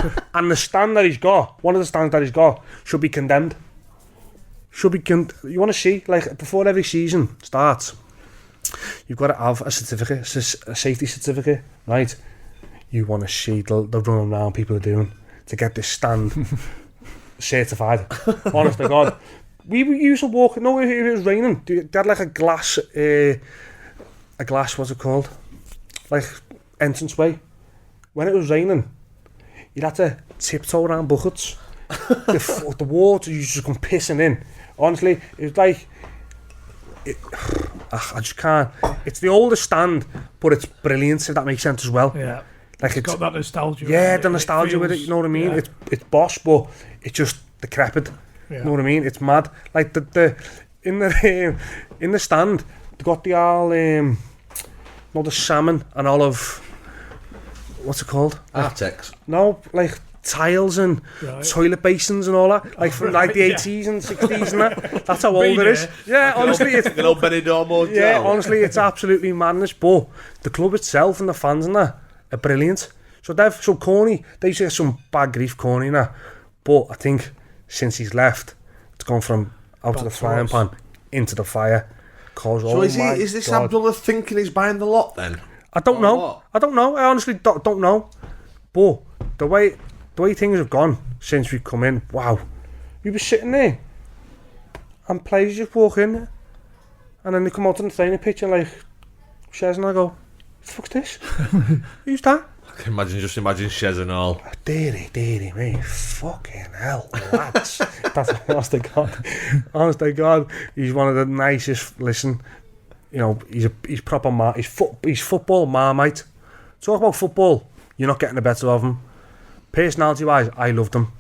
mean? And the stand that he's got, one of the stands that he's got, should be condemned. You want to see, like, before every season starts, you've got to have a certificate, a safety certificate, right? You want to see the run around people are doing to get this stand certified. Honest to God. We used to walk, no, if it was raining, they had like a glass, what's it called? Like, entranceway. When it was raining, you'd have to tiptoe around buckets. the water used to come pissing in. Honestly, it was like, I just can't. It's the oldest stand, but it's brilliant, if that makes sense as well. Yeah. Like it's got that nostalgia. Yeah, the nostalgia with it, you know what I mean? Yeah. It's boss, but it's just decrepit. Yeah. You know what I mean? It's mad. Like the in the stand, they got the all the salmon and olive. What's it called? Artex. No, like tiles and toilet basins and all that, like from like the 80s and 60s and that. That's how old it is. Yeah, like honestly, it's an old Benidorm hotel. Yeah, honestly, it's absolutely madness. But the club itself and the fans and that are brilliant. So Corny, they used to get some bad grief, Corny and that. But I think since he's left, it's gone from out of the frying pan into the fire. So is this Abdullah thinking he's buying the lot then? I don't know. I honestly don't know. But the way things have gone since we've come in, wow. You were sitting there and players just walk in and then they come out on the training pitch and like Shez and I go, the fuck's this? Who's that? I can imagine Shez and all. Deary me, fucking hell, lads. That's honest to God, he's one of the nicest. Listen, you know, he's proper he's football marmite. Talk about football, you're not getting the better of him. Personality wise, I loved him.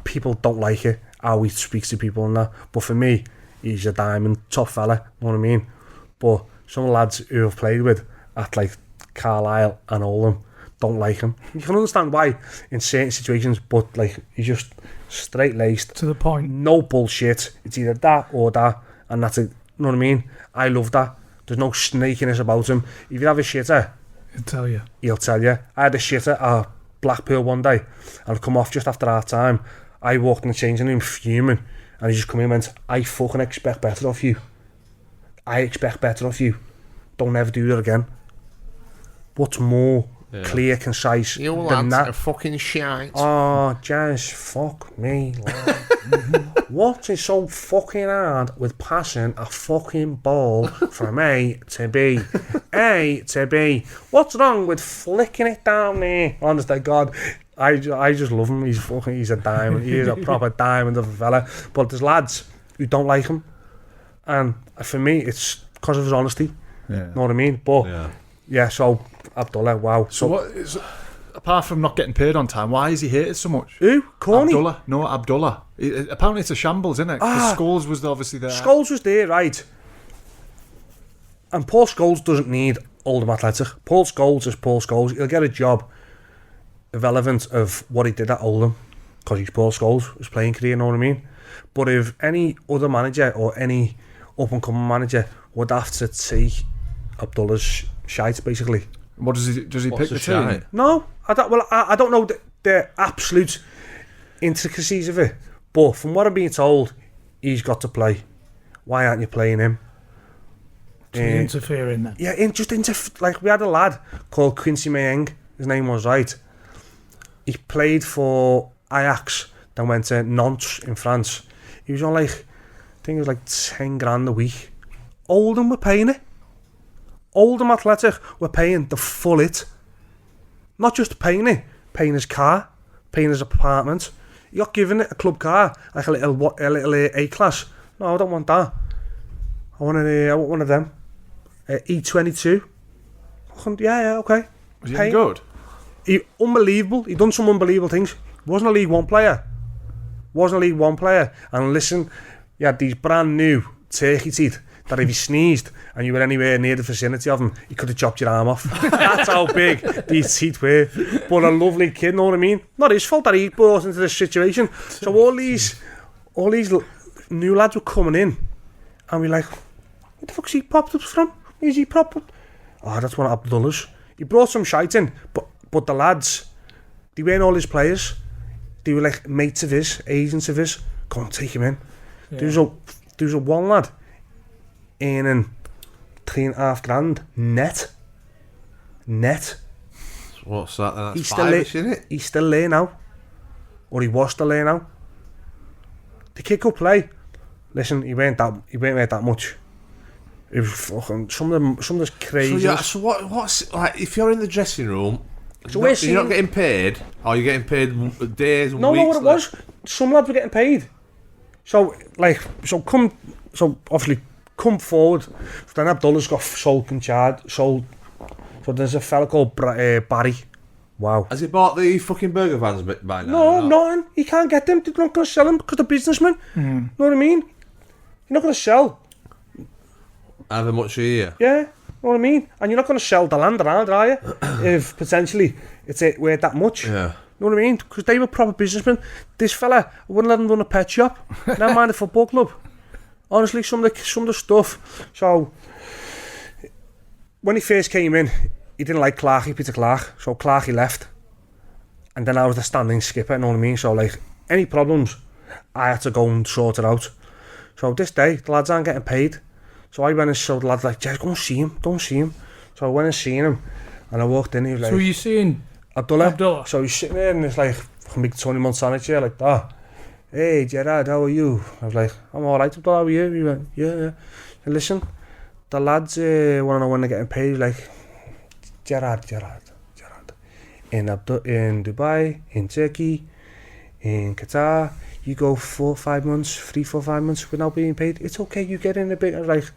People don't like it, how he speaks to people and that. But for me, he's a diamond, top fella, you know what I mean? But some lads who I've played with at like Carlisle and Oldham don't like him. You can understand why in certain situations, but like he's just straight laced, to the point, no bullshit. It's either that or that, and that's it. You know what I mean? I love that. There's no snakiness about him. If you have a shitter, he'll tell you. I had a shitter at Blackpool one day, and I'd come off just after our time. I walked in the changing room fuming, and he just come in and went, I fucking expect better of you. I expect better of you. Don't ever do that again. What's more clear, concise you than that? Are fucking shite. Oh, just fuck me, lad. What is so fucking hard with passing a fucking ball from A to B? A to B. What's wrong with flicking it down there? Honest to God, I just love him. He's a diamond. He is a proper diamond of a fella. But there's lads who don't like him, and for me, it's because of his honesty. Yeah. Know what I mean? But yeah, so Abdullah, wow. So what is, apart from not getting paid on time, why is he hated so much? Who? Corny? Abdullah. No, Abdullah. Apparently it's a shambles, isn't it? Because Scholes was obviously there. Scholes was there, right. And Paul Scholes doesn't need Oldham Athletic. Paul Scholes is Paul Scholes. He'll get a job irrelevant of what he did at Oldham, because he's Paul Scholes, his playing career, you know what I mean? But if any other manager or any up-and-coming manager would have to take Abdullah's shite, basically. What does he pick the team? No, I don't know the absolute intricacies of it, but from what I'm being told, he's got to play. Why aren't you playing him? Interfering then. Yeah, like we had a lad called Quincy Mayeng, his name was right. He played for Ajax, then went to Nantes in France. He was on like, I think it was like 10 grand a week. Oldham were paying it. Oldham Athletic were paying the full it. Not just paying it, paying his car, paying his apartment. He got given it a club car, like a little A-class. No, I don't want that. I want one of them. E22. Yeah, okay. Was he any good? Unbelievable. He done some unbelievable things. Wasn't a League One player. And listen, he had these brand new turkey teeth that if he sneezed and you were anywhere near the vicinity of him, he could have chopped your arm off. That's how big these teeth were. But a lovely kid, know what I mean? Not his fault that he brought into this situation. So all these new lads were coming in, and we're like, where the fuck's he popped up from? Where's he popped up? Oh, that's one of Abdullah's. He brought some shite in, but the lads, they weren't all his players. They were like mates of his, agents of his. Go on, take him in. Yeah. There was a one lad earning 3.5 grand net. What's that? That's he's still there, isn't it? He's still there now, or he was still there now. The kid could play. Listen, he weren't worth that much. It was fucking some of this crazy. So what's like if you're in the dressing room? So you're not getting paid, or you're getting paid days and weeks? No, what it was. Some lads were getting paid. So obviously come forward. Then Abdullah's got sold in charge. So there's a fella called Barry. Wow. Has he bought the fucking burger vans by now? No, nothing. He can't get them. They're not going to sell them because they're businessmen. Know what I mean? You're not going to sell. However much a year. Yeah, know what I mean? And you're not going to sell the land around, are you? If potentially it's worth that much. Yeah. know what I mean? Because they were proper businessmen. This fella, I wouldn't let him run a pet shop. Never mind a football club. Honestly, some of the stuff. So, when he first came in, he didn't like Peter Clarke. So Clarke left. And then I was the standing skipper, you know what I mean? So, like, any problems, I had to go and sort it out. So this day, the lads aren't getting paid. So I went and showed the lads, like, just go and see him. Don't see him. So I went and seen him. And I walked in, he was like... So you seen Abdullah. So he's sitting there and it's like, from big Tony Montana chair, like that. Hey, Gerrard, how are you? I was like, I'm alright, Abdullah, how are you? He went, yeah. And listen, the lads want to know when they're getting paid. Like, Gerrard. In Dubai, in Turkey, in Qatar, you go 3, 4, 5 months without being paid. It's okay, you get in a bit. I was like,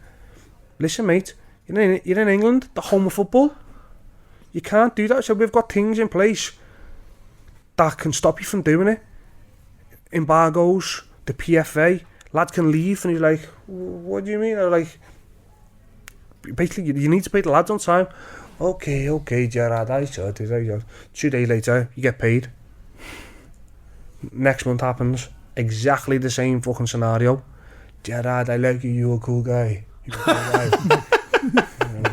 listen, mate, you're in England, the home of football. You can't do that. So we've got things in place that can stop you from doing it. Embargoes, the PFA, lads can leave, and he's like, what do you mean? I was like, basically, you need to pay the lads on time. Okay, Gerrard, I said it. 2 days later, you get paid. Next month happens, exactly the same fucking scenario. Gerrard, I like you, you're a cool guy.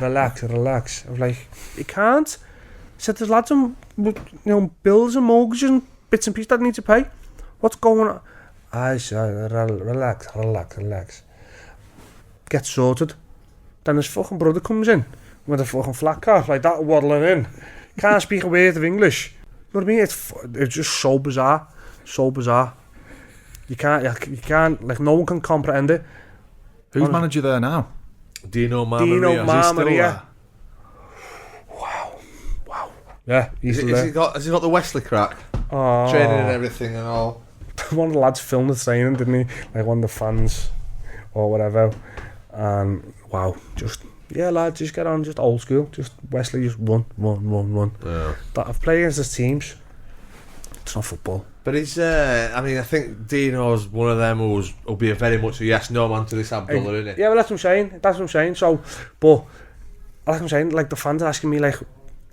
Relax. I was like, you can't. I said, there's lads on, bills and mortgages and bits and pieces that need to pay. What's going on? I said, relax. Get sorted. Then his fucking brother comes in with a fucking flat car like that, waddling in. Can't speak a word of English. You know what I mean? It's just so bizarre. You can't, like, no one can comprehend it. Who's manager there now? Dino Maria. Wow. Yeah, has he got the Wesley crack? Training and everything and all. One of the lads filmed the training, didn't he? Like one of the fans or whatever. And wow, lads, just get on, just old school. Just Wesley, just run. Yeah. That I've played against his teams. It's not football. But he's, I think Dino's one of them who'll be a very much a yes-no man to this Abdullah, isn't he? Yeah, well, that's what I'm saying. So, but, like I'm saying, like, the fans are asking me, like,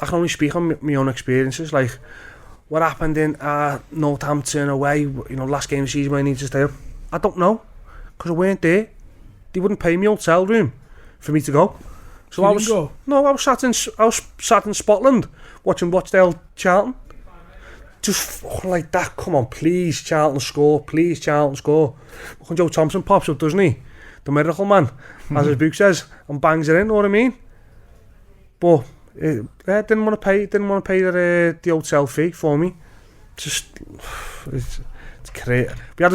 I can only speak on my own experiences, like, what happened in Northampton away, last game of the season when I needed to stay up. I don't know, because I weren't there. They wouldn't pay me hotel room for me to go. So I was sat in Scotland watching Rochdale Charlton. Just like that, come on, please Charlton score. When Joe Thompson pops up, doesn't he? The miracle man, as his book says, and bangs it in, know what I mean? But didn't want to pay the hotel fee for me. Just it's great. We had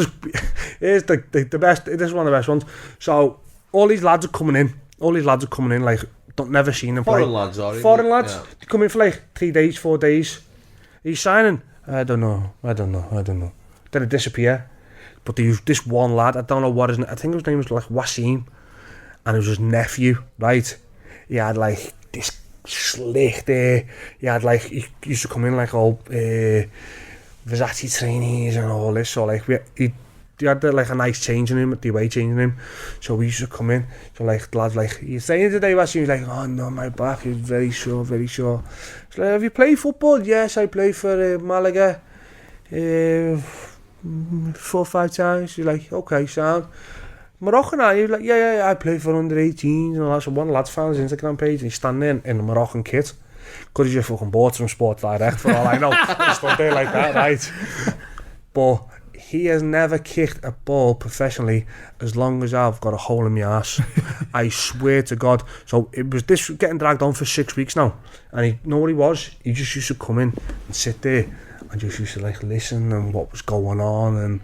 here's the best. This is one of the best ones. So all these lads are coming in. Like, never seen them play. Foreign lads. Yeah. They come in for like 3 days, 4 days. He's signing. I don't know. Then they disappear. But there's this one lad, I don't know what his name, I think his name was like Wasim, and it was his nephew, right? He had like this slick there. He had like, he used to come in like all Versace trainees and all this. So like, he had like a nice changing room, the away changing room. So we used to come in. So like, the lad's like, you saying today, Wasim? He's like, oh no, my back. He's very sure. So like, have you played football? Yes, I played for Malaga 4 or 5 times. He's like, okay, sound. Moroccan, are you? Like, yeah, I played for under 18s and all that. So one lad's found his Instagram page and he's standing in a Moroccan kit. Could have just fucking bought some Sport Direct for all I know. He stood there like that, right? But he has never kicked a ball professionally as long as I've got a hole in my arse. I swear to God. So it was this getting dragged on for 6 weeks now. And he, know what he was? He just used to come in and sit there and just used to like listen and what was going on.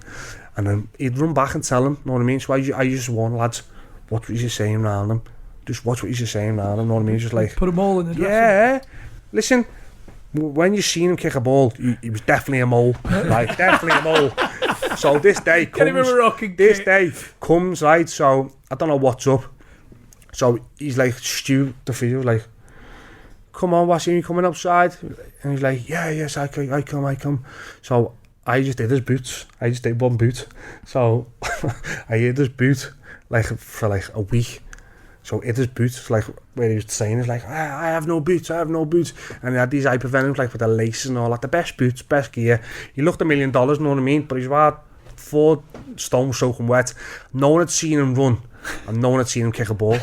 And then he'd run back and tell him, know what I mean? So I used to warn lads, watch what you're saying around him. Just watch what you're saying around him, know what I mean? Just like, put them all in the dressing. Yeah. Listen, when you seen him kick a ball, he was definitely a mole. Like, definitely a mole. So this day comes, right? So I don't know what's up. So he's like, Stu, the physio, like, come on, Wasim, you coming outside? And he's like, yes, I come. So I just did his boots. I just did one boot. So I did his boot like for like a week. So hit his boots, like where he was saying, is like, I have no boots, and he had these hypervenoms like with the laces and all that, the best boots, best gear. He looked $1 million, you know what I mean? But he's about 4 stone soaking wet. No one had seen him run, and no one had seen him kick a ball.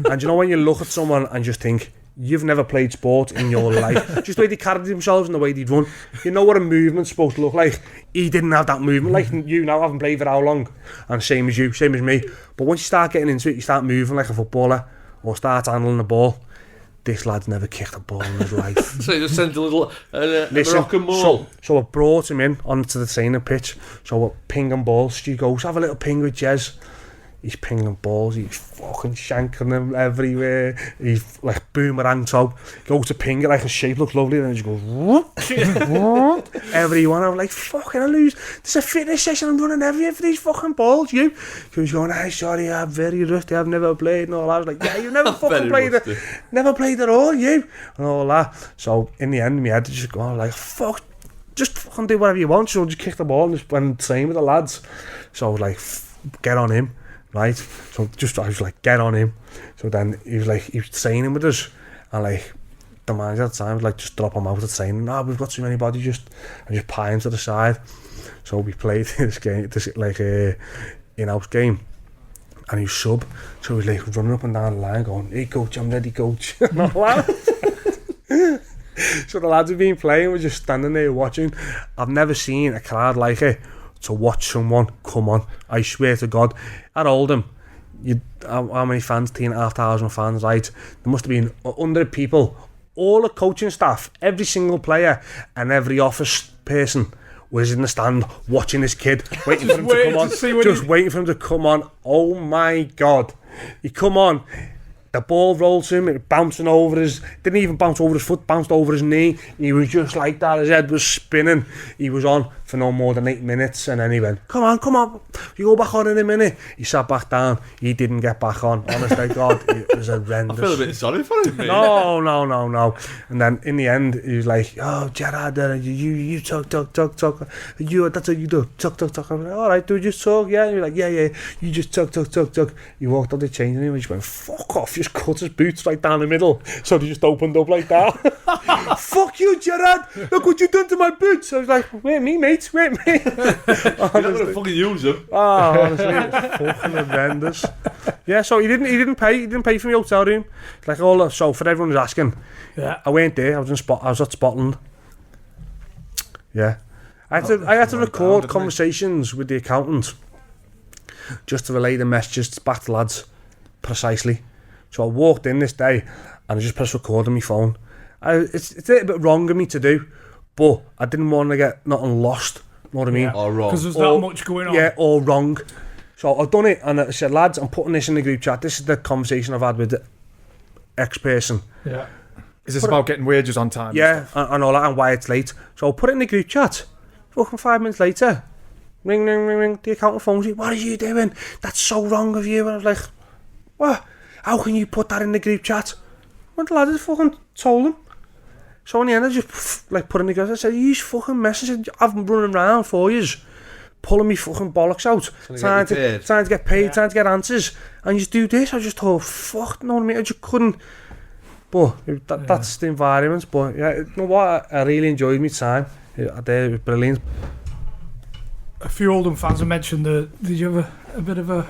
And you know when you look at someone and just think, you've never played sport in your life. Just the way they carried themselves and the way they'd run. You know what a movement's supposed to look like. He didn't have that movement. Like you now, haven't played for how long? And same as you, same as me. But once you start getting into it, you start moving like a footballer or start handling the ball. This lad's never kicked a ball in his life. So you just sent a little rock and roll. So I brought him in onto the training pitch. So we're pinging balls. Stu goes, have a little ping with Jez. He's pinging balls, he's fucking shanking them everywhere. He's like boomerang top. Goes to ping it, like a shape looks lovely, and then he just goes whoop, whoop, everyone. I'm like, fucking I lose. There's a fitness session, I'm running everywhere for these fucking balls, you. He was going, hey, sorry, I'm very rusty, I've never played and all that. I was like, yeah, you never fucking played it. Never played at all, you. And all that. So in the end, my head just going like, fuck, just fucking do whatever you want. So I just kicked the ball and just went train with the lads. So I was like, get on him. Right, so I was like, get on him. So then he was training with us, and like the manager at the time was like, just drop him out of training. No, we've got too many bodies, just pie him to the side. So we played this game, in-house game, and he was sub. So he was like running up and down the line, going, "Hey coach, I'm ready, coach." So the lads have been playing, we're just standing there watching. I've never seen a crowd like it. To watch someone come on, I swear to God, at Oldham, how many fans? 3,500 fans, right? There must have been 100 people, all the coaching staff, every single player, and every office person was in the stand watching this kid, waiting for him to come on, waiting for him to come on. Oh my God, he come on. The ball rolled to him, it bouncing over his, didn't even bounce over his foot, bounced over his knee. He was just like that, his head was spinning. He was on for no more than 8 minutes, and then he went, come on, you go back on in a minute. He sat back down, he didn't get back on. Honest to God, it was horrendous. I feel a bit sorry for him, mate. No. And then in the end, he was like, oh, Gerrard, you talk. That's what you do, talk. I was like, all right, do you just talk? Yeah. And he was like, yeah, you just talk. He walked out the changing room and he just went, fuck off, just cut his boots right down the middle. So they just opened up like that. Fuck you, Gerrard, look what you done to my boots. I was like, wait me, mate. You're not going to fucking use them. Oh, honestly, it was fucking horrendous. Yeah, so he didn't pay for my hotel room. Like so for everyone who's asking, yeah, I weren't there. I was at Scotland. Yeah, I had to record conversations with the accountant just to relay the messages back to lads precisely. So I walked in this day and I just pressed record on my phone. It's a little bit wrong of me to do, but I didn't want to get nothing lost. You know what I mean? Yeah. Or wrong. Because there's that much going on. Yeah, or wrong. So I've done it and I said, lads, I'm putting this in the group chat. This is the conversation I've had with the X person. Yeah. Is this about getting wages on time? Yeah, and all that, and why it's late. So I'll put it in the group chat. Fucking 5 minutes later, ring. The accountant phones you. What are you doing? That's so wrong of you. And I was like, what? How can you put that in the group chat? Well, the lad just fucking told him. So in the end, I just put in the group. I said, you fucking message. I've been running around for years, pulling me fucking bollocks out, trying to get paid, trying to get answers, and you just do this. I just thought, fuck, you know what I mean? I just couldn't. But that's the environment. But yeah, you know what? I really enjoyed my time. It was brilliant. A few Oldham fans have mentioned did you have a bit of a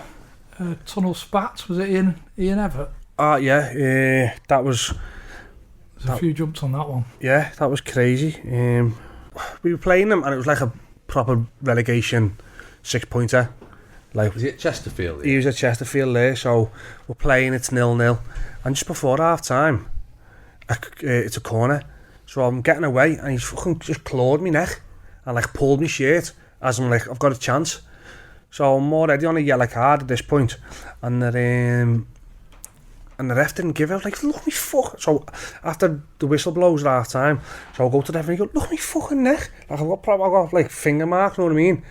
tunnel spat? Was it Ian Everett? Yeah, that was. There's a few jumps on that one. Yeah, that was crazy. We were playing them, and it was like a proper relegation 6-pointer. Like, was he at Chesterfield? He was at Chesterfield there, so we're playing, it's 0-0. And just before half time, it's a corner. So I'm getting away, and he's fucking just clawed me neck and like pulled me shirt as I'm like, I've got a chance. So I'm already on a yellow card at this point, and the ref didn't give it. I was like, look me fuck. So after the whistle blows at half time, so I'll go to the ref and he go, look me fucking neck. Like I've got like finger mark, you know what I mean?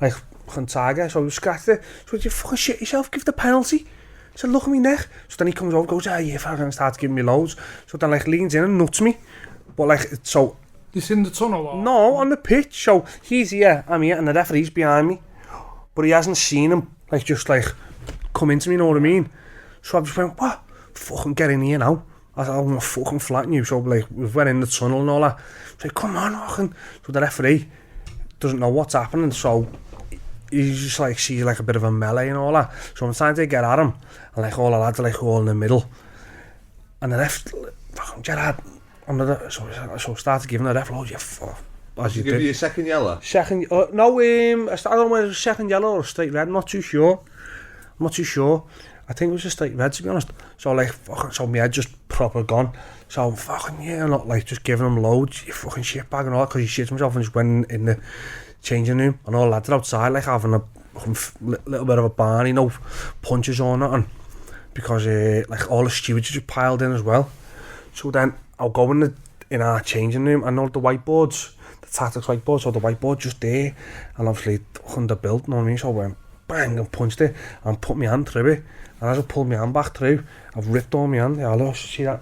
Like fucking tiger. So I scratched it. So you fucking shit yourself, give the penalty. I said, look at me neck. So then he comes over, goes, yeah, fucking starts giving me loads. So then like leans in and nuts me. But like, so... This in the tunnel or? No, on the pitch. So he's here, I'm here, and the referee's behind me. But he hasn't seen him, like, just like, come into me, you know what I mean? So I just went, what? Fucking get in here now. I said, I'm gonna fucking flatten you. So like, we went in the tunnel and all that. So like, come on, fucking. So the referee doesn't know what's happening, so he's just like, sees like a bit of a melee and all that. So I'm trying to get at him, and like all the lads are like all in the middle. And the ref, fucking Gerrard, so started giving the ref loads of fuck. As you give did. you a second yellow? Second, no, I don't know whether it was a second yellow or a straight red, I'm not too sure. I think it was a straight red, to be honest. So like, fucking, so my head just proper gone. So I'm fucking, yeah, not like just giving him loads, you fucking shitbag and all that, because he shit himself and just went in the changing room, and all the lads are outside like having a little bit of a barney, no punches or nothing, because like all the stewards just piled in as well. So then I'll go in our changing room, and all the whiteboards, the tactics whiteboard, so the whiteboard just there, and obviously underbuilt, you know what I mean? So I went bang and punched it and put my hand through it, and as I pulled my hand back through, I've ripped all my hand. Yeah, look, see that?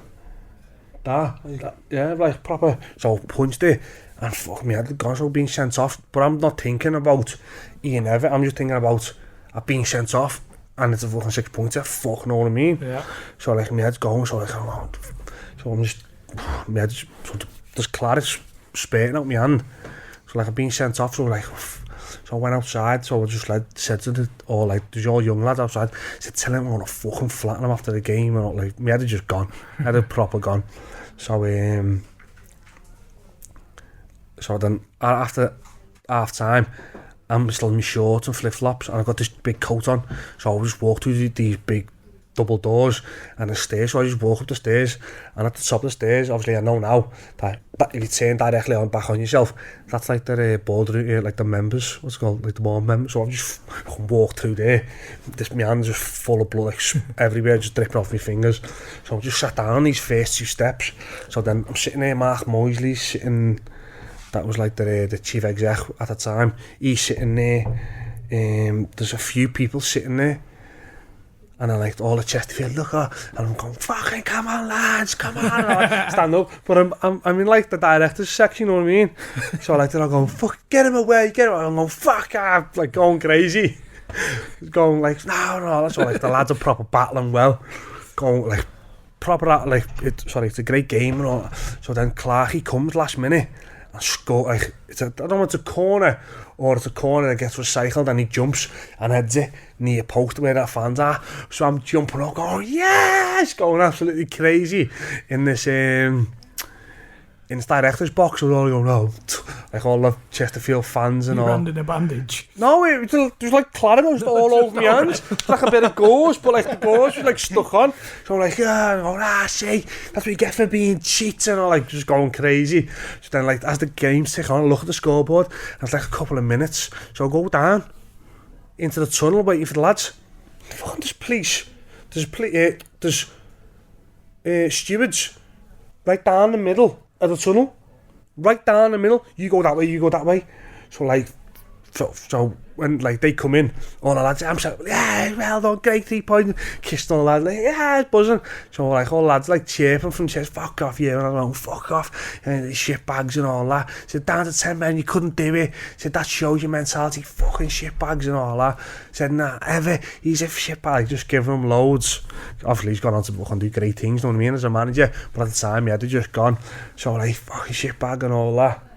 Yeah, like proper. So I punched it, and fuck me, I'd gone, so being sent off. But I'm not thinking about Ian Everett, I'm just thinking about I've been sent off, and it's a fucking 6 pointer, fuck, know what I mean? Yeah. So like, my head's going, so like, so I'm just, my head's, so there's Claret spitting out my hand. So like, I've been sent off, so like, so I went outside, so I just like said to there's all young lads outside, said, tell him I'm gonna fucking flatten him after the game, and like, my head had just gone, my head had proper gone. So so then after half time, I'm still in my shorts and flip flops, and I've got this big coat on, so I just walk through these big double doors and the stairs. So I just walk up the stairs, and at the top of the stairs, obviously I know now that if you turn directly back on yourself, that's like the board route, like the members, what's it called, like the board members. So I just walk through there, my hands just full of blood, like everywhere, just dripping off my fingers. So I just sat down on these first 2 steps. So then I'm sitting there, Mark Moisley's sitting, that was like the chief exec at the time, he's sitting there, there's a few people sitting there, and I like all the Chesterfield, look at, and I'm going, fucking come on lads, come on, stand up. But I'm in like the director's section, you know what I mean? So I like that, I'm going, fuck, get him away, I'm going, fuck, I'm like going crazy. Going like, no, that's all, like the lads are proper battling well, going like proper, like, it's a great game and all. So then Clarkey comes last minute and score, like, I don't know if it's a corner or it's a corner that gets recycled, and he jumps and heads it near post where that fans are. So I'm jumping up, going, yes, going absolutely crazy in this director's box. We're all going, oh, like all the Chesterfield fans and all. You ran in a bandage? No, it was like Claret all over my hands. It's like a bit of gauze, but like the gauze was like stuck on. So I'm like, yeah, see, that's what you get for being cheats, and all, like just going crazy. So then like, as the game's tick on, I look at the scoreboard, and it's like a couple of minutes. So I go down into the tunnel waiting for the lads. Fucking there's stewards right down the middle of the tunnel, right down the middle. You go that way. So like, so when like they come in, all the lads, I'm like, yeah, well done, great 3 points, kissing all the lads, like, yeah, it's buzzing. So like all the lads like chirping from the chest, fuck off, yeah, and I'm like, fuck off, and the shit bags and all that. Said, down to 10 men, you couldn't do it. Said, that shows your mentality, fucking shit bags and all that. Said, nah, ever, he's a shit bag, just giving him loads. Obviously he's gone on to fucking do great things, you know what I mean, as a manager, but at the time he had just gone. So like, fucking shit bag and all that.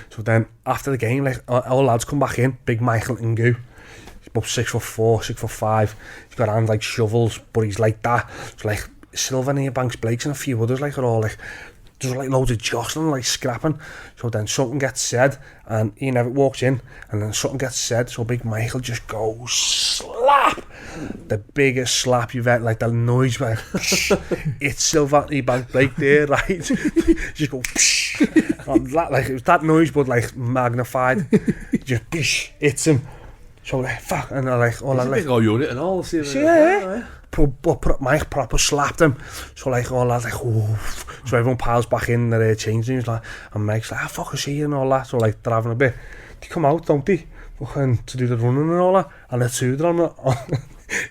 So then after the game, like all lads come back in, big Michael Ngu, he's about 6'4", 6'5", he's got hands like shovels, but he's like that. So like Sylvan Banks Blakes and a few others like are all like, there's like loads of jostling, like scrapping. So then something gets said, and he never walks in, and then something gets said, so big Michael just goes slap, the biggest slap you've ever, like the noise, like it's Sylvan Banks Blake there, right? Just go like it was that noise, but like magnified. Just hits him. So like fuck, and I like all I like. Oh, you're it and all. See, yeah. Mike proper slapped him. So like all that, like, oof. So everyone piles back in their changing rooms, like, and Mike's like, fuck, I see you and all that. So like they're having a bit. They come out, don't they? Fucking to do the running and all that, and the two of them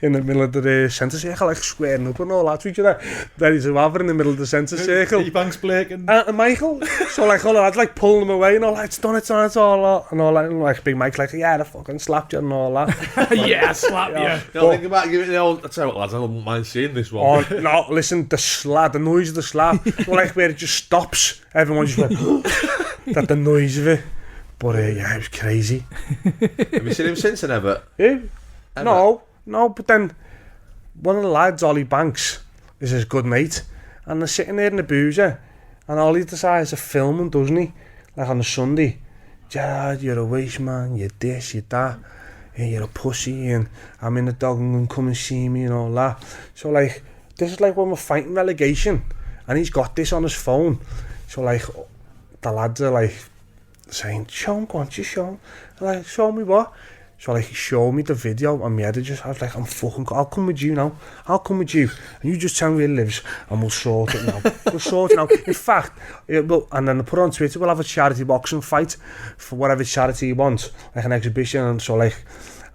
in the middle of the centre circle, like squaring up and all that to each other, ready to have it in the middle of the centre circle. Ebanks Blake and Michael, so like all the lads like pulling him away and all like, it's done, all that, and all that, and like Big Mike like, yeah, I fucking slapped you and all that. Yeah, slap you. Think about giving the old. I tell you what, lads, I wouldn't mind seeing this one. Oh no, listen, the noise of the slap, like where it just stops, everyone just went, that the noise of it. But yeah, it was crazy. Have you seen him since then ever? Yeah. No, but then one of the lads, Ollie Banks, is his good mate, and they're sitting there in the boozer, and Ollie decides to film him, doesn't he? Like on a Sunday. Gerrard, you're a waste man, you're this, you're that, and you're a pussy, and I'm in the dog and come and see me and all that. So like, this is like when we're fighting relegation, and he's got this on his phone. So like, the lads are like saying, show him, go on, just show him. I'm like, show me what? So like he showed me the video and I was like, I'll come with you now. I'll come with you. And you just tell me where he lives and we'll sort it now. We'll sort it now. In fact, and then I put it on Twitter, we'll have a charity boxing fight for whatever charity you want, like an exhibition. And so like,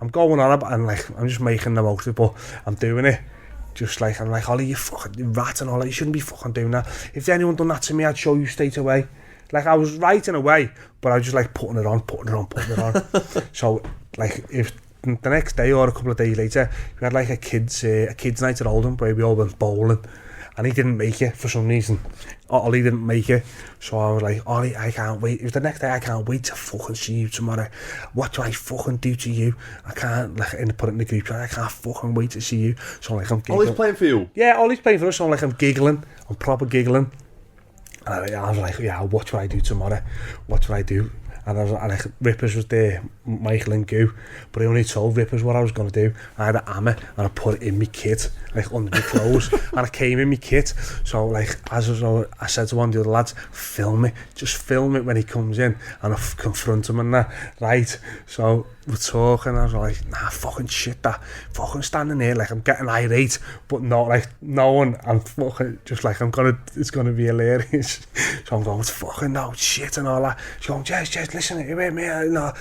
I'm going on and like, I'm just making the most of it, but I'm doing it. Just like, I'm like, Ollie, you fucking rat and all that. You shouldn't be fucking doing that. If anyone done that to me, I'd show you straight away. Like, I was right in a way, but I was just like putting it on. So, like, if the next day or a couple of days later, we had like a kids night at Oldham where we all went bowling, and he didn't make it for some reason. Ollie didn't make it, so I was like, Ollie, I can't wait. It was the next day, I can't wait to fucking see you tomorrow. What do I fucking do to you? I can't, like, put it in the group chat, I can't fucking wait to see you. So like, I'm giggling. Ollie's playing for you? Yeah, Ollie's playing for us, so like, I'm giggling, I'm proper giggling. And I was like, yeah, what will I do tomorrow? What will I do? And Rippers was there, Michael and Goo, but I only told Rippers what I was going to do. I had a hammer and I put it in my kit, like under my clothes, and I came in my kit. So like, I said to one of the other lads, film it, just film it when he comes in, and I confront him and that, right? So we're talking, and I was like, nah, fucking shit, that fucking standing there, like I'm getting irate, but not like knowing I'm fucking just like it's gonna be hilarious. So I'm going, fucking no shit and all that. She's going, Jez, listen, you hear me? No,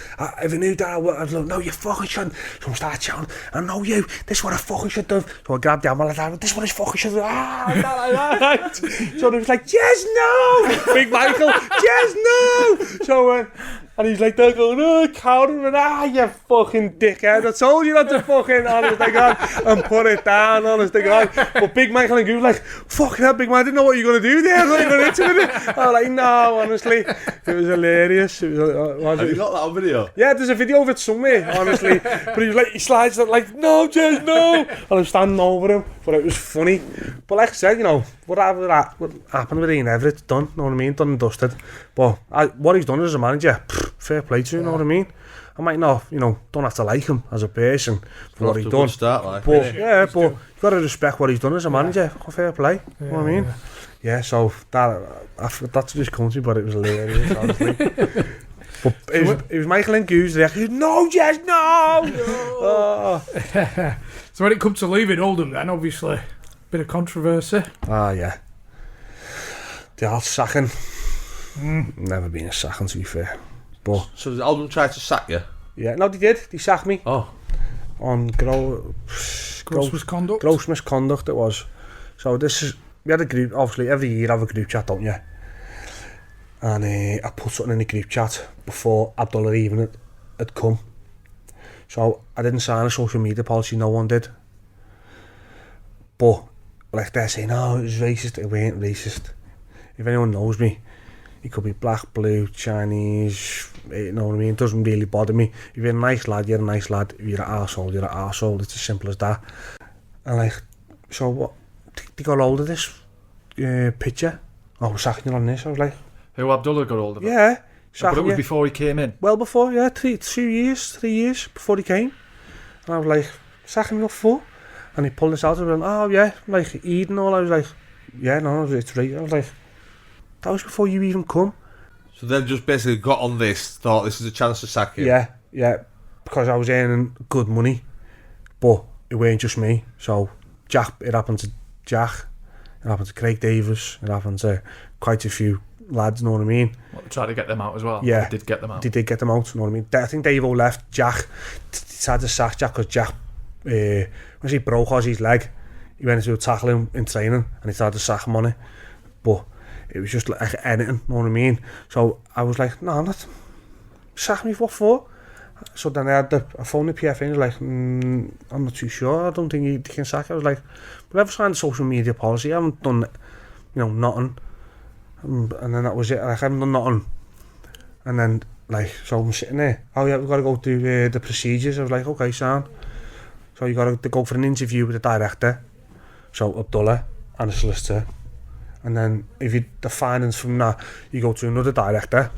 if I knew that, I'd like, no, you fucking shouldn't. So I start shouting, I know you, this is what I fucking should do. So I grabbed the hammer like, this is what I fucking should do. Right. So they was like, Jez, no! Big Michael, Jez, no! So and he's like, they're going, oh, counter, and you fucking dickhead. I told you not to fucking, honest to God, and put it down, honest to God. But Big Michael and Goo like, fucking hell, Big Man, I didn't know what you were going to do there. I thought you were going to hit it. I was like, no, honestly. It was hilarious. Have you got that on video? Yeah, there's a video of it somewhere, honestly. But he was like, he slides like, no, Jez, no. And I'm standing over him, but it was funny. But like I said, you know, what happened with Ian Everett, done, you know what I mean? Done and dusted. But what he's done as a manager, fair play to him, you know what I mean? I might not, you know, don't have to like him as a person for what he's done. Start, like. But yeah, but you've got to respect what he's done as a manager. Fair play, you know what I mean? Yeah, so that's just country, but it was hilarious, honestly. But it was Michael and Goo's reaction. No, Jez, no! Oh. So when it comes to leaving Oldham, then obviously bit of controversy. Yeah. The old sacking. Never been a sacking, to be fair. But so the Oldham tried to sack you? Yeah, no, they did. They sacked me. Oh. On gross misconduct. Gross misconduct, it was. So this is, we had a group, obviously every year I have a group chat, don't you? And I put something in the group chat before Abdullah even had come. So I didn't sign a social media policy, no one did. But like they're saying, oh, it was racist. It weren't racist. If anyone knows me, it could be black, blue, Chinese, you know what I mean? It doesn't really bother me. If you're a nice lad, you're a nice lad. If you're an arsehole, you're an arsehole. It's as simple as that. And like, so what? They got hold of this picture. Oh, we're sacking you on this. I was like, who, Abdullah got hold of it? Yeah. But it was before he came in? Well before, yeah. 3 years before he came. And I was like, sacking me up for? And he pulled this out and went, oh yeah, like Eden all. I was like, yeah, no, it's right. I was like, that was before you even come. So they've just basically got on this, thought this is a chance to sack you? Yeah, because I was earning good money, but it weren't just me. So it happened to Jack, it happened to Craig Davis, it happened to quite a few lads, you know what I mean? Well, they tried to get them out as well. Yeah. They did get them out. They did get them out, you know what I mean? I think Davo left, Jack decided to sack Jack because Jack once he broke Ozzy's leg, he went into a tackling in training and he started to sack him on it. But it was just like anything, know what I mean? So I was like, no, I'm not. Sack me, what for? So then I phoned the PFA and was like, I'm not too sure, I don't think he can sack. I was like, but I've signed social media policy, I haven't done, nothing. And then that was it, like, I haven't done nothing. And then, like, so I'm sitting there, oh yeah, we've got to go do the procedures. I was like, okay, sound. So you got to go for an interview with the director, so Abdullah, and a solicitor. And then if you the findings from that, you go to another director.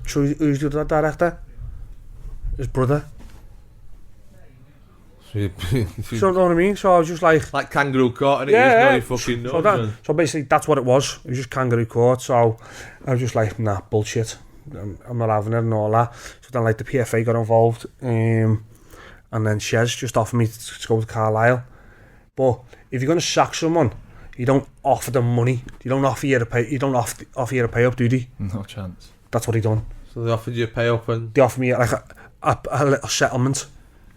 So who's the other director? His brother. So you know what I mean? So I was just like kangaroo court, and yeah, it is no fucking knows. So basically that's what it was. It was just kangaroo court. So I was just like, nah, bullshit. I'm not having it and all that. So then like the PFA got involved, and then Shez just offered me to go to Carlisle. But if you're going to sack someone, you don't offer them money. You don't offer you a pay. You don't offer you a pay up, do they? No chance. That's what he done. So they offered you a pay up, and they offered me like a little settlement.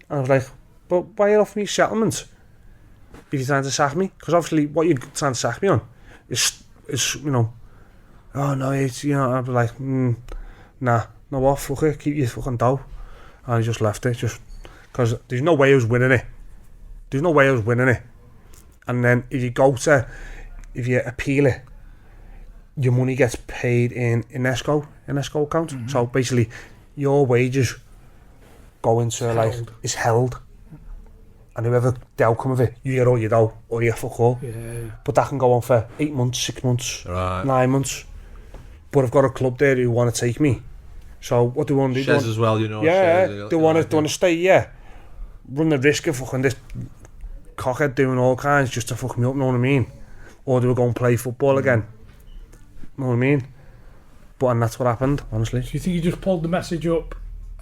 And I was like, but why are you offering me settlement if you're trying to sack me? Because obviously what you're trying to sack me on is oh no, it's, I was like, nah, no what, fuck it, keep your fucking dough. And I just left it, just because there's no way I was winning it. And then if you appeal it, your money gets paid in escrow account. Mm-hmm. So basically your wages go into is held. And whoever the outcome of it, you get all your dough or you fuck all. Yeah. But that can go on for 8 months, 6 months, right. 9 months. But I've got a club there who want to take me. So what do they want to do? Shez as well, Yeah, Shez, they want to stay, yeah. Run the risk of fucking this cockhead doing all kinds just to fuck me up, know what I mean? Or do we go and play football again? Know what I mean? And that's what happened, honestly. So you think you just pulled the message up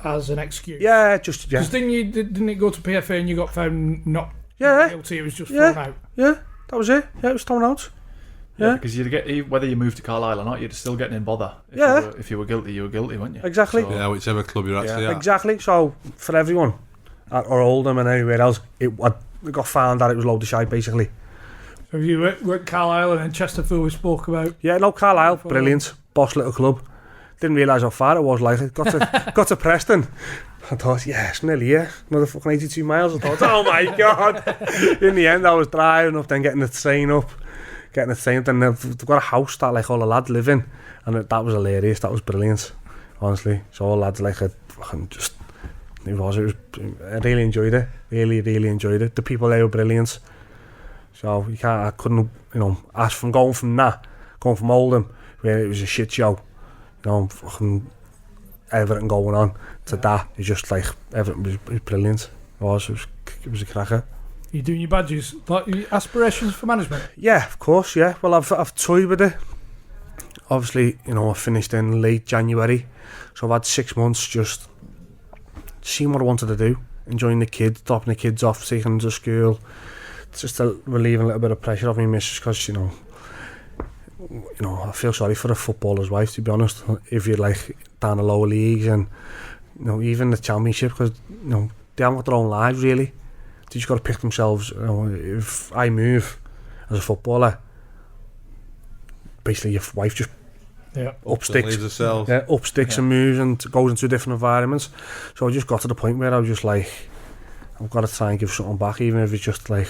as an excuse? Yeah, just, yeah. Because didn't it go to PFA and you got found not guilty, it was just thrown out? Yeah, that was it. Yeah, it was thrown out. Yeah, because you'd get, whether you moved to Carlisle or not, you'd still getting in bother. If you were guilty, you were guilty, weren't you? Exactly. So, yeah, whichever club you're actually at. Exactly. So for everyone, or Oldham and anywhere else, it got found that it was load of shite, basically. So you were at Carlisle and then Chesterfield we spoke about? Yeah, no, Carlisle, brilliant. Boss little club. Didn't realise how far it was, like it. Got to Preston. I thought, yeah, it's nearly here. Another fucking 82 miles. I thought, oh my God. In the end, I was driving up, then getting the train up. Then they've got a house that like all the lads live in. And that was hilarious. That was brilliant, honestly. So all the lads like fucking just... I really enjoyed it. Really enjoyed it. The people there were brilliant. So I couldn't, ask from going from Oldham, where it was a shit show, fucking everything going on, to that. It's just like, everything was brilliant. It was a cracker. You doing your badges? Like your aspirations for management? Yeah, of course, yeah. Well, I've toyed with it. Obviously, I finished in late January. So I've had 6 months just seeing what I wanted to do. Enjoying the kids, dropping the kids off, taking them to school. Just relieving a little bit of pressure off me missus, because I feel sorry for the footballer's wife, to be honest. If you're like down the lower leagues and even the championship, because they haven't got their own lives really. They just got to pick themselves. If I move as a footballer, basically your wife just up sticks and moves and goes into different environments. So I just got to the point where I was just like, I've got to try and give something back, even if it's just like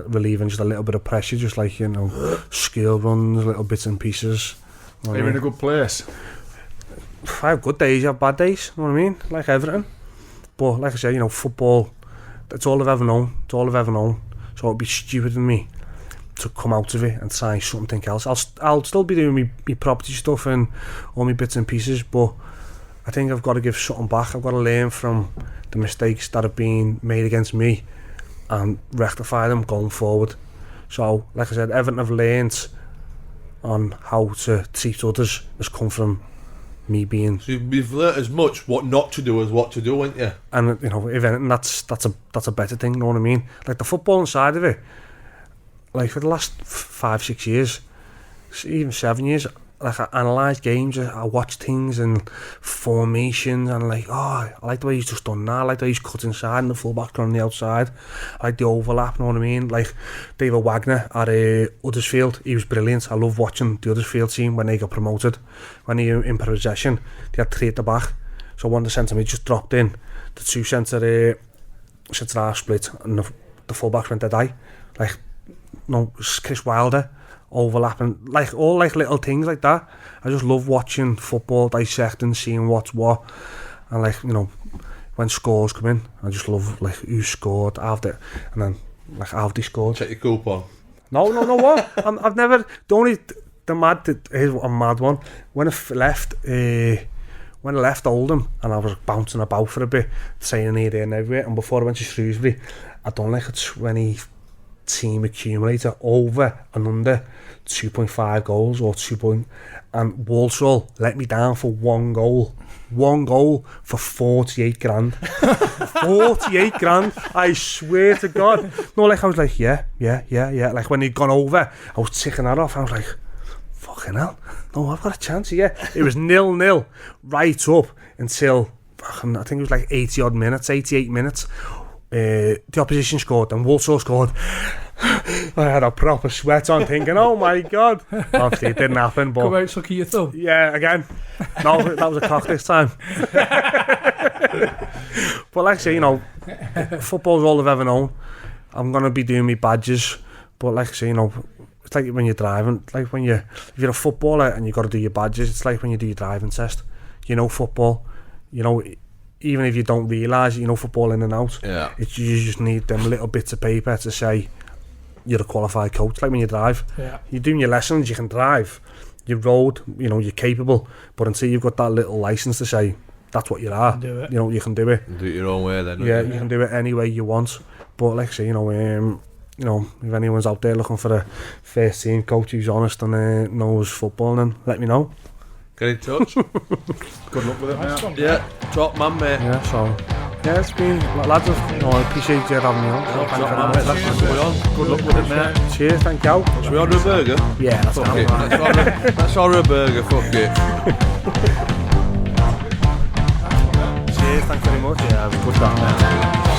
relieving just a little bit of pressure, just like skill runs, little bits and pieces. Are you in a good place? I have good days, you have bad days, you know what I mean? Like everything. But like I said, football, that's all I've ever known. So it'd be stupid of me to come out of it and try something else. I'll still be doing my property stuff and all my bits and pieces, but I think I've got to give something back. I've got to learn from the mistakes that have been made against me and rectify them going forward. So, like I said, everything I've learned on how to treat others has come from me being... So you've learnt as much what not to do as what to do, haven't you? And, if anything, that's a better thing, you know what I mean? Like, the footballing side of it, like, for the last 5-6 years, even 7 years, I analyse games, I watch things and formations, and like, I like the way he's just done that. I like the way he's cut inside and the fullback on the outside. I like the overlap, you know what I mean? Like David Wagner at Huddersfield, he was brilliant. I love watching the Huddersfield team when they got promoted. When they were in possession, they had 3 at the back. So one of the centre mids just dropped in, the 2 centre half split, and the fullbacks went dead eye. Like, no, Chris Wilder overlapping, like all like little things like that. I just love watching football, dissecting, seeing what's what, and like, you know, when scores come in, I just love like who scored, and then like how they scored. Check your coupon. No, what? I've never. Here's a mad one. When I left Oldham and I was bouncing about for a bit, saying here, there and everywhere, and before I went to Shrewsbury, I'd done like a 20 team accumulator over and under 2.5 goals or 2 point, and Walsall let me down for one goal for 48 grand. 48 grand, I swear to God. No, like I was like, yeah, like when he'd gone over, I was ticking that off. I was like, fucking hell, no, I've got a chance here. It was 0-0 right up until I think it was like 88 minutes. The opposition scored and Walsall scored. I had a proper sweat on, thinking, oh my God. Obviously it didn't happen, but come out sucking your thumb. Yeah, again. No, that was a cock this time. But like I say, you know, football's all I've ever known. I'm gonna be doing my badges, but like I say, you know, it's like when you're driving, like if you're a footballer and you've got to do your badges, it's like when you do your driving test. You know football, you know, even if you don't realise, you know football in and out. Yeah. You just need them little bits of paper to say you're a qualified coach. Like when you drive, you're doing your lessons, you can drive, you road, you know, you're capable. But until you've got that little license to say that's what you are, you know, you can do it. Do it your own way then. Yeah, you can do it any way you want. But like I say, you know, if anyone's out there looking for a first team coach who's honest and knows football, then let me know. Get in touch. Good luck with it, mate. Yeah, top man, mate. Yeah, so it's been lads. I appreciate you having me on. Top man, mate. That's what's going on. Good luck with it, mate. Cheers, thank you. Should we order a burger? Yeah, that's fuck it. Let's order a burger. Fuck it. Cheers, thank you very much. Yeah, it was good that, mate.